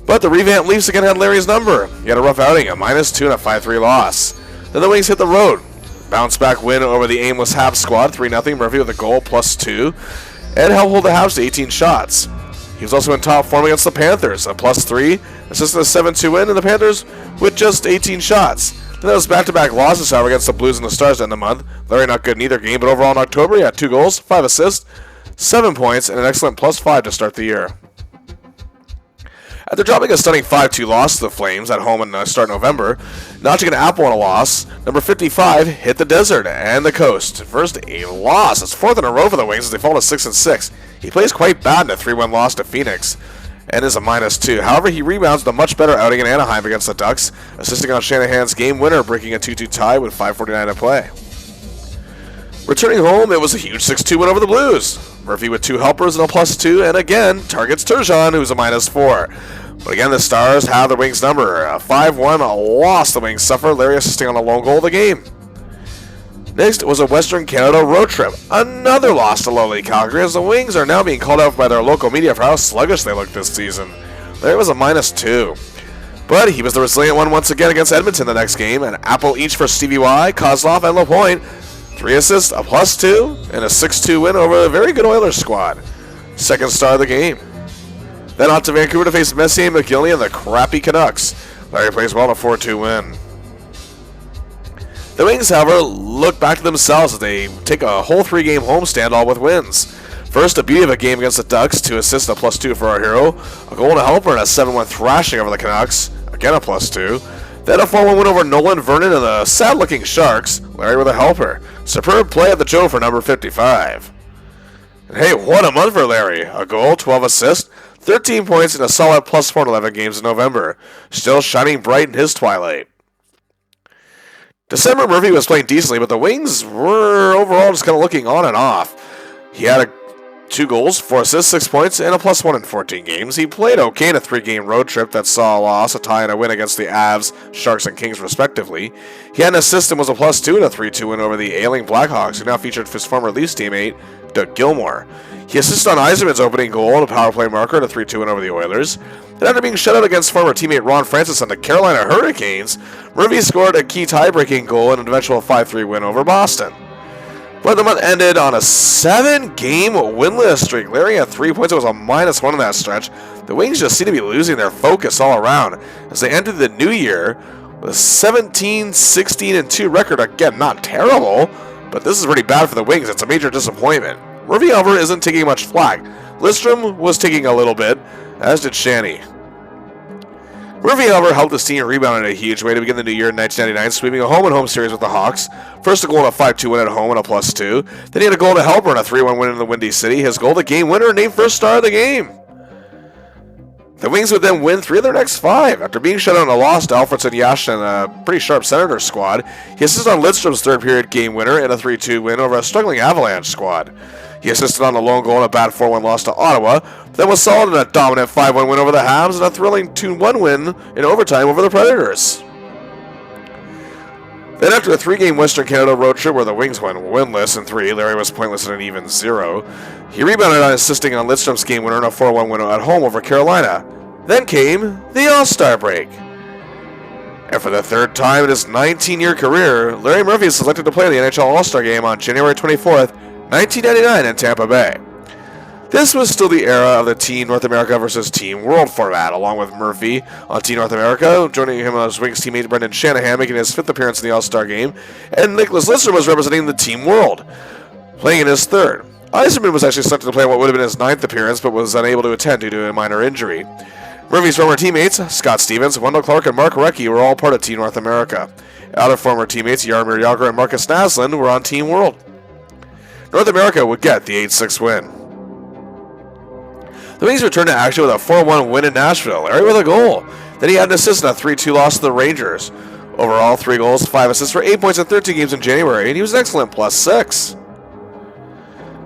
But the revamped Leafs again had Larry's number. He had a rough outing, a -2 and a 5-3 loss. Then the Wings hit the road. Bounce back win over the aimless Habs squad, 3-0, Murphy with a goal, +2, and helped hold the Habs to 18 shots. He was also in top form against the Panthers, a +3, assisting a 7-2 win, and the Panthers with just 18 shots. Then there was back-to-back losses, however, against the Blues and the Stars at the end of the month. Larry not good in either game, but overall in October, he had 2 goals, 5 assists, 7 points, and an excellent +5 to start the year. After dropping a stunning 5-2 loss to the Flames at home in the start of November, notching an apple on a loss, number 55 hit the desert and the coast. First, a loss. It's 4th in a row for the Wings as they fall to 6-6. He plays quite bad in a 3-1 loss to Phoenix and is a -2. However, he rebounds with a much better outing in Anaheim against the Ducks, assisting on Shanahan's game winner, breaking a 2-2 tie with 5:49 to play. Returning home, it was a huge 6-2 win over the Blues. Murphy with 2 helpers and a +2, and again, targets Turgeon, who's a -4. But again, the Stars have the Wings' number. A 5-1 loss the Wings suffer, Larry assisting on a lone goal of the game. Next was a Western Canada road trip. Another loss to lowly Calgary, as the Wings are now being called out by their local media for how sluggish they look this season. Larry was a -2. But he was the resilient one once again against Edmonton the next game. An apple each for Stevie Y, Kozlov, and LaPointe. 3 assists, a +2, and a 6-2 win over a very good Oilers squad. Second star of the game. Then on to Vancouver to face Messier and McGillney and the crappy Canucks. Larry plays well in a 4-2 win. The Wings, however, look back to themselves as they take a whole 3-game homestand, all with wins. First, a beauty of a game against the Ducks, 2 assists and a +2 for our hero. A goal and a helper and a 7-1 thrashing over the Canucks, again a +2. Then a 4-1 win over Nolan Vernon and the sad-looking Sharks, Larry with a helper. Superb play at the Joe for number 55. And hey, what a month for Larry. A goal, 12 assists, 13 points, and a solid +4 in 11 games in November. Still shining bright in his twilight. December, Murphy was playing decently, but the Wings were overall just kind of looking on and off. He had 2 goals, 4 assists, 6 points, and a +1 in 14 games. He played okay in a 3-game road trip that saw a loss, a tie, and a win against the Avs, Sharks, and Kings, respectively. He had an assist and was a +2 in a 3-2 win over the ailing Blackhawks, who now featured his former Leafs teammate, Doug Gilmour. He assisted on Yzerman's opening goal and a power play marker in a 3-2 win over the Oilers. And after being shut out against former teammate Ron Francis on the Carolina Hurricanes, Murphy scored a key tie-breaking goal in an eventual 5-3 win over Boston. But the month ended on a 7-game winless streak. Larry had 3 points. It was a -1 in that stretch. The Wings just seem to be losing their focus all around as they entered the new year with a 17-16-2 record. Again, not terrible, but this is pretty bad for the Wings. It's a major disappointment. Murphy, however, isn't taking much flack. Lidstrom was taking a little bit, as did Shanny. Murphy, however, helped his team rebound in a huge way to begin the new year in 1999, sweeping a home-and-home series with the Hawks. First a goal in a 5-2 win at home and a +2. Then he had a goal to helper in a 3-1 win in the Windy City. His goal, the game winner, named first star of the game. The Wings would then win 3 of their next 5. After being shut out in a loss to Alfredson Yash and a pretty sharp Senator squad, he assisted on Lidstrom's third-period game winner in a 3-2 win over a struggling Avalanche squad. He assisted on a lone goal in a bad 4-1 loss to Ottawa, then was solid in a dominant 5-1 win over the Habs and a thrilling 2-1 win in overtime over the Predators. Then after a 3-game Western Canada road trip where the Wings went winless in 3, Larry was pointless in an even 0. He rebounded on assisting on Lidstrom's game winner in a 4-1 win at home over Carolina. Then came the All-Star break. And for the 3rd time in his 19-year career, Larry Murphy is selected to play in the NHL All-Star game on January 24th, 1999 in Tampa Bay. This was still the era of the Team North America versus Team World format, along with Murphy on Team North America, joining him as Wings teammate Brendan Shanahan, making his 5th appearance in the All-Star game, and Nicholas Lidstrom was representing the Team World, playing in his 3rd. Yzerman was actually selected to play what would have been his 9th appearance, but was unable to attend due to a minor injury. Murphy's former teammates, Scott Stevens, Wendell Clark, and Mark Recchi, were all part of Team North America. Other former teammates, Jaromir Jagr and Marcus Naslund, were on Team World. North America would get the 8-6 win. The Wings returned to action with a 4-1 win in Nashville, Larry with a goal. Then he had an assist in a 3-2 loss to the Rangers. Overall, 3 goals, 5 assists for 8 points in 13 games in January, and he was an excellent +6.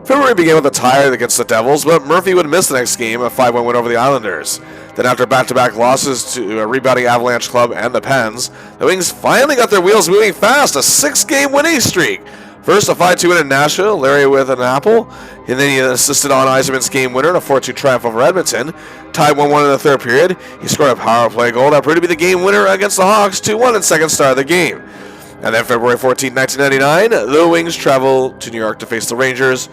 February began with a tie against the Devils, but Murphy would miss the next game, a 5-1 win over the Islanders. Then after back-to-back losses to a rebounding Avalanche club and the Pens, the Wings finally got their wheels moving fast, a 6-game winning streak. First, a 5-2 win in Nashville, Larry with an apple, and then he assisted on Yzerman's game winner in a 4-2 triumph over Edmonton. Tied 1-1 in the 3rd period. He scored a power play goal that proved to be the game winner against the Hawks, 2-1 and 2nd star of the game. And then February 14, 1999, the Wings travel to New York to face the Rangers.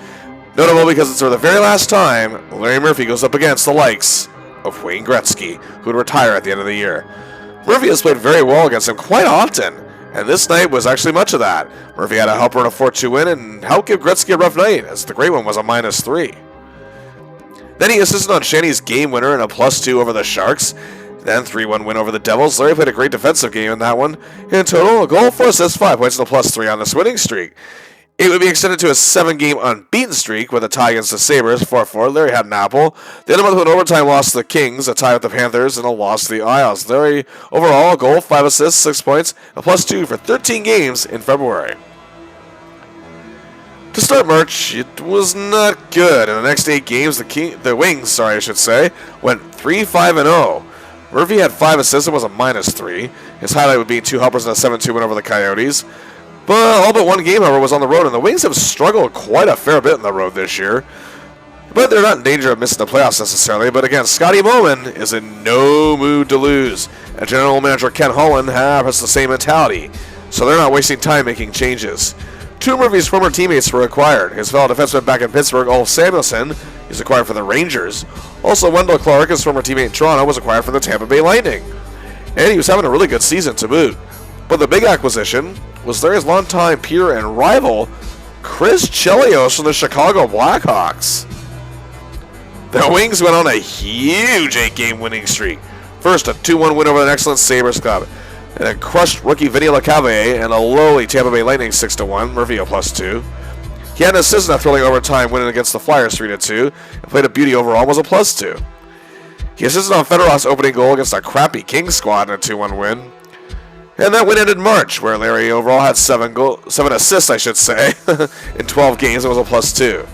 Notable because it's for the very last time, Larry Murphy goes up against the likes of Wayne Gretzky, who would retire at the end of the year. Murphy has played very well against him quite often, and this night was actually much of that. Murphy had a helper in a 4-2 win and helped give Gretzky a rough night, as the great one was a -3. Then he assisted on Shanny's game winner in a +2 over the Sharks. Then 3-1 win over the Devils. Larry played a great defensive game in that one. In total, a goal, 4 assists, 5 points, and a +3 on this winning streak. It would be extended to a 7-game unbeaten streak with a tie against the Sabres, 4-4. Larry had an apple. The end of the month with an overtime loss to the Kings, a tie with the Panthers, and a loss to the Isles. Larry, overall, a goal, 5 assists, 6 points, a +2 for 13 games in February. To start March, it was not good. In the next 8 games, the Wings, went 3-5-0. Murphy had 5 assists and was a -3. His highlight would be 2 helpers and a 7-2 win over the Coyotes. But all but 1 game, however, was on the road, and the Wings have struggled quite a fair bit on the road this year. But they're not in danger of missing the playoffs necessarily. But again, Scotty Bowman is in no mood to lose. And General Manager Ken Holland has the same mentality, so they're not wasting time making changes. 2 of Murphy's former teammates were acquired. His fellow defenseman back in Pittsburgh, Ulf Samuelsson, is acquired for the Rangers. Also, Wendell Clark, his former teammate in Toronto, was acquired for the Tampa Bay Lightning. And he was having a really good season to boot. But the big acquisition was Larry's longtime peer and rival, Chris Chelios from the Chicago Blackhawks. The Wings went on a huge 8-game winning streak. First, a 2-1 win over an excellent Sabres club, and then crushed rookie Vinny LeCavalier and a lowly Tampa Bay Lightning 6-1, Murphy a +2. He had an assist in a thrilling overtime winning against the Flyers 3-2, and played a beauty overall, was a +2. He assisted on Fedorov's opening goal against a crappy Kings squad in a 2-1 win. And that win ended March, where Larry overall had 7 assists, in 12 games, and was a +2.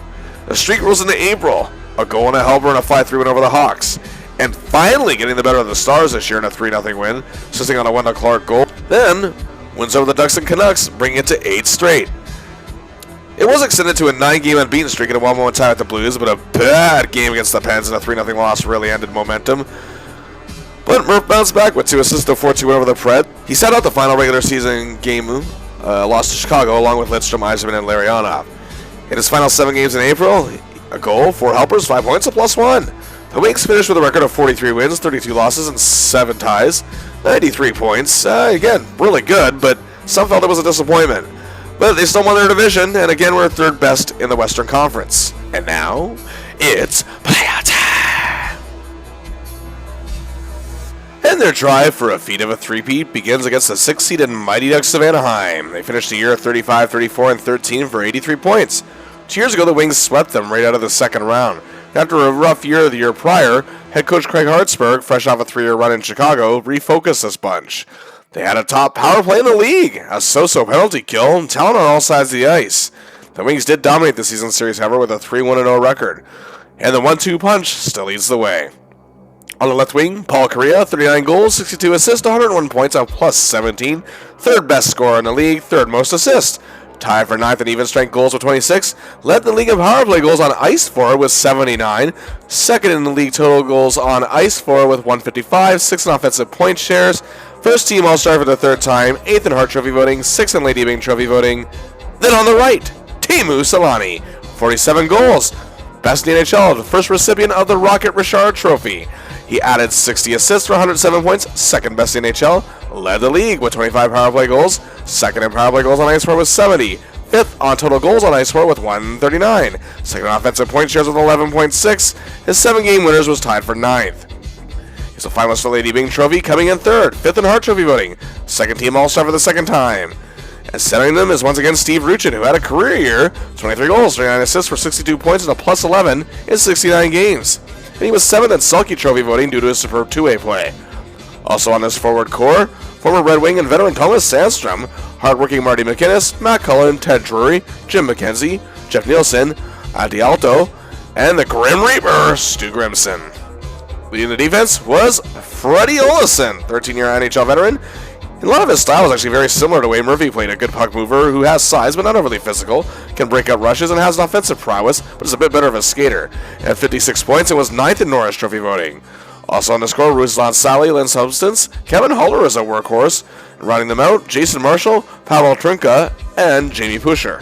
The streak rolls into April. A goal and a helper and a 5-3 win over the Hawks. And finally getting the better of the Stars this year in a 3-0 win, assisting on a Wendell Clark goal. Then wins over the Ducks and Canucks, bringing it to 8 straight. It was extended to a 9-game unbeaten streak and a 1-1 tie with the Blues, but a bad game against the Pens and a 3-0 loss really ended momentum. But Murph bounced back with 2 assists to 4-2 win over the Pred. He sat out the final regular season game, lost to Chicago, along with Lidstrom, Yzerman, and Larionov. In his final 7 games in April, a goal, 4 helpers, 5 points, a +1. The Wings finished with a record of 43 wins, 32 losses, and 7 ties, 93 points. Again, really good, but some felt it was a disappointment. But they still won their division, and again were 3rd best in the Western Conference. And now, it's playoff time! And their drive for a feat of a three-peat begins against the 6th-seeded Mighty Ducks of Anaheim. They finished the year at 35, 34, and 13 for 83 points. 2 years ago, the Wings swept them right out of the second round. After a rough year the year prior, head coach Craig Hartsburg, fresh off a 3-year run in Chicago, refocused this bunch. They had a top power play in the league, a so-so penalty kill, and talent on all sides of the ice. The Wings did dominate the season series, however, with a 3-1-0 record. And the 1-2 punch still leads the way. On the left wing, Paul Kariya, 39 goals, 62 assists, 101 points, a +17. 3rd best scorer in the league, 3rd most assists. Tied for 9th in even strength goals with 26. Led the league in power play goals on ice for with 79. 2nd in the league total goals on ice for with 155. 6th in offensive point shares. 1st team All-Star for the 3rd time. 8th in Hart Trophy voting. 6th in Lady Byng Trophy voting. Then on the right, Teemu Selanne, 47 goals. Best in the NHL, the first recipient of the Rocket Richard Trophy. He added 60 assists for 107 points, 2nd best in the NHL, led the league with 25 power play goals, 2nd in power play goals on ice for with 70, 5th on total goals on ice for with 139, 2nd in offensive point shares with 11.6, his 7-game winners was tied for 9th. He's a finalist for Lady Byng Trophy, coming in 3rd, 5th in Hart Trophy voting, 2nd team All-Star for the 2nd time. And setting them is once again Steve Ruchin, who had a career year, 23 goals, 39 assists for 62 points and a +11 in 69 games. And he was 7th in Selke Trophy voting due to his superb two-way play. Also on this forward core, former Red Wing and veteran Thomas Sandstrom, hardworking Marty McInnes, Matt Cullen, Ted Drury, Jim McKenzie, Jeff Nielsen, Adi Alto, and the Grim Reaper, Stu Grimson. Leading the defense was Freddie Olesen, 13-year NHL veteran. A lot of his style is actually very similar to the way Murphy played, a good puck mover who has size but not overly physical, can break up rushes, and has an offensive prowess, but is a bit better of a skater. At 56 points, and was 9th in Norris Trophy voting. Also on the score, Ruslan Sally, Lynn Substance, Kevin Huller is a workhorse, and rounding them out, Jason Marshall, Pavel Trinka, and Jamie Pusher.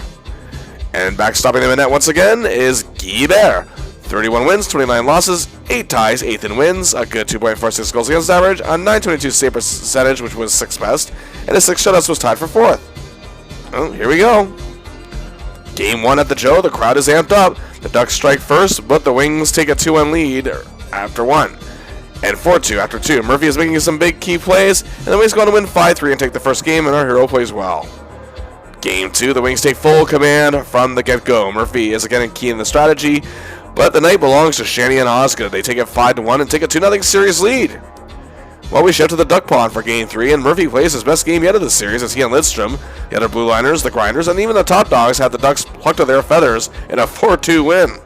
And backstopping them in net once again is Guy Bear. 31 wins, 29 losses, 8 ties, 8th in wins, a good 2.46 goals against average, a .922 save percentage, which was 6th best, and his 6 shutouts was tied for 4th. Oh, here we go. Game 1 at the Joe, the crowd is amped up. The Ducks strike first, but the Wings take a 2-1 lead after 1. And 4-2 after 2. Murphy is making some big key plays, and the Wings go on to win 5-3 and take the first game, and our hero plays well. Game 2, the Wings take full command from the get-go. Murphy is again key in the strategy, but the night belongs to Shanny and Osgood. They take it 5-1 and take a 2-0 series lead. Well, we shift to the Duck Pond for Game 3, and Murphy plays his best game yet of the series as he and Lidstrom, the other Blue Liners, the Grinders, and even the Top Dogs had the Ducks plucked to their feathers in a 4-2 win.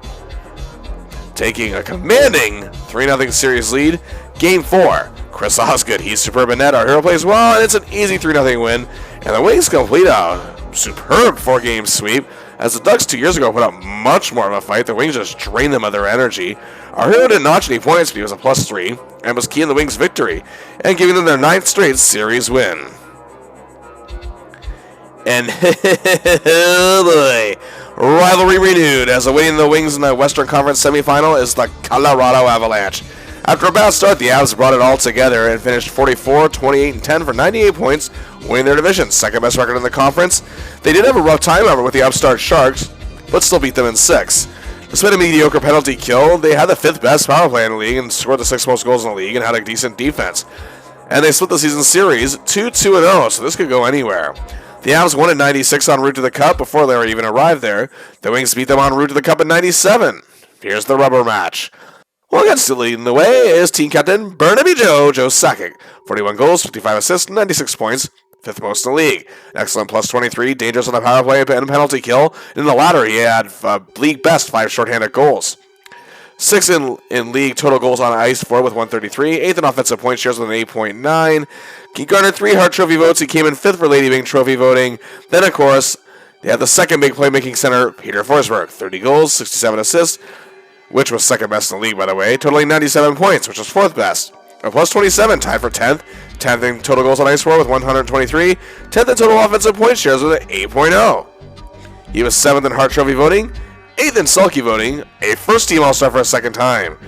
Taking a commanding 3-0 series lead, Game 4, Chris Osgood, he's superb in net, our hero plays well, and it's an easy 3-0 win, and the Wings complete a superb 4-game sweep. As the Ducks 2 years ago put up much more of a fight, the Wings just drained them of their energy. Our hero didn't notch any points, but he was a +3, and was key in the Wings' victory, and giving them their 9th straight series win. And oh boy, rivalry renewed, as awaiting the Wings in the Western Conference semifinal is the Colorado Avalanche. After a bad start, the Avs brought it all together and finished 44, 28, and 10 for 98 points, winning their division, 2nd best record in the conference. They did have a rough time over with the upstart Sharks, but still beat them in 6. Despite a mediocre penalty kill, they had the 5th best power play in the league and scored the 6th most goals in the league and had a decent defense. And they split the season series 2-2-0, so this could go anywhere. The Avs won at 96 en route to the Cup before Larry even arrived there. The Wings beat them en route to the Cup at 97. Here's the rubber match. Well, again, still leading the way is team captain Burnaby Joe Sakic. 41 goals, 55 assists, 96 points, fifth most in the league. An excellent plus 23, dangerous on the power play and penalty kill. In the latter, he had league best 5 shorthanded goals. 6th in league total goals on ice for with 133. 8th in offensive point shares with an 8.9. He garnered 3 Hart Trophy votes. He came in 5th for Lady Byng Trophy voting. Then, of course, they had the second big playmaking center, Peter Forsberg. 30 goals, 67 assists, which was second best in the league, by the way, totaling 97 points, which was 4th best. A plus 27, tied for 10th. 10th in total goals on ice for with 123. 10th in total offensive point shares with an 8.0. He was 7th in Hart Trophy voting. 8th in Selke voting, a first-team All-Star for a second time.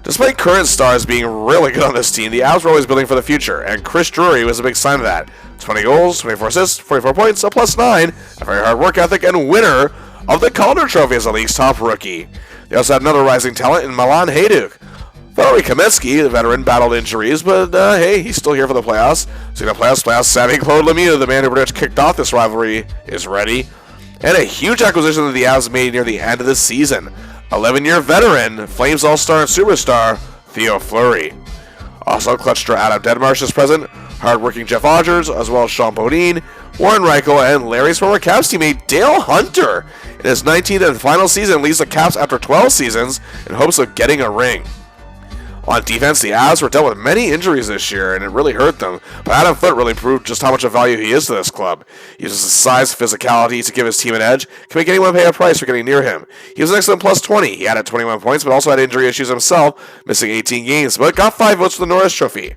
Despite current stars being really good on this team, the Avs were always building for the future, and Chris Drury was a big sign of that. 20 goals, 24 assists, 44 points, a plus 9, a very hard work ethic, and winner of the Calder Trophy as the league's top rookie. They also had another rising talent in Milan Hajduk. Valery Kamensky, the veteran, battled injuries, but hey, he's still here for the playoffs. So the playoffs, Savvy Claude Lemieux, the man who pretty much kicked off this rivalry, is ready. And a huge acquisition that the Avs made near the end of the season. 11-year veteran, Flames All-Star and Superstar, Theo Fleury. Also, clutch draw Adam Deadmarsh is present, hard-working Jeff Odgers, as well as Sean Bodine, Warren Reichel, and Larry's former Caps teammate Dale Hunter. In his 19th and final season, leads the Caps after 12 seasons in hopes of getting a ring. On defense, the Avs were dealt with many injuries this year, and it really hurt them. But Adam Foote really proved just how much of value he is to this club. He uses his size, physicality to give his team an edge, can make anyone pay a price for getting near him. He was an excellent plus 20. He added 21 points, but also had injury issues himself, missing 18 games, but got 5 votes for the Norris Trophy.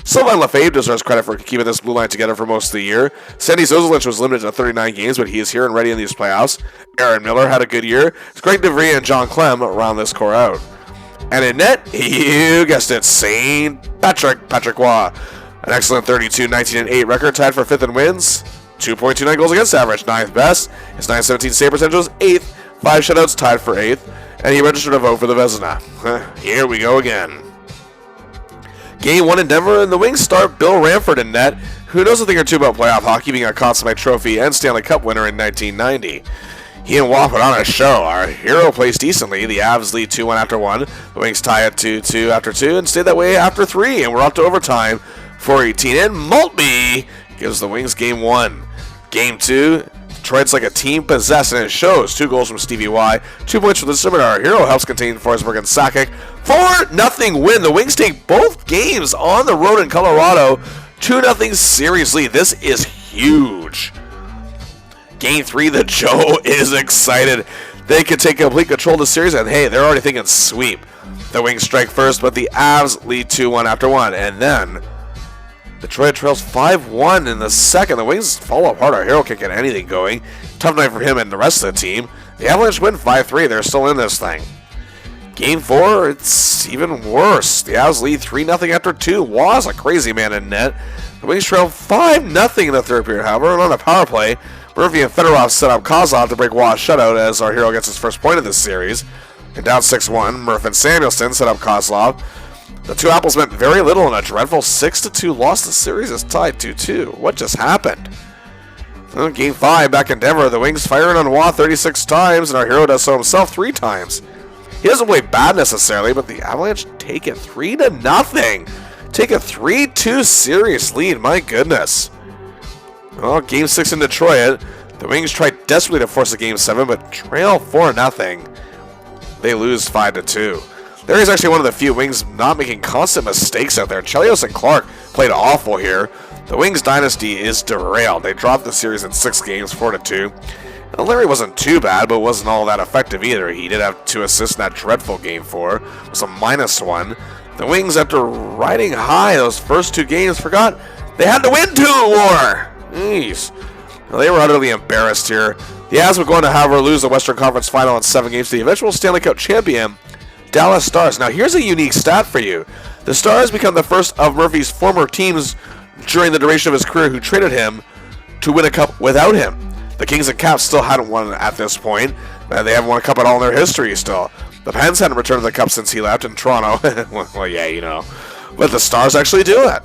Sylvain Lefebvre deserves credit for keeping this blue line together for most of the year. Sandy Zozelich was limited to 39 games, but he is here and ready in these playoffs. Aaron Miller had a good year. Greg DeVries and John Clem round this core out. And in net, you guessed it, St. Patrick Waugh. An excellent 32-19-8 record, tied for 5th in wins. 2.29 goals against average, 9th best. His .917 save percentage was 8th. 5 shutouts, tied for 8th. And he registered a vote for the Vezina. Here we go again. Game 1 in Denver, and the Wings start Bill Ranford in net, who knows a thing or two about playoff hockey, being a consummate trophy and Stanley Cup winner in 1990. He and Waugh put on a show. Our hero plays decently. The Avs lead 2-1 after 1. The Wings tie at 2-2 after 2 and stay that way after 3. And we're up to overtime, 4:18. And Maltby gives the Wings game 1. Game 2, Detroit's like a team possessed, and it shows. 2 goals from Stevie Y. 2 points for the Scimitar. Our hero helps contain Forsberg and Sakic. 4-0 win. The Wings take both games on the road in Colorado. 2-0 series lead. This is huge. Game 3, the Joe is excited. They could take complete control of the series, and hey, they're already thinking sweep. The Wings strike first, but the Avs lead 2-1 after 1. And then Detroit trails 5-1 in the second. The Wings fall apart. Our hero can't get anything going. Tough night for him and the rest of the team. The Avalanche win 5-3. They're still in this thing. Game 4, it's even worse. The Avs lead 3-0 after 2. Waugh's a crazy man in net. The Wings trail 5-0 in the third period, however, and on a power play, Murphy and Fedorov set up Kozlov to break Waugh's shutout as our hero gets his first point of this series. And down 6-1, Murph and Samuelson set up Kozlov. The two Apples meant very little in a dreadful 6-2 loss. The series is tied 2-2. What just happened? Game 5, back in Denver, the Wings firing on Waugh 36 times, and our hero does so himself 3 times. He doesn't play bad necessarily, but the Avalanche take it 3-0. Take a 3-2 series lead, my goodness. Well, Game 6 in Detroit, the Wings try desperately to force a Game 7, but trail 4-0. They lose 5-2. There is actually one of the few Wings not making constant mistakes out there. Chelios and Clark played awful here. The Wings dynasty is derailed. They dropped the series in 6 games, 4-2. Now, Larry wasn't too bad, but wasn't all that effective either. He did have 2 assists in that dreadful Game 4. It was a -1. The Wings, after riding high those first 2 games, forgot they had to win 2 more. Jeez. Well, they were utterly embarrassed here. The Avs would go on to, however, lose the Western Conference Final in 7 games to the eventual Stanley Cup champion, Dallas Stars. Now, here's a unique stat for you. The Stars become the first of Murphy's former teams during the duration of his career who traded him to win a cup without him. The Kings and Caps still hadn't won at this point. They haven't won a cup at all in their history still. The Pens hadn't returned to the cup since he left in Toronto. Well, yeah, you know. But the Stars actually do it.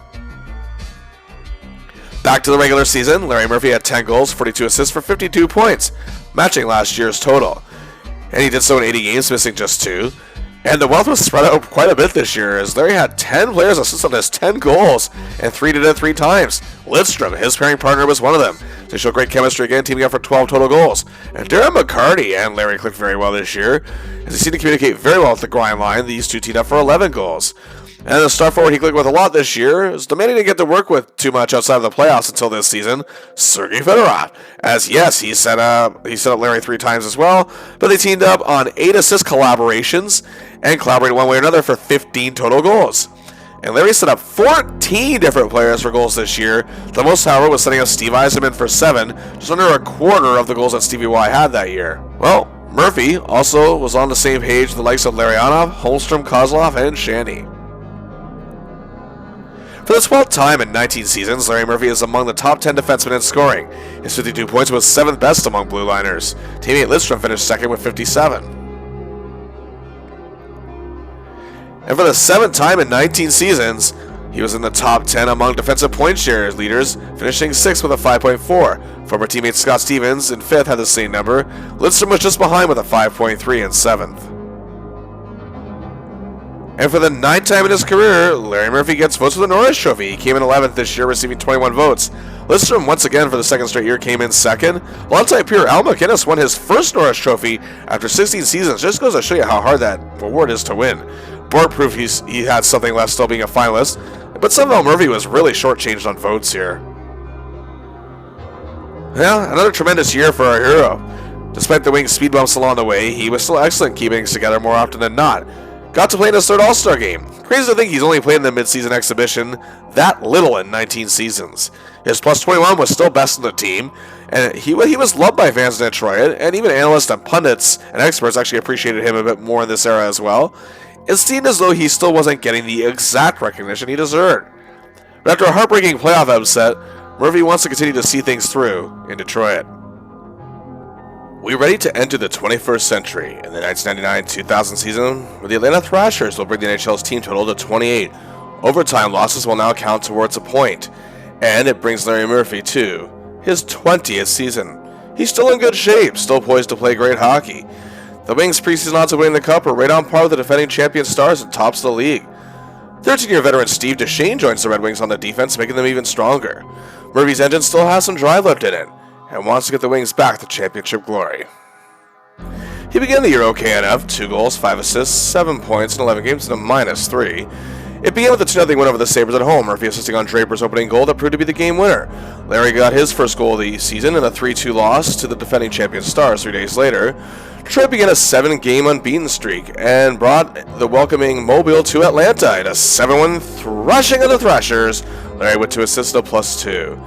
Back to the regular season, Larry Murphy had 10 goals, 42 assists for 52 points, matching last year's total. And he did so in 80 games, missing just 2. And the wealth was spread out quite a bit this year, as Larry had 10 players assist on his 10 goals, and 3 did it 3 times. Lidstrom, his pairing partner, was one of them. They showed great chemistry again, teaming up for 12 total goals. And Darren McCarty and Larry clicked very well this year, as they seemed to communicate very well with the grind line. These two teamed up for 11 goals. And the star forward he clicked with a lot this year is the man he didn't get to work with too much outside of the playoffs until this season, Sergei Fedorov. As yes, he set up Larry 3 times as well, but they teamed up on 8 assist collaborations and collaborated one way or another for 15 total goals. And Larry set up 14 different players for goals this year. The most, however, was setting up Steve Yzerman for 7, just under a quarter of the goals that Stevie Y had that year. Well, Murphy also was on the same page with the likes of Larionov, Holmstrom, Kozlov, and Shanny. For the 12th time in 19 seasons, Larry Murphy is among the top 10 defensemen in scoring. His 52 points was 7th best among blue liners. Teammate Lidstrom finished 2nd with 57. And for the 7th time in 19 seasons, he was in the top 10 among defensive point share leaders, finishing 6th with a 5.4. Former teammate Scott Stevens in 5th had the same number. Lidstrom was just behind with a 5.3 in 7th. And for the 9th time in his career, Larry Murphy gets votes for the Norris Trophy. He came in 11th this year, receiving 21 votes. Lidstrom, once again for the 2nd straight year, came in 2nd. Longtime peer Al McInnes won his first Norris Trophy after 16 seasons. Just goes to show you how hard that award is to win. Bork proved he had something left, still being a finalist, but somehow Murphy was really shortchanged on votes here. Yeah, another tremendous year for our hero. Despite the Wings' speed bumps along the way, he was still excellent keeping things together more often than not. Got to play in his 3rd All-Star game. Crazy to think he's only played in the mid-season exhibition that little in 19 seasons. His plus 21 was still best in the team, and he was loved by fans in Detroit, and even analysts and pundits and experts actually appreciated him a bit more in this era as well. It seemed as though he still wasn't getting the exact recognition he deserved. But after a heartbreaking playoff upset, Murphy wants to continue to see things through in Detroit. We're ready to enter the 21st century in the 1999-2000 season, where the Atlanta Thrashers will bring the NHL's team total to 28. Overtime losses will now count towards a point, and it brings Larry Murphy to his 20th season. He's still in good shape, still poised to play great hockey. The Wings' preseason odds of winning the Cup are right on par with the defending champion Stars and tops of the league. 13-year veteran Steve Duchesne joins the Red Wings on the defense, making them even stronger. Murphy's engine still has some drive left in it, and wants to get the Wings back to championship glory. He began the year okay enough, 2 goals, 5 assists, 7 points in 11 games, and a -3. It began with a 2-0 win over the Sabres at home, Murphy assisting on Draper's opening goal that proved to be the game winner. Larry got his first goal of the season in a 3-2 loss to the defending champion Stars 3 days later. Detroit began a 7-game unbeaten streak and brought the welcoming Mobile to Atlanta in a 7-1 thrashing of the Thrashers. Larry with 2 assists and a +2.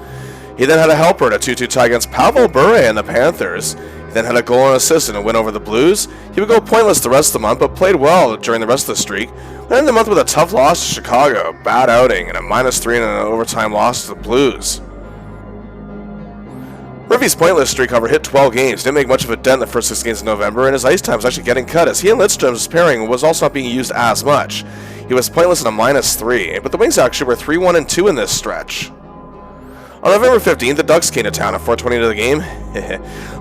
He then had a helper in a 2-2 tie against Pavel Bure and the Panthers. He then had a goal and assist in a win over the Blues. He would go pointless the rest of the month, but played well during the rest of the streak. We ended the month with a tough loss to Chicago, a bad outing, and a -3 and an overtime loss to the Blues. Murphy's pointless streak, however, hit 12 games, didn't make much of a dent in the first 6 games in November, and his ice time was actually getting cut, as he and Lidstrom's pairing was also not being used as much. He was pointless in a -3, but the Wings actually were 3-1-2 in this stretch. On November 15th, the Ducks came to town at 4:20 into the game.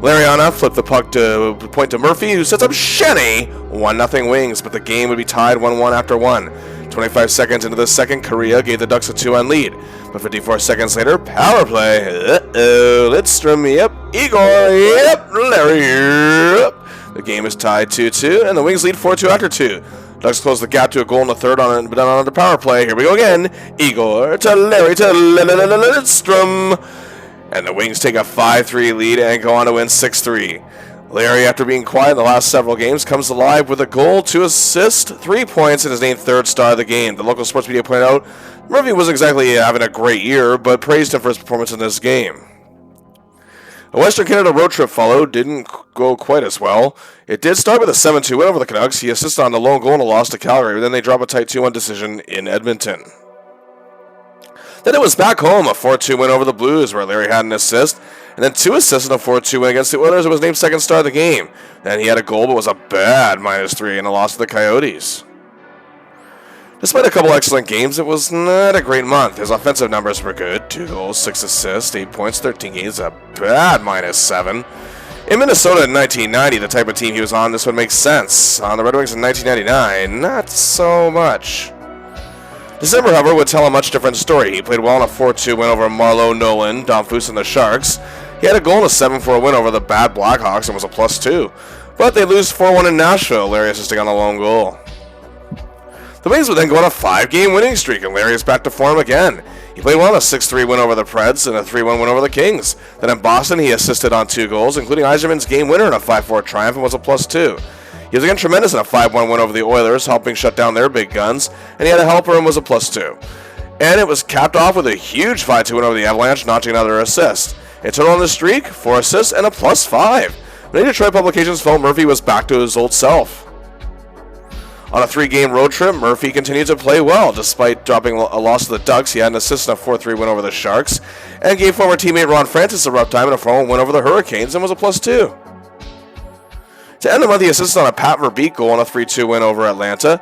Larionov flipped the puck to point to Murphy, who sets up Shenny. 1-0 Wings, but the game would be tied 1-1 after 1. 25 seconds into the second, Korea gave the Ducks a 2-1 lead. But 54 seconds later, power play. Lidstrom, yep. Igor, yep. Larry, yep. The game is tied 2-2, and the Wings lead 4-2 after 2. Ducks close the gap to a goal in the third on the power play. Here we go again. Igor to Larry to Lidstrom. And the Wings take a 5-3 lead and go on to win 6-3. Larry, after being quiet in the last several games, comes alive with a goal, 2 assists, 3 points, and his named 3rd star of the game. The local sports media pointed out Murphy wasn't exactly having a great year, but praised him for his performance in this game. A Western Canada road trip followed, didn't go quite as well. It did start with a 7-2 win over the Canucks. He assisted on the lone goal and a loss to Calgary, but then they drop a tight 2-1 decision in Edmonton. Then it was back home, a 4-2 win over the Blues, where Larry had an assist, and then 2 assists in a 4-2 win against the Oilers. It was named 2nd star of the game. Then he had a goal, but was a bad -3 in a loss to the Coyotes. Despite a couple excellent games, it was not a great month. His offensive numbers were good. 2 goals, 6 assists, 8 points, 13 games, a bad -7. In Minnesota in 1990, the type of team he was on, this would make sense. On the Red Wings in 1999, not so much. December, however, would tell a much different story. He played well in a 4-2 win over Marleau, Nolan, Domfus, and the Sharks. He had a goal in a 7-4 win over the bad Blackhawks and was a +2. But they lose 4-1 in Nashville, Larry assisting on a lone goal. The Wings would then go on a 5-game winning streak, and Larry is back to form again. He played well in a 6-3 win over the Preds and a 3-1 win over the Kings. Then in Boston, he assisted on 2 goals, including Yzerman's game winner in a 5-4 triumph and was a +2. He was again tremendous in a 5-1 win over the Oilers, helping shut down their big guns, and he had a helper and was a +2. And it was capped off with a huge 5-2 win over the Avalanche, notching another assist. In total on the streak, 4 assists and a +5. Many Detroit publications felt Murphy was back to his old self. On a 3-game road trip, Murphy continued to play well. Despite dropping a loss to the Ducks, he had an assist in a 4-3 win over the Sharks, and gave former teammate Ron Francis a rough time in a 4-1 win over the Hurricanes and was a +2. To end the month, he assisted on a Pat Verbeek goal in a 3-2 win over Atlanta,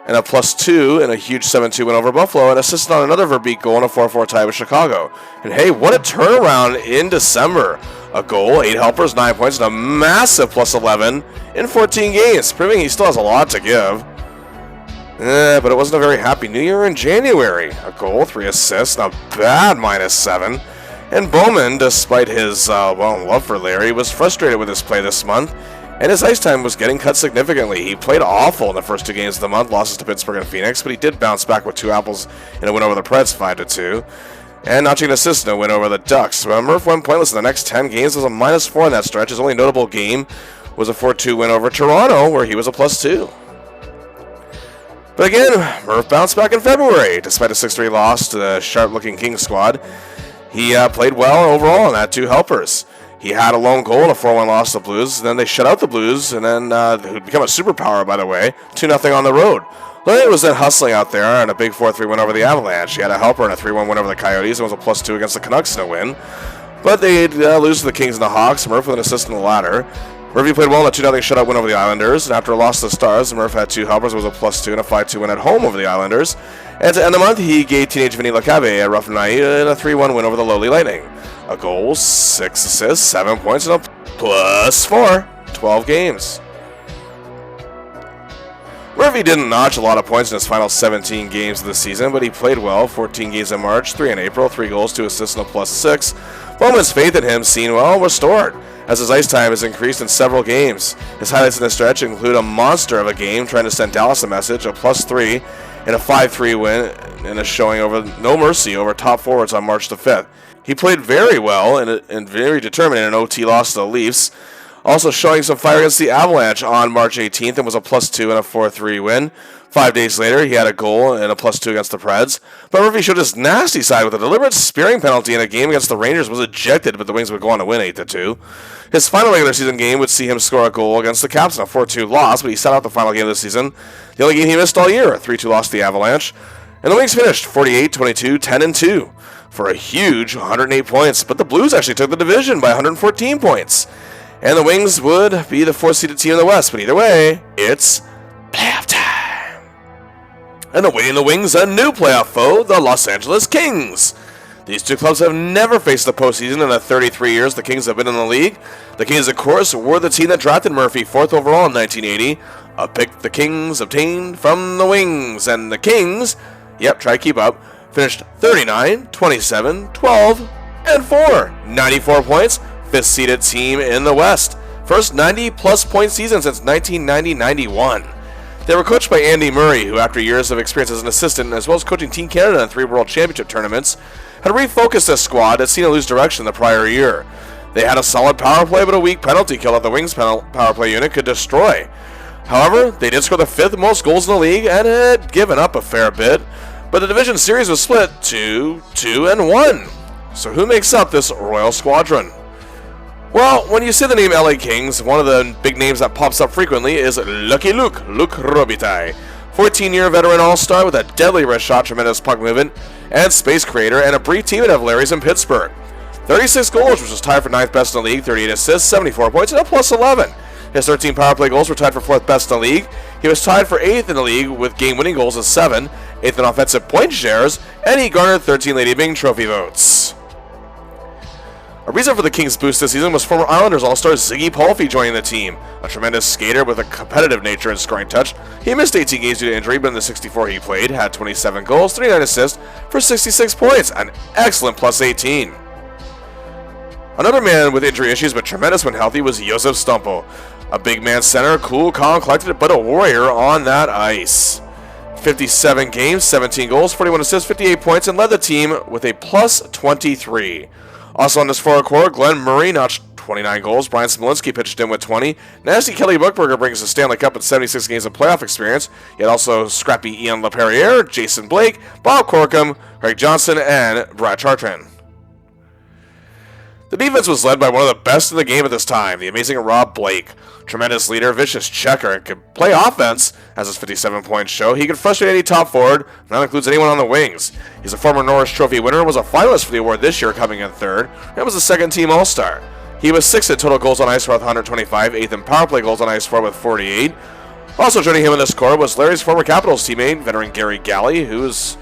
and a +2 in a huge 7-2 win over Buffalo, and assisted on another Verbeek goal in a 4-4 tie with Chicago. And hey, what a turnaround in December. A goal, 8 helpers, 9 points, and a massive +11 in 14 games, proving he still has a lot to give. But it wasn't a very happy New Year in January. A goal, 3 assists, and a bad -7. And Bowman, despite his love for Larry, was frustrated with his play this month, and his ice time was getting cut significantly. He played awful in the first 2 games of the month, losses to Pittsburgh and Phoenix, but he did bounce back with 2 apples in a win over the Preds, 5-2, and notching an assist in a win over the Ducks. Murph went pointless in the next 10 games, was a -4 in that stretch. His only notable game was a 4-2 win over Toronto, where he was a +2. But again, Murph bounced back in February. Despite a 6-3 loss to the sharp-looking Kings squad, he played well overall and had 2 helpers. He had a lone goal in a 4-1 loss to the Blues. Then they shut out the Blues, and then who'd become a superpower, by the way, 2-0 on the road. Larry was then hustling out there in a big 4-3 win over the Avalanche. He had a helper in a 3-1 win over the Coyotes and was a +2 against the Canucks in a win. But they'd lose to the Kings and the Hawks. Murph with an assist in the latter. Murphy played well in a 2-0 shutout win over the Islanders, and after a loss to the Stars, Murph had 2 helpers, was a +2 and a 5-2 win at home over the Islanders. And to end the month, he gave teenage Vinny Lecavalier a rough night in a 3-1 win over the lowly Lightning. A goal, 6 assists, 7 points, and a +4, 12 games. Murphy didn't notch a lot of points in his final 17 games of the season, but he played well, 14 games in March, 3 in April, 3 goals, 2 assists, and a +6. Bowman's faith in him seen well restored, as his ice time has increased in several games. His highlights in this stretch include a monster of a game trying to send Dallas a message, a +3, and a 5-3 win in a showing over no mercy over top forwards on March the 5th. He played very well and very determined in an OT loss to the Leafs, also showing some fire against the Avalanche on March 18th and was a +2 and a 4-3 win. 5 days later, he had a goal and a +2 against the Preds. But Murphy showed his nasty side with a deliberate spearing penalty in a game against the Rangers, was ejected, but the Wings would go on to win 8-2. His final regular season game would see him score a goal against the Caps in a 4-2 loss, but he sat out the final game of the season. The only game he missed all year, a 3-2 loss to the Avalanche. And the Wings finished 48-22, 10-2 for a huge 108 points. But the Blues actually took the division by 114 points. And the Wings would be the 4th-seeded team in the West. But either way, it's playoff time. And awaiting the Wings, a new playoff foe, the Los Angeles Kings. These 2 clubs have never faced the postseason in the 33 years the Kings have been in the league. The Kings, of course, were the team that drafted Murphy 4th overall in 1980. A pick the Kings obtained from the Wings. And the Kings, try to keep up, finished 39, 27, 12, and 4. 94 points, 5th-seeded team in the West. First 90-plus point season since 1990-91. They were coached by Andy Murray, who after years of experience as an assistant, as well as coaching Team Canada in 3 World Championship tournaments, had refocused this squad that seen it lose direction the prior year. They had a solid power play, but a weak penalty kill that the Wings power play unit could destroy. However, they did score the 5th most goals in the league and had given up a fair bit, but the division series was split 2-1. So who makes up this Royal Squadron? Well, when you say the name LA Kings, one of the big names that pops up frequently is Lucky Luke Robitaille. 14-year veteran all-star with a deadly wrist shot, tremendous puck movement, and space creator, and a brief teammate of Larry's in Pittsburgh. 36 goals, which was tied for 9th best in the league, 38 assists, 74 points, and a +11. His 13 power play goals were tied for 4th best in the league. He was tied for 8th in the league with game-winning goals of 7, 8th in offensive point shares, and he garnered 13 Lady Byng Trophy votes. A reason for the Kings' boost this season was former Islanders All-Star Ziggy Palffy joining the team. A tremendous skater with a competitive nature and scoring touch, he missed 18 games due to injury, but in the 64 he played, had 27 goals, 39 assists for 66 points, an excellent plus 18. Another man with injury issues but tremendous when healthy was Josef Stumpo. A big man center, cool, calm, collected, but a warrior on that ice. 57 games, 17 goals, 41 assists, 58 points, and led the team with a plus 23. Also on this forward core, Glenn Murray notched 29 goals, Brian Smolinski pitched in with 20, Nasty Kelly Buchberger brings the Stanley Cup with 76 games of playoff experience, yet also scrappy Ian LaPerriere, Jason Blake, Bob Corkum, Greg Johnson, and Brad Chartrand. The defense was led by one of the best in the game at this time, the amazing Rob Blake. Tremendous leader, vicious checker, and could play offense, as his 57 points show. He could frustrate any top forward, and that includes anyone on the wings. He's a former Norris Trophy winner and was a finalist for the award this year, coming in third, and was a second-team All-Star. He was 6th in total goals on ice for with 125, 8th in power play goals on ice for with 48. Also joining him in this core was Larry's former Capitals teammate, veteran Gary Galley, who's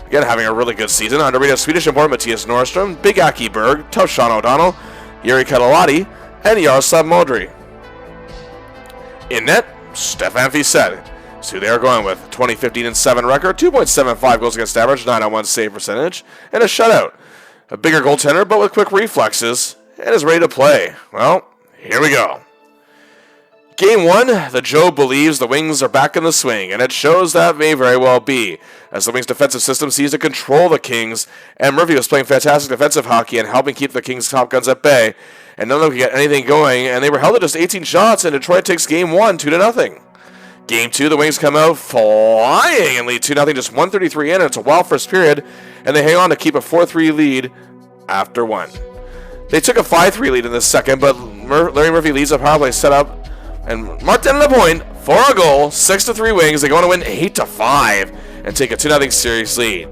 again having a really good season. Underrated Swedish import Matthias Norrstrom, Big Aki Berg, tough Sean O'Donnell, Yuri Ketalati, and Yaroslav Modry. In net, Stefan Fiset. So they are going with 20-15-7 record, 2.75 goals against average, 9-on-1 save percentage, and a shutout. A bigger goaltender, but with quick reflexes, and is ready to play. Well, here we go. Game 1, the Joe believes the Wings are back in the swing, and it shows that may very well be, as the Wings' defensive system sees to control the Kings, and Murphy was playing fantastic defensive hockey and helping keep the Kings' top guns at bay, and none of them could get anything going, and they were held at just 18 shots, and Detroit takes Game 1 2-0. Game 2, the Wings come out flying and lead 2-0, just 1:33 in, and it's a wild first period, and they hang on to keep a 4-3 lead after 1. They took a 5-3 lead in the second, but Larry Murphy leads a power play set up and marked in the point for a goal, 6-3 Wings. They go on to win 8-5 and take a 2-0 series lead.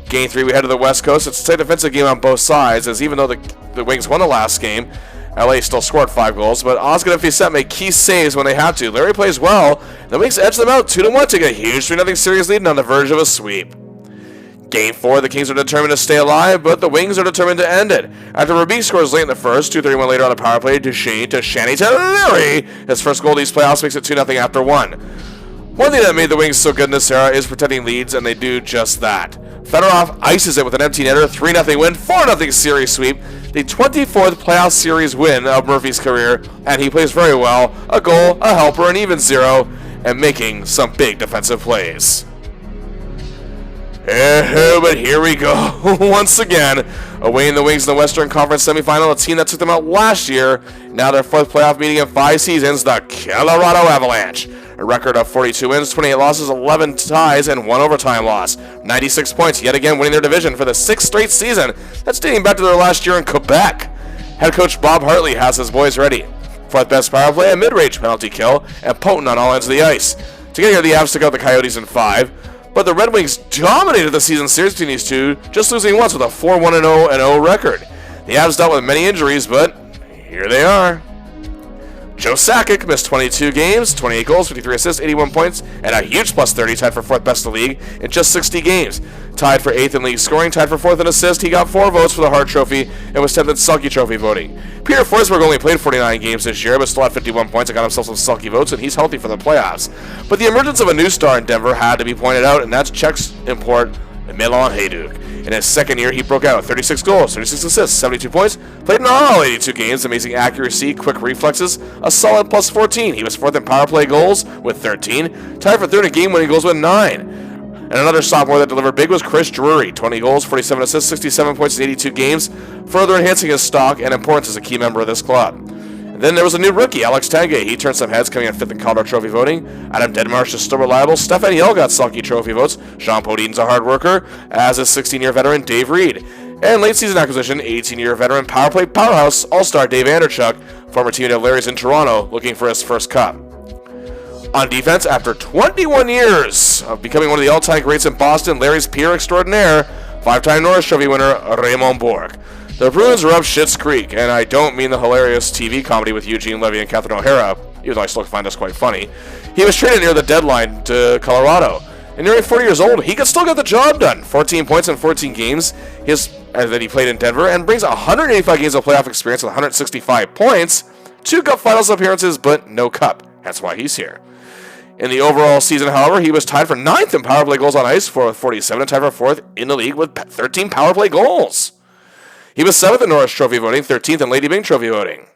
Game 3, we head to the West Coast. It's a tight defensive game on both sides, as even though the Wings won the last game, LA still scored 5 goals, but Osgood and Fiset make key saves when they have to. Larry plays well. The Wings edge them out 2-1 to get a huge 3-0 series lead and on the verge of a sweep. Game 4, the Kings are determined to stay alive, but the Wings are determined to end it. After Rubik scores late in the first, 2:31 later on the power play, Duchesne to Shanny to Larry. His first goal of these playoffs makes it 2-0 after 1. One thing that made the Wings so good in this era is protecting leads, and they do just that. Fedorov ices it with an empty netter, 3-0 win, 4-0 series sweep, the 24th playoff series win of Murphy's career, and he plays very well, a goal, a helper, an even 0, and making some big defensive plays. But here we go, once again, awaiting the Wings in the Western Conference semifinal, a team that took them out last year, now their 4th playoff meeting in 5 seasons, the Colorado Avalanche. A record of 42 wins, 28 losses, 11 ties, and 1 overtime loss. 96 points, yet again winning their division for the 6th straight season. That's dating back to their last year in Quebec. Head coach Bob Hartley has his boys ready. 4th best power play, a mid-range penalty kill, and potent on all ends of the ice. Together, the Avs took out the Coyotes in 5. But the Red Wings dominated the season series between these two, just losing once with a 4-1-0 record. The Avs dealt with many injuries, but here they are. Joe Sakic missed 22 games, 28 goals, 53 assists, 81 points, and a huge plus 30, tied for 4th best in the league in just 60 games. Tied for 8th in league scoring, tied for 4th in assists. He got 4 votes for the Hart Trophy and was 10th in Selke Trophy voting. Peter Forsberg only played 49 games this year, but still had 51 points and got himself some Selke votes, and he's healthy for the playoffs. But the emergence of a new star in Denver had to be pointed out, and that's Czechs import Milan Hajduk. In his second year, he broke out with 36 goals, 36 assists, 72 points, played in all 82 games, amazing accuracy, quick reflexes, a solid plus 14. He was 4th in power play goals with 13, tied for 3rd in game-winning goals with 9. And another sophomore that delivered big was Chris Drury, 20 goals, 47 assists, 67 points in 82 games, further enhancing his stock and importance as a key member of this club. Then there was a new rookie, Alex Tanguay. He turned some heads, coming in 5th in Calder Trophy voting. Adam Denmarsh is still reliable. Stefan Yell got Selke Trophy votes. Jean Podine's a hard worker, as is 16-year veteran Dave Reed. And late season acquisition, 18-year veteran power play powerhouse All-Star Dave Anderchuk, former teammate of Larry's in Toronto, looking for his first cup. On defense, after 21 years of becoming one of the all-time greats in Boston, Larry's peer extraordinaire, 5-time Norris Trophy winner Raymond Bourque. The Bruins are up Schitt's Creek, and I don't mean the hilarious TV comedy with Eugene Levy and Catherine O'Hara, even though I still find this quite funny. He was traded near the deadline to Colorado, and nearly 40 years old, he could still get the job done. 14 points in 14 games. His that he played in Denver, and brings 185 games of playoff experience with 165 points, 2 Cup Finals appearances, but no Cup. That's why he's here. In the overall season, however, he was tied for 9th in power play goals on ice with 47, and tied for 4th in the league with 13 power play goals. He was 7th in Norris Trophy voting, 13th in Lady Byng Trophy voting.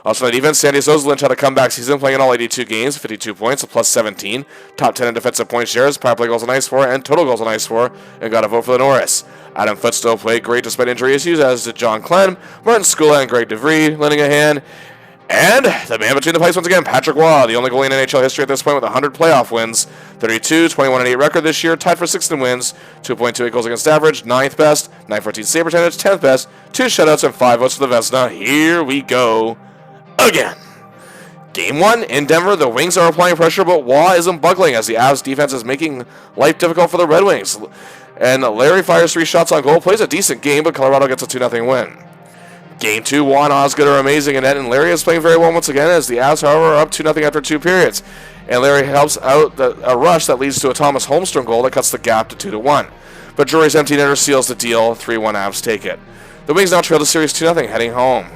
Also on the defense, Sandy Lynch had a comeback season, playing in all 82 games, 52 points, a plus 17, top 10 in defensive point shares, power play goals on ice for, and total goals on ice for, and got a vote for the Norris. Adam Foote still played great despite injury issues, as did John Clem, Martin Skula, and Greg DeVries lending a hand. And the man between the pipes once again, Patrick Waugh, the only goalie in NHL history at this point with 100 playoff wins, 32, 21-8 record this year, tied for 6th in wins, 2.28 goals against average, 9th best, 914 save percentage, 10th best, 2 shutouts, and 5 votes for the Vezina. Here we go again. Game 1 in Denver, the Wings are applying pressure, but Waugh isn't buckling as the Avs defense is making life difficult for the Red Wings. And Larry fires 3 shots on goal, plays a decent game, but Colorado gets a 2-0 win. Game 2, Waugh and Osgood are amazing in net, and Larry is playing very well once again as the Avs, however, are up 2-0 after 2 periods. And Larry helps out a rush that leads to a Thomas Holmstrom goal that cuts the gap to 2-1. But Drury's empty netter seals the deal, 3-1 Avs take it. The Wings now trail the series 2-0 heading home.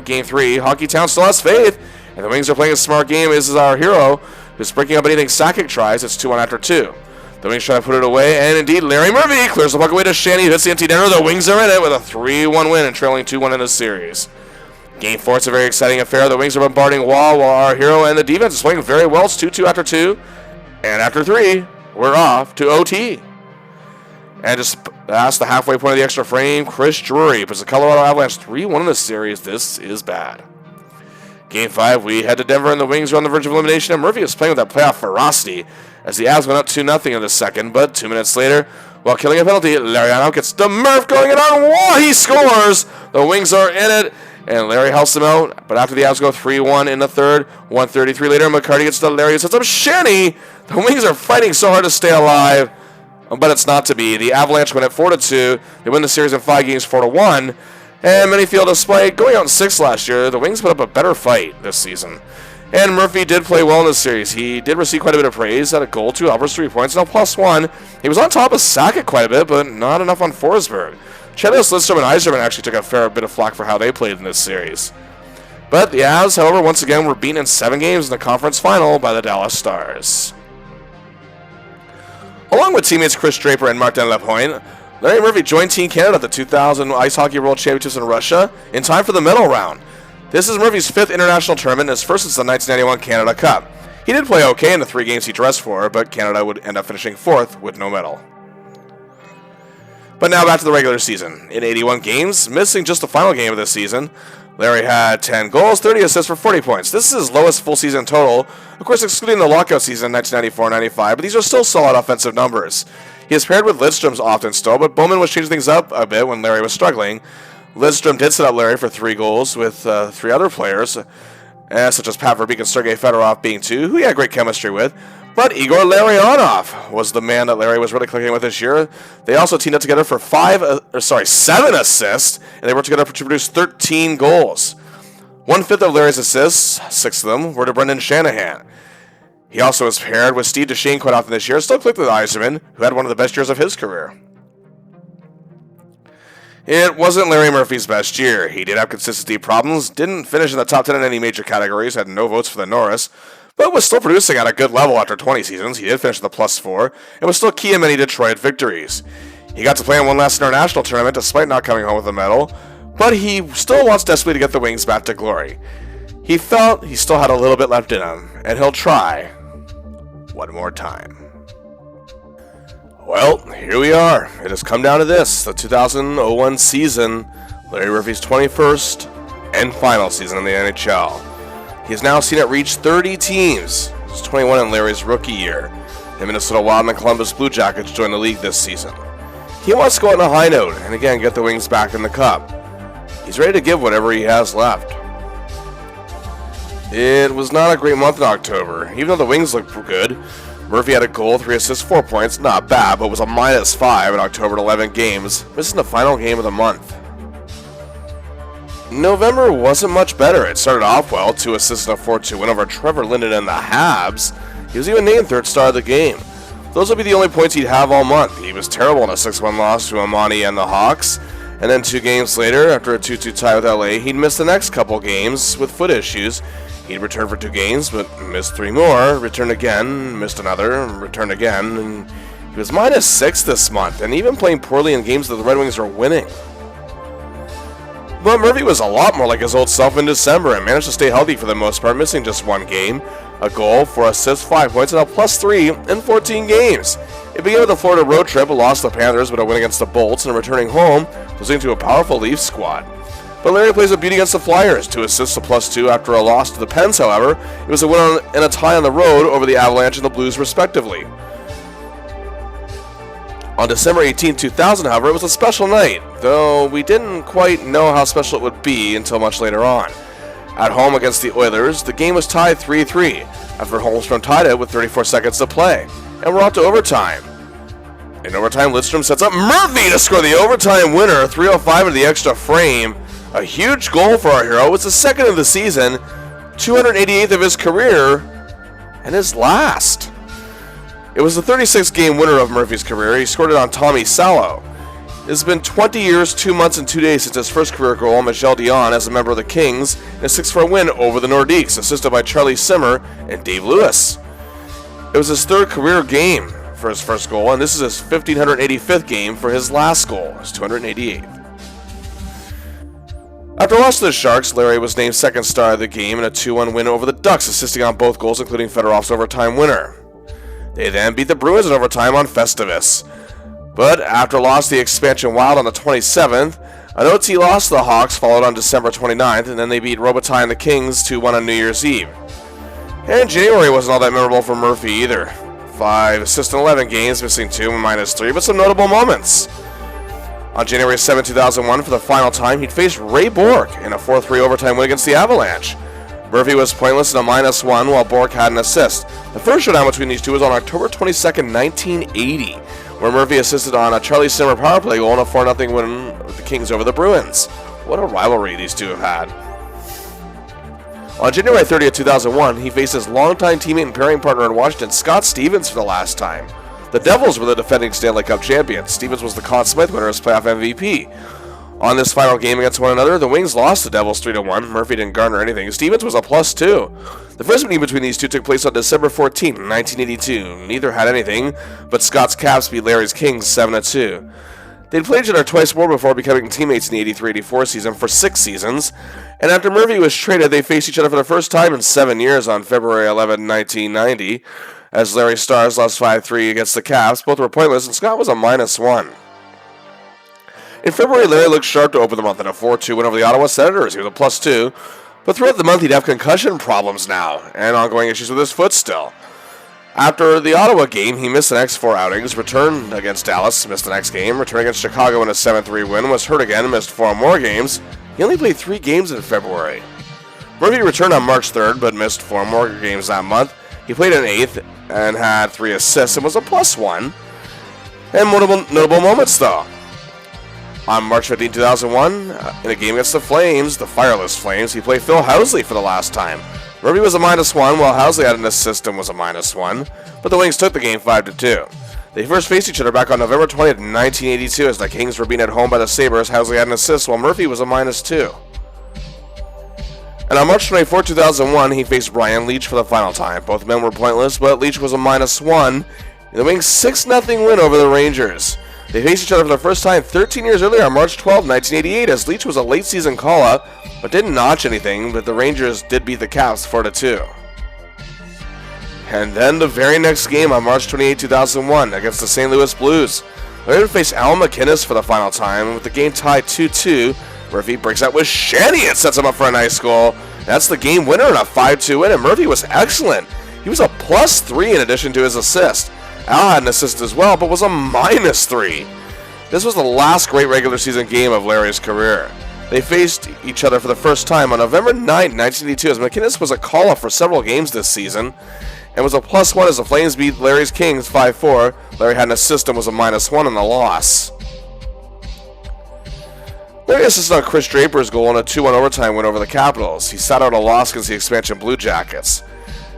Game 3, Hockey Town still has faith, and the Wings are playing a smart game. This is our hero, who's breaking up anything Sakic tries. It's 2-1 after 2. The Wings try to put it away, and indeed, Larry Murphy clears the puck away to Shanny, hits the empty netter. The Wings are in it with a 3-1 win and trailing 2-1 in the series. Game 4, it's a very exciting affair. The Wings are bombarding Waugh while our hero and the defense is playing very well. It's 2-2 after 2, and after 3, we're off to OT. And just past the halfway point of the extra frame, Chris Drury puts the Colorado Avalanche 3-1 in the series. This is bad. Game 5, we head to Denver, and the Wings are on the verge of elimination, and Murphy is playing with that playoff ferocity as the Avs went up 2-0 in the second, but 2 minutes later, while killing a penalty, Lariano gets the Murph going it on Waugh. He scores! The Wings are in it, and Larry helps them out, but after the Avs go 3-1 in the third, 1:33 later, McCarty gets to Larry and sets up Shanny. The Wings are fighting so hard to stay alive, but it's not to be. The Avalanche win at 4-2. They win the series in 5 games, 4-1. And many feel despite going out in 6 last year, the Wings put up a better fight this season. And Murphy did play well in this series. He did receive quite a bit of praise, had a goal, 2 helpers, 3 points, and a +1. He was on top of Sakic quite a bit, but not enough on Forsberg. Chelios, Lidstrom, and Yzerman actually took a fair bit of flack for how they played in this series. But the Avs, however, once again were beaten in 7 games in the conference final by the Dallas Stars. Along with teammates Chris Draper and Martin Lapointe, Larry Murphy joined Team Canada at the 2000 Ice Hockey World Championships in Russia in time for the medal round. This is Murphy's 5th international tournament and his first since the 1991 Canada Cup. He did play okay in the 3 games he dressed for, but Canada would end up finishing 4th with no medal. But now back to the regular season. In 81 games, missing just the final game of this season, Larry had 10 goals, 30 assists for 40 points. This is his lowest full season total, of course excluding the lockout season in 1994-95, but these are still solid offensive numbers. He is paired with Lidstrom's often still, but Bowman was changing things up a bit when Larry was struggling. Lidstrom did set up Larry for 3 goals with 3 other players, such as Pat Verbeek and Sergei Fedorov being 2, who he had great chemistry with. But Igor Larionov was the man that Larry was really clicking with this year. They also teamed up together for 7 assists, and they worked together to produce 13 goals. 1/5 of Larry's assists, 6 of them, were to Brendan Shanahan. He also was paired with Steve Duchesne quite often this year, still clicked with Yzerman, who had one of the best years of his career. It wasn't Larry Murphy's best year. He did have consistency problems, didn't finish in the top 10 in any major categories, had no votes for the Norris, but was still producing at a good level after 20 seasons. He did finish in the +4, and was still key in many Detroit victories. He got to play in one last international tournament despite not coming home with a medal, but he still wants desperately to get the Wings back to glory. He felt he still had a little bit left in him, and he'll try one more time. Well, here we are. It has come down to this, the 2001 season, Larry Murphy's 21st and final season in the NHL. He has now seen it reach 30 teams. He's 21 in Larry's rookie year. The Minnesota Wild and Columbus Blue Jackets joined the league this season. He wants to go on a high note and again get the Wings back in the Cup. He's ready to give whatever he has left. It was not a great month in October. Even though the Wings looked good, Murphy had a goal, 3 assists, 4 points. Not bad, but was a -5 in October at 11 games, missing the final game of the month. November wasn't much better. It started off well, 2 assists and a 4-2 win over Trevor Linden and the Habs. He was even named 3rd star of the game. Those would be the only points he'd have all month. He was terrible in a 6-1 loss to Amani and the Hawks, And then 2 games later, after a 2-2 tie with LA, he'd missed the next couple games with foot issues. He'd returned for 2 games, but missed 3 more, returned again, missed another, returned again, and he was -6 this month, and even playing poorly in games that the Red Wings are winning. But Murphy was a lot more like his old self in December and managed to stay healthy for the most part, missing just 1 game, a goal, 4 assists, 5 points, and a +3 in 14 games. It began with the Florida road trip, a loss to the Panthers, but a win against the Bolts, and returning home, losing to a powerful Leafs squad. But Larry plays with beauty against the Flyers, 2 assists, a +2 after a loss to the Pens, however. It was a win and a tie on the road over the Avalanche and the Blues, respectively. On December 18, 2000, however, it was a special night, though we didn't quite know how special it would be until much later on. At home against the Oilers, the game was tied 3-3, after Holmstrom tied it with 34 seconds to play, and we're on to overtime. In overtime, Lidstrom sets up Murphy to score the overtime winner, 3:05 into the extra frame. A huge goal for our hero. It's the second of the season, 288th of his career, and his last. It was the 36th-game winner of Murphy's career. He scored it on Tommy Salo. It has been 20 years, 2 months, and 2 days since his first career goal, Michel Dion, as a member of the Kings, in a 6-4 win over the Nordiques, assisted by Charlie Simmer and Dave Lewis. It was his 3rd career game for his first goal, and this is his 1,585th game for his last goal, his 288th. After a loss to the Sharks, Larry was named 2nd star of the game in a 2-1 win over the Ducks, assisting on both goals, including Fedorov's overtime winner. They then beat the Bruins in overtime on Festivus. But after a loss to the expansion Wild on the 27th, an OT loss to the Hawks followed on December 29th, and then they beat Robitaille and the Kings 2-1 on New Year's Eve. And January wasn't all that memorable for Murphy either. 5 assists in 11 games, missing 2 and -3, but some notable moments. On January 7, 2001, for the final time, he'd faced Ray Bourque in a 4-3 overtime win against the Avalanche. Murphy was pointless in a -1, while Bourque had an assist. The first showdown between these two was on October 22nd, 1980, where Murphy assisted on a Charlie Simmer power play goal in a 4-0 win with the Kings over the Bruins. What a rivalry these two have had. On January 30th, 2001, he faced his longtime teammate and pairing partner in Washington, Scott Stevens, for the last time. The Devils were the defending Stanley Cup champions. Stevens was the Conn Smythe winner as playoff MVP. On this final game against one another, the Wings lost the Devils 3-1. Murphy didn't garner anything. Stevens was a +2. The first meeting between these two took place on December 14, 1982. Neither had anything, but Scott's Caps beat Larry's Kings 7-2. They'd played each other twice more before becoming teammates in the 83-84 season for 6 seasons, and after Murphy was traded, they faced each other for the first time in 7 years on February 11, 1990, as Larry Stars lost 5-3 against the Caps. Both were pointless, and Scott was a -1. In February, Larry looked sharp to open the month in a 4-2 win over the Ottawa Senators. He was a +2, but throughout the month he'd have concussion problems now, and ongoing issues with his foot still. After the Ottawa game, he missed the next 4 outings, returned against Dallas, missed the next game, returned against Chicago in a 7-3 win, was hurt again, missed 4 more games. He only played 3 games in February. Murphy returned on March 3rd, but missed 4 more games that month. He played an 8th and had 3 assists and was a +1. And notable moments, though. On March 15, 2001, in a game against the Flames, the Fireless Flames, he played Phil Housley for the last time. Murphy was a -1, while Housley had an assist and was a -1, but the Wings took the game 5-2. They first faced each other back on November 20th, 1982, as the Kings were beaten at home by the Sabres. Housley had an assist, while Murphy was a -2. And on March 24, 2001, he faced Brian Leetch for the final time. Both men were pointless, but Leetch was a -1 in the Wings' 6-0 win over the Rangers. They faced each other for the first time 13 years earlier on March 12, 1988, as Leetch was a late-season call-up, but didn't notch anything, but the Rangers did beat the Caps 4-2. And then the very next game on March 28, 2001, against the St. Louis Blues. Larry would face Al McInnes for the final time, with the game tied 2-2. Murphy breaks out with Shanny and sets him up for a nice goal. That's the game winner in a 5-2 win, and Murphy was excellent. He was a +3 in addition to his assist. Al had an assist as well, but was a -3. This was the last great regular season game of Larry's career. They faced each other for the first time on November 9, 1982, as McInnes was a call-up for several games this season, and was a +1 as the Flames beat Larry's Kings 5-4. Larry had an assist and was a -1 in the loss. Larry assisted on Chris Draper's goal in a 2-1 overtime win over the Capitals. He sat out a loss against the expansion Blue Jackets.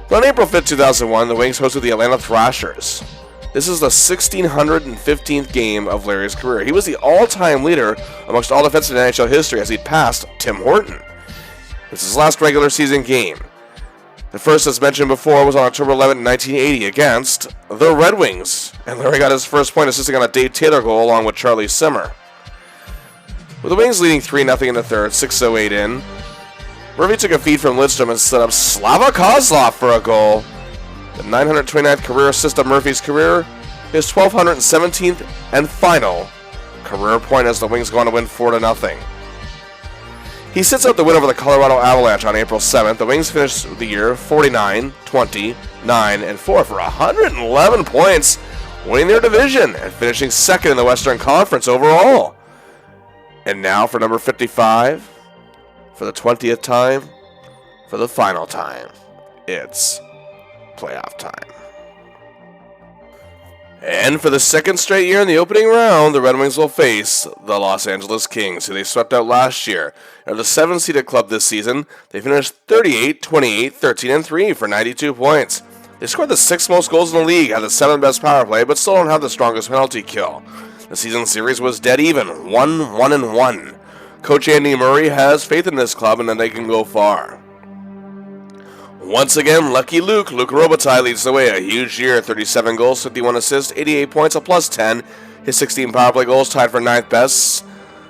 But on April 5, 2001, the Wings hosted the Atlanta Thrashers. This is the 1615th game of Larry's career. He was the all-time leader amongst all defensemen in NHL history as he passed Tim Horton. This is his last regular season game. The first, as mentioned before, was on October 11, 1980 against the Red Wings. And Larry got his first point assisting on a Dave Taylor goal along with Charlie Simmer. With the Wings leading 3-0 in the third, 6:08 in, Murphy took a feed from Lidstrom and set up Slava Kozlov for a goal. The 929th career assist of Murphy's career, his 1217th and final career point as the Wings go on to win 4-0. He sits out the win over the Colorado Avalanche on April 7th. The Wings finished the year 49, 20, 9, and 4 for 111 points, winning their division and finishing second in the Western Conference overall. And now for number 55, for the 20th time, for the final time, it's playoff time. And for the second straight year in the opening round, the Red Wings will face the Los Angeles Kings, who they swept out last year. They're the 7th-seeded club this season. They finished 38, 28, 13, and 3 for 92 points. They scored the 6th most goals in the league, had the 7th best power play, but still don't have the strongest penalty kill. The season series was dead even, 1-1-1. Coach Andy Murray has faith in this club and that they can go far. Once again, Lucky Luke Robitaille leads the way. A huge year, 37 goals, 51 assists, 88 points, a plus 10. His 16 power play goals tied for 9th best.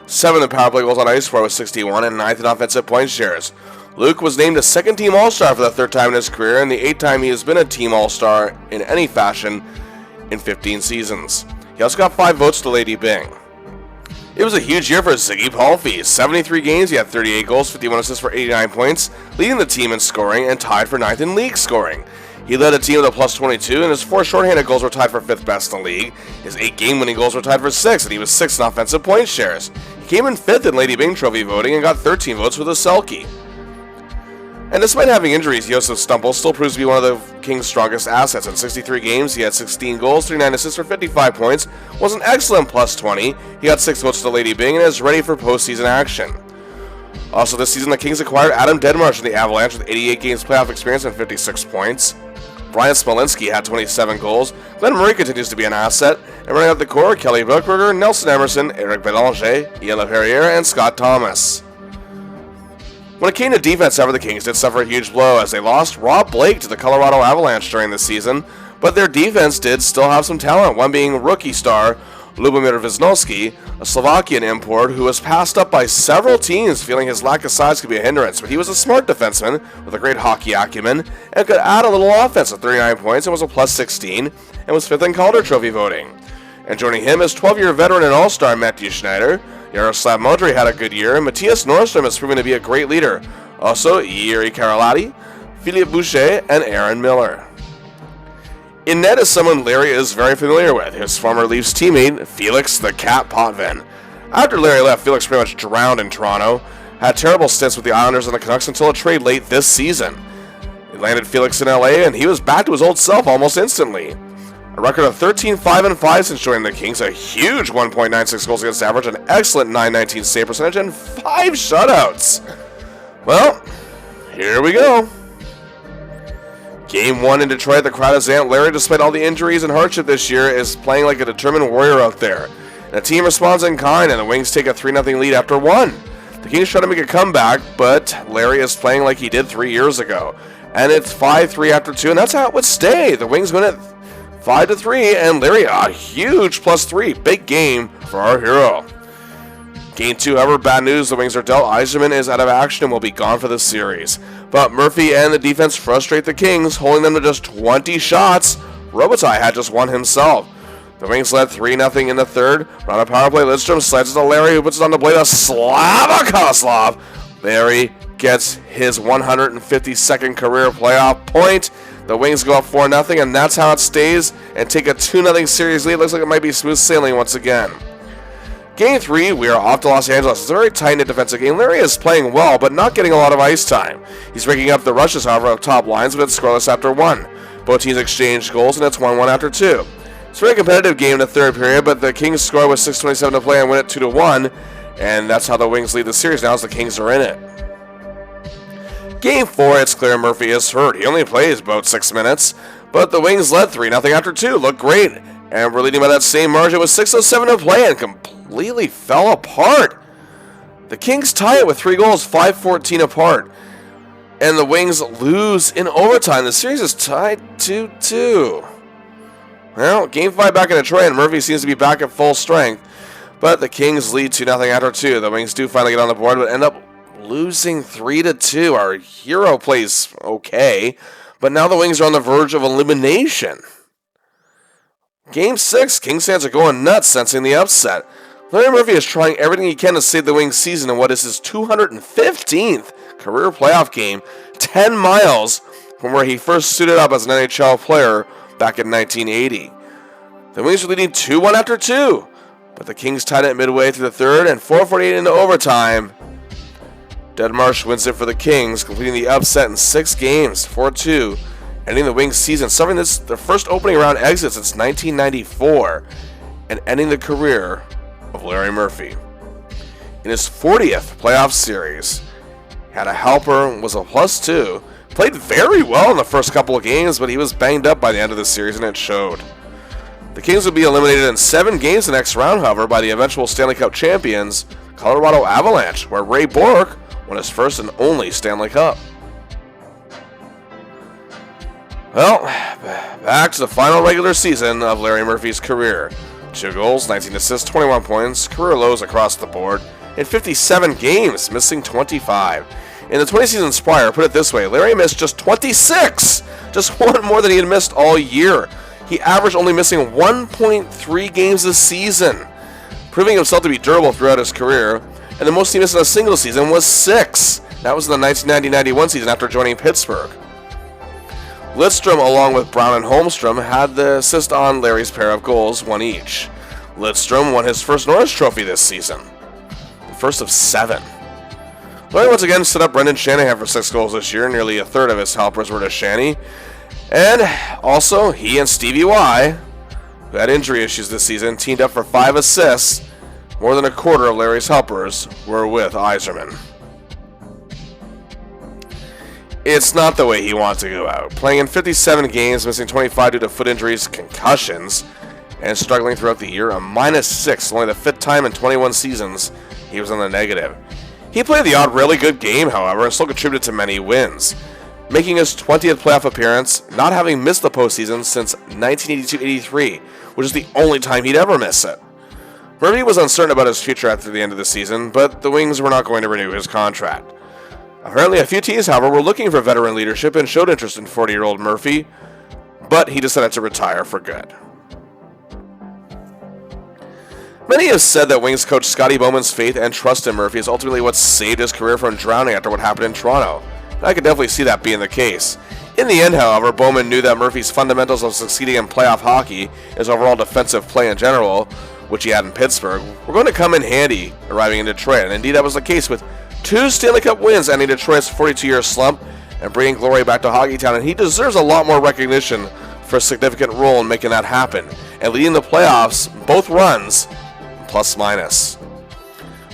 7 in power play goals on ice for with 61 and 9th in offensive point shares. Luke was named a second-team All-Star for the 3rd time in his career and the 8th time he has been a team All-Star in any fashion in 15 seasons. He also got 5 votes to Lady Byng. It was a huge year for Ziggy Palffy. 73 games, he had 38 goals, 51 assists for 89 points, leading the team in scoring and tied for 9th in league scoring. He led a team with a plus 22, and his 4 shorthanded goals were tied for 5th best in the league. His 8 game-winning goals were tied for 6th, and he was 6th in offensive point shares. He came in 5th in Lady Byng Trophy voting and got 13 votes for the Selke. And despite having injuries, Josef Stumpel still proves to be one of the Kings' strongest assets. In 63 games, he had 16 goals, 39 assists for 55 points, was an excellent plus 20. He got 6 votes to Lady Byng and is ready for postseason action. Also this season, the Kings acquired Adam Deadmarsh from the Avalanche with 88 games playoff experience and 56 points. Brian Smolinski had 27 goals. Glenn Murray continues to be an asset. And running out the core, Kelly Buchberger, Nelson Emerson, Eric Belanger, Ian LaPerriere, and Scott Thomas. When it came to defense, however, the Kings did suffer a huge blow as they lost Rob Blake to the Colorado Avalanche during the season, but their defense did still have some talent, one being rookie star Lubomir Wisnowski, a Slovakian import who was passed up by several teams feeling his lack of size could be a hindrance, but he was a smart defenseman with a great hockey acumen and could add a little offense with 39 points and was a plus 16 and was 5th in Calder Trophy voting. And joining him is 12-year veteran and all-star Matthew Schneider. Yaroslav Modry had a good year, and Matthias Nordstrom has proven to be a great leader. Also, Jiri Karolati, Philippe Boucher, and Aaron Miller. In net is someone Larry is very familiar with, his former Leafs teammate, Felix the Cat Potvin. After Larry left, Felix pretty much drowned in Toronto, had terrible stints with the Islanders and the Canucks until a trade late this season. It landed Felix in LA, and he was back to his old self almost instantly. A record of 13-5-5 since joining the Kings, a huge 1.96 goals against average, an excellent .919 save percentage, and 5 shutouts. Well, here we go. Game 1 in Detroit, the crowd is amped. Larry, despite all the injuries and hardship this year, is playing like a determined warrior out there. The team responds in kind, and the Wings take a 3-0 lead after 1. The Kings try to make a comeback, but Larry is playing like he did 3 years ago. And it's 5-3 after 2, and that's how it would stay. The Wings win it 5-3, and Larry, a huge +3. Big game for our hero. Game 2, however, bad news. The Wings are dealt. Yzerman is out of action and will be gone for the series. But Murphy and the defense frustrate the Kings, holding them to just 20 shots. Robitaille had just 1 himself. The Wings led 3-0 in the third. On a power play, Lidstrom slides it to Larry, who puts it on the blade of Slava Kozlov. Larry gets his 152nd career playoff point. The Wings go up 4-0, and that's how it stays, and take a 2-0 series lead. Looks like it might be smooth sailing once again. Game 3, we are off to Los Angeles. It's a very tight-knit defensive game. Larry is playing well, but not getting a lot of ice time. He's breaking up the rushes, however, of top lines, but it's scoreless after 1. Both teams exchange goals, and it's 1-1 after 2. It's a very competitive game in the third period, but the Kings score with 6:27 to play and win it 2-1, and that's how the Wings lead the series now as the Kings are in it. Game 4, it's clear Murphy is hurt. He only plays about 6 minutes, but the Wings led 3-0 after 2. Looked great. And we're leading by that same margin with 6:07 to play and completely fell apart. The Kings tie it with 3 goals, 5:14 apart. And the Wings lose in overtime. The series is tied 2-2. Well, Game 5 back in Detroit, and Murphy seems to be back at full strength. But the Kings lead 2-0 after 2. The Wings do finally get on the board, but end up losing 3-2. Our hero plays okay, but now the Wings are on the verge of elimination. Game 6, Kings fans are going nuts, sensing the upset. Larry Murphy is trying everything he can to save the Wings season in what is his 215th career playoff game, 10 miles from where he first suited up as an NHL player back in 1980. The Wings are leading 2-1 after 2, but the Kings tied it midway through the third and 4:48 into overtime. Deadmarsh wins it for the Kings, completing the upset in 6 games, 4-2, ending the Wings season, suffering their first opening round exit since 1994, and ending the career of Larry Murphy. In his 40th playoff series, had a helper, was a +2, played very well in the first couple of games, but he was banged up by the end of the series, and it showed. The Kings would be eliminated in 7 games the next round, however, by the eventual Stanley Cup champions, Colorado Avalanche, where Ray Bourque won his first and only Stanley Cup. Well, back to the final regular season of Larry Murphy's career. 2 goals, 19 assists, 21 points, career lows across the board, in 57 games, missing 25. In the 20 seasons prior, put it this way, Larry missed just 26! Just one more than he had missed all year. He averaged only missing 1.3 games a season, proving himself to be durable throughout his career, and the most he missed in a single season was 6. That was in the 1990-91 season after joining Pittsburgh. Lidstrom, along with Brown and Holmstrom, had the assist on Larry's pair of goals, 1 each. Lidstrom won his first Norris Trophy this season, the first of 7. Larry once again stood up Brendan Shanahan for 6 goals this year. Nearly a third of his helpers were to Shanny. And also, he and Stevie Y, who had injury issues this season, teamed up for 5 assists. More than a quarter of Larry's helpers were with Yzerman. It's not the way he wants to go out. Playing in 57 games, missing 25 due to foot injuries, concussions, and struggling throughout the year, a -6, only the 5th time in 21 seasons he was on the negative. He played the odd really good game, however, and still contributed to many wins, making his 20th playoff appearance, not having missed the postseason since 1982-83, which is the only time he'd ever miss it. Murphy was uncertain about his future after the end of the season, but the Wings were not going to renew his contract. Apparently, a few teams, however, were looking for veteran leadership and showed interest in 40-year-old Murphy, but he decided to retire for good. Many have said that Wings coach Scotty Bowman's faith and trust in Murphy is ultimately what saved his career from drowning after what happened in Toronto. And I could definitely see that being the case. In the end, however, Bowman knew that Murphy's fundamentals of succeeding in playoff hockey, his overall defensive play in general, which he had in Pittsburgh, were going to come in handy arriving in Detroit. And indeed, that was the case with 2 Stanley Cup wins ending Detroit's 42-year slump and bringing glory back to Hockeytown. And he deserves a lot more recognition for a significant role in making that happen and leading the playoffs, both runs, plus-minus.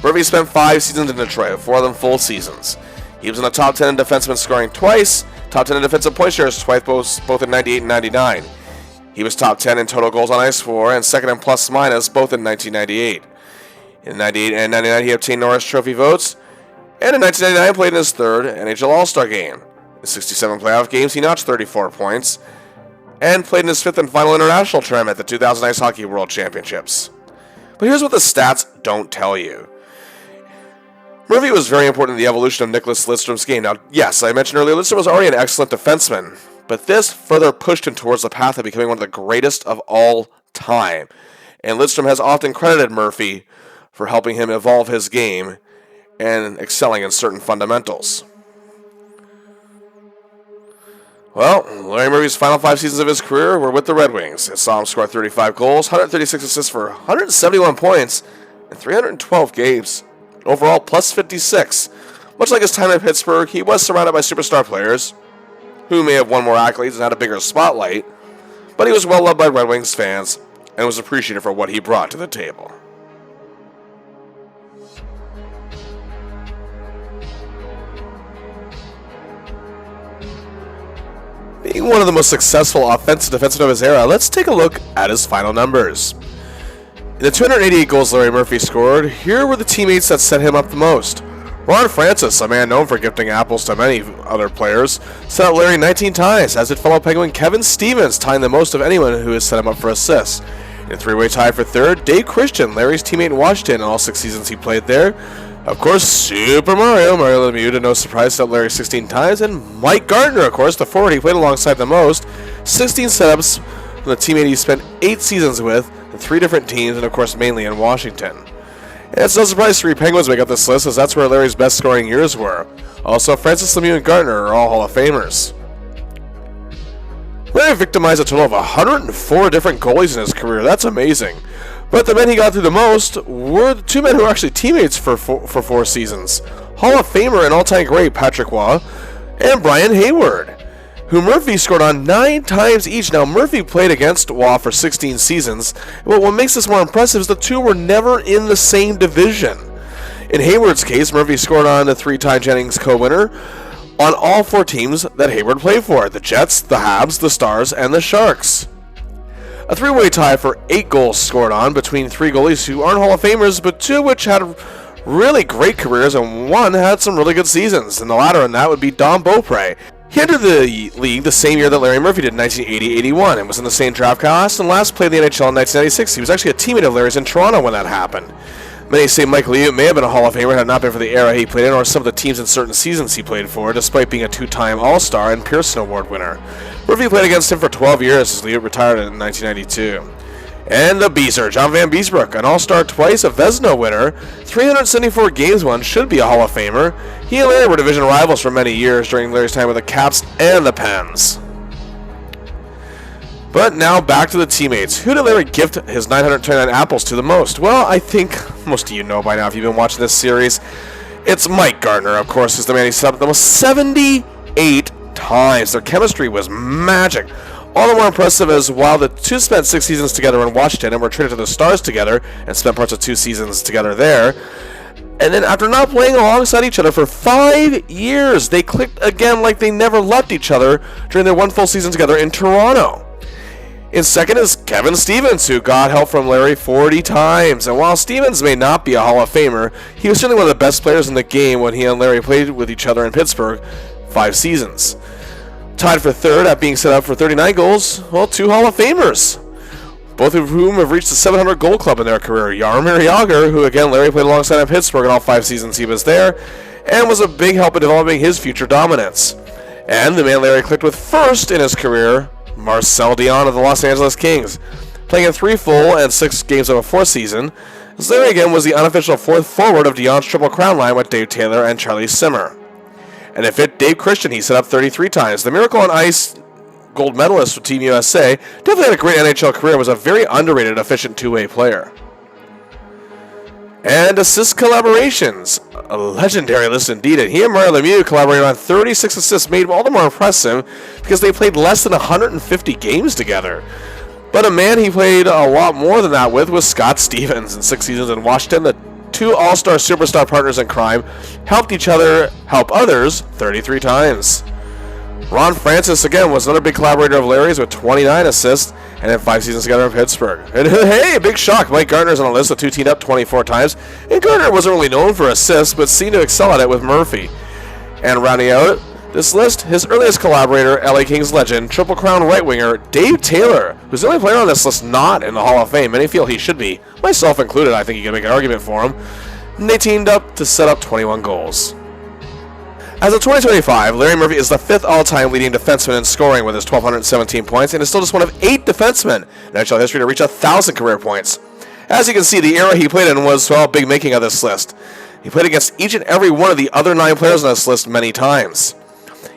Murphy spent 5 seasons in Detroit, 4 of them full seasons. He was in the top 10 in defensemen scoring twice, top 10 in defensive point shares twice, both in 98 and 99. He was top 10 in total goals on ice for and second in plus-minus, both in 1998. In 98 and 99, he obtained Norris Trophy votes, and in 1999 played in his 3rd NHL All-Star game. In 67 playoff games, he notched 34 points, and played in his 5th and final international tournament at the 2000 Ice Hockey World Championships. But here's what the stats don't tell you. Murphy was very important in the evolution of Nicholas Lidstrom's game. Now, yes, I mentioned earlier, Lidstrom was already an excellent defenseman, but this further pushed him towards the path of becoming one of the greatest of all time. And Lidstrom has often credited Murphy for helping him evolve his game and excelling in certain fundamentals. Well, Larry Murphy's final 5 seasons of his career were with the Red Wings. It saw him score 35 goals, 136 assists for 171 points in 312 games. Overall, plus 56. Much like his time in Pittsburgh, he was surrounded by superstar players who may have won more accolades and had a bigger spotlight, but he was well loved by Red Wings fans and was appreciated for what he brought to the table. Being one of the most successful offensive defensemen of his era, let's take a look at his final numbers. In the 288 goals Larry Murphy scored, here were the teammates that set him up the most. Ron Francis, a man known for gifting apples to many other players, set up Larry 19 times, as did fellow Penguin Kevin Stevens, tying the most of anyone who has set him up for assists. In a three-way tie for third, Dave Christian, Larry's teammate in Washington in all 6 seasons he played there. Of course, Super Mario Lemieux, to no surprise, set up Larry 16 times, and Mike Gardner, of course, the forward he played alongside the most, 16 setups from the teammate he spent 8 seasons with, in 3 different teams, and of course mainly in Washington. And it's no surprise 3 Penguins make up this list, as that's where Larry's best scoring years were. Also, Francis, Lemieux, and Gardner are all Hall of Famers. Larry victimized a total of 104 different goalies in his career. That's amazing. But the men he got through the most were the 2 men who were actually teammates for 4 seasons. Hall of Famer and all-time great Patrick Waugh and Brian Hayward, who Murphy scored on 9 times each. Now, Murphy played against Waugh for 16 seasons, but what makes this more impressive is the 2 were never in the same division. In Hayward's case, Murphy scored on the 3-time Jennings co-winner on all 4 teams that Hayward played for: the Jets, the Habs, the Stars, and the Sharks. A 3-way tie for 8 goals scored on between 3 goalies who aren't Hall of Famers, but 2 which had really great careers and 1 had some really good seasons, and the latter in that would be Don Beaupre. He entered the league the same year that Larry Murphy did, in 1980-81, and was in the same draft class, and last played in the NHL in 1996. He was actually a teammate of Larry's in Toronto when that happened. Many say Mike Liu may have been a Hall of Famer had it not been for the era he played in, or some of the teams in certain seasons he played for, despite being a 2-time All-Star and Pearson Award winner. Murphy played against him for 12 years as Liu retired in 1992. And the Beezer, John Van Beesbrook, an All-Star twice, a Vezina winner, 374 games won, should be a Hall of Famer. He and Larry were division rivals for many years during Larry's time with the Caps and the Pens. But now back to the teammates. Who did Larry gift his 929 apples to the most? Well, I think most of you know by now if you've been watching this series. It's Mike Gardner, of course, is the man he set up the most 78 times. Their chemistry was magic. All the more impressive as while the 2 spent 6 seasons together in Washington and were traded to the Stars together and spent parts of 2 seasons together there. And then after not playing alongside each other for 5 years, they clicked again like they never left each other during their 1 full season together in Toronto. In second is Kevin Stevens, who got help from Larry 40 times. And while Stevens may not be a Hall of Famer, he was certainly one of the best players in the game when he and Larry played with each other in Pittsburgh 5 seasons. Tied for third at being set up for 39 goals, well, 2 Hall of Famers, both of whom have reached the 700 goal club in their career. Jaromir Jagr, who again Larry played alongside in Pittsburgh in all 5 seasons he was there, and was a big help in developing his future dominance. And the man Larry clicked with first in his career, Marcel Dionne of the Los Angeles Kings, playing in 3 full and 6 games of a 4th season. Larry again was the unofficial 4th forward of Dionne's Triple Crown line with Dave Taylor and Charlie Simmer. And if it Dave Christian, he set up 33 times. The Miracle on Ice gold medalist for Team USA definitely had a great NHL career, was a very underrated, efficient 2-way player. And assist collaborations, a legendary list indeed. And he and Mario Lemieux collaborated on 36 assists, made all the more impressive because they played less than 150 games together. But a man he played a lot more than that with was Scott Stevens in 6 seasons in Washington. The 2 all-star superstar partners in crime helped each other help others 33 times. Ron Francis, again, was another big collaborator of Larry's with 29 assists and then 5 seasons together in Pittsburgh. And hey, big shock, Mike Gardner's on the list with 2 teamed up 24 times. And Gardner wasn't really known for assists, but seemed to excel at it with Murphy. And rounding out this list, his earliest collaborator, LA Kings legend, Triple Crown right winger Dave Taylor, who's the only player on this list not in the Hall of Fame. Many feel he should be, myself included. I think you can make an argument for him. And they teamed up to set up 21 goals. As of 2025, Larry Murphy is the 5th all-time leading defenseman in scoring with his 1,217 points, and is still just one of 8 defensemen in NHL history to reach 1,000 career points. As you can see, the era he played in was, well, big making of this list. He played against each and every one of the other 9 players on this list many times.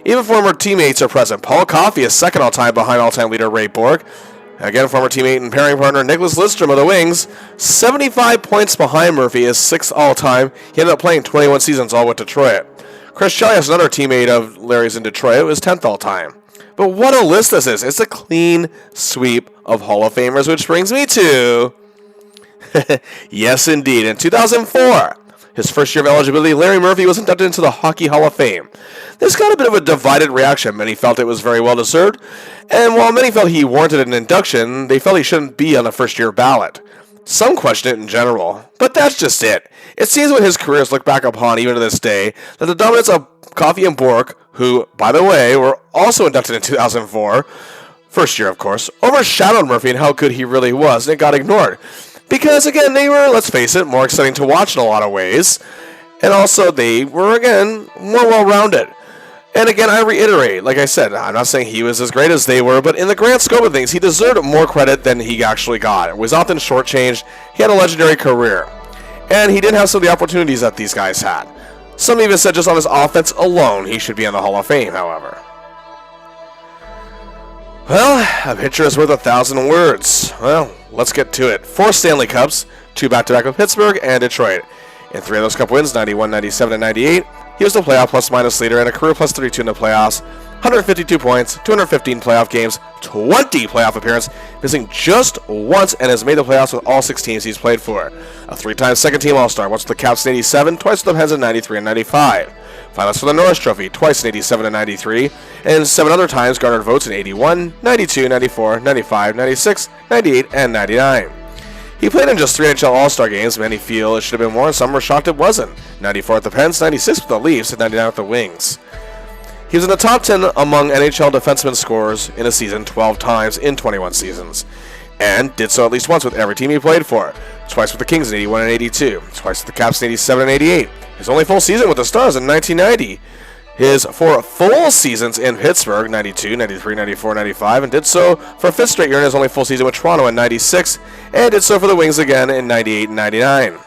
Even former teammates are present. Paul Coffey is 2nd all-time behind all-time leader Ray Bork. Again, former teammate and pairing partner Nicholas Lidstrom of the Wings, 75 points behind Murphy, is 6th all-time. He ended up playing 21 seasons all with Detroit. Chris Chelios, another teammate of Larry's in Detroit, was 10th all-time. But what a list this is. It's a clean sweep of Hall of Famers, which brings me to... yes, indeed. In 2004, His first year of eligibility, Larry Murphy was inducted into the Hockey Hall of Fame. This got a bit of a divided reaction. Many felt it was very well deserved, and while many felt he warranted an induction, they felt he shouldn't be on the first-year ballot. Some question it in general, but that's just it. It seems when his career is looked back upon, even to this day, that the dominance of Coffey and Bork, who, by the way, were also inducted in 2004, first year of course, overshadowed Murphy and how good he really was, and it got ignored. Because, again, they were, let's face it, more exciting to watch in a lot of ways, and also they were, again, more well-rounded. And again, I reiterate, like I said, I'm not saying he was as great as they were, but in the grand scope of things, he deserved more credit than he actually got. It was often shortchanged. He had a legendary career. And he didn't have some of the opportunities that these guys had. Some even said just on his offense alone, he should be in the Hall of Fame, however. Well, a picture is worth 1,000 words. Well, let's get to it. 4 Stanley Cups, 2 back-to-back with Pittsburgh and Detroit. In 3 of those cup wins, 91, 97, and 98, he was the playoff plus-minus leader and a career plus 32 in the playoffs, 152 points, 215 playoff games, 20 playoff appearances, missing just once, and has made the playoffs with all 6 teams he's played for. A 3-time second-team All-Star, once with the Caps in 87, twice with the Pens in 93 and 95. Finalist for the Norris Trophy, twice in 87 and 93, and 7 other times garnered votes in 81, 92, 94, 95, 96, 98, and 99. He played in just 3 NHL All-Star games. Many feel it should have been more, and some were shocked it wasn't. 94 with the Pens, 96 with the Leafs, and 99 with the Wings. He was in the top 10 among NHL defensemen scorers in a season 12 times in 21 seasons, and did so at least once with every team he played for. Twice with the Kings in 81 and 82, twice with the Caps in 87 and 88. His only full season with the Stars in 1990. His 4 full seasons in Pittsburgh, 92, 93, 94, 95, and did so for a 5th straight year in his only full season with Toronto in 96, and did so for the Wings again in 98 and 99.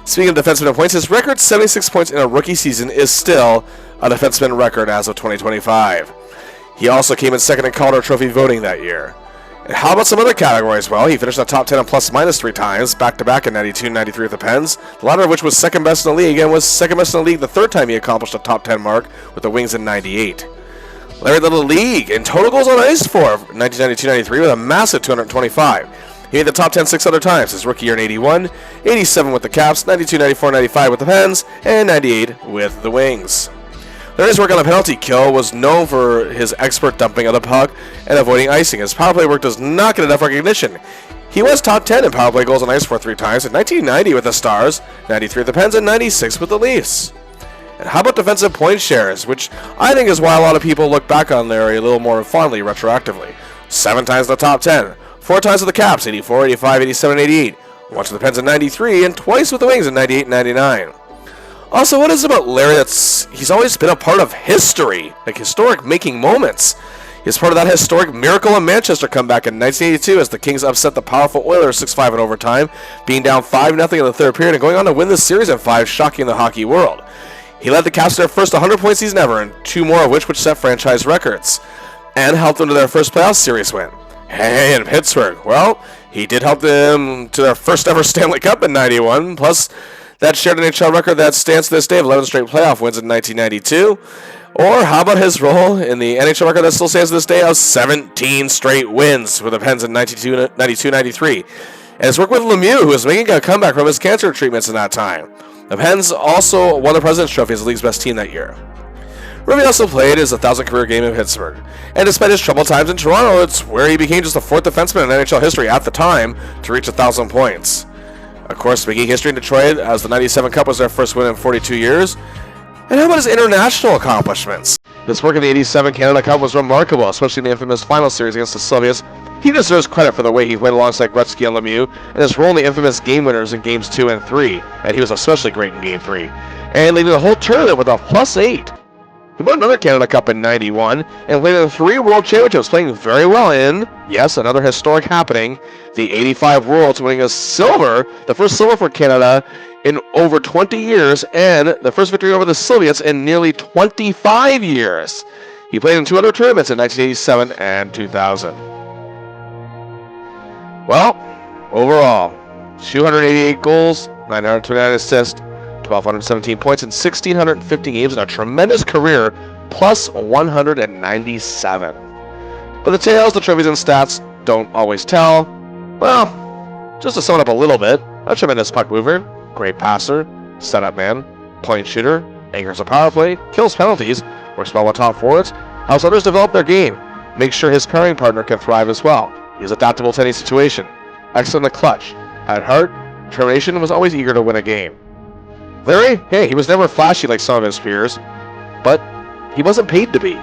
Speaking of defenseman points, his record 76 points in a rookie season is still a defenseman record as of 2025. He also came in second in Calder Trophy voting that year. And how about some other categories? Well, he finished in the top 10 in plus-minus 3 times, back-to-back in 92 and 93 with the Pens, the latter of which was second best in the league, and was second best in the league the 3rd time he accomplished a top 10 mark with the Wings in 98. Larry led the league in total goals on ice for 1992-93 with a massive 225. He made the top 10 6 other times, his rookie year in 81, 87 with the Caps, 92, 94, 95 with the Pens, and 98 with the Wings. Larry's work on the penalty kill was known for his expert dumping of the puck and avoiding icing. His power play work does not get enough recognition. He was top 10 in power play goals on ice for 3 times, in 1990 with the Stars, 93 with the Pens, and 96 with the Leafs. And how about defensive point shares, which I think is why a lot of people look back on Larry a little more fondly retroactively. 7 times in the top 10, 4 times with the Caps, 84, 85, 87, 88, once with the Pens in 93, and twice with the Wings in 98 and 99. Also, what is it about Larry he's always been a part of history, like historic making moments. He's part of that historic Miracle in Manchester comeback in 1982 as the Kings upset the powerful Oilers 6-5 in overtime, being down 5-0 in the 3rd period and going on to win the series in 5, shocking the hockey world. He led the Caps to their first 100-point season ever, and 2 more of which set franchise records, and helped them to their first playoff series win. Hey, in Pittsburgh, well, he did help them to their first ever Stanley Cup in 91, plus that shared an NHL record that stands to this day of 11 straight playoff wins in 1992. Or how about his role in the NHL record that still stands to this day of 17 straight wins with the Pens in 92-93. And his work with Lemieux, who was making a comeback from his cancer treatments in that time. The Pens also won the President's Trophy as the league's best team that year. Murphy also played his 1,000th career game in Pittsburgh. And despite his troubled times in Toronto, it's where he became just the 4th defenseman in NHL history at the time to reach 1,000 points. Of course, making history in Detroit as the 97 Cup was their first win in 42 years. And how about his international accomplishments? His work in the 87 Canada Cup was remarkable, especially in the infamous final series against the Soviets. He deserves credit for the way he played alongside Gretzky and Lemieux, and his role in the infamous game winners in Games 2 and 3, and he was especially great in Game 3, and leading the whole tournament with a +8. He won another Canada Cup in 91, and played in 3 World Championships, playing very well in, yes, another historic happening, the 85 Worlds, winning a silver, the first silver for Canada in over 20 years, and the first victory over the Soviets in nearly 25 years. He played in 2 other tournaments in 1987 and 2000. Well, overall, 288 goals, 929 assists, 1,217 points in 1,650 games in a tremendous career, plus 197. But the tales, the trophies, and stats don't always tell. Well, just to sum it up a little bit, a tremendous puck mover, Great passer, setup man, point shooter, anchors a power play, kills penalties, works well with top forwards, helps others develop their game, makes sure his pairing partner can thrive as well. He's adaptable to any situation, excellent in the clutch, had heart, determination, and was always eager to win a game. Larry, hey, he was never flashy like some of his peers, but he wasn't paid to be.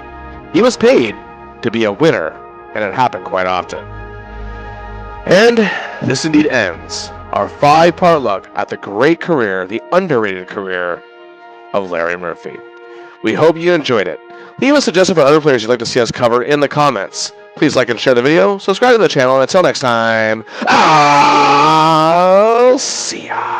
He was paid to be a winner, and it happened quite often. And this indeed ends our 5-part look at the great career, the underrated career of Larry Murphy. We hope you enjoyed it. Leave a suggestion for other players you'd like to see us cover in the comments. Please like and share the video, subscribe to the channel, and until next time, I'll see ya.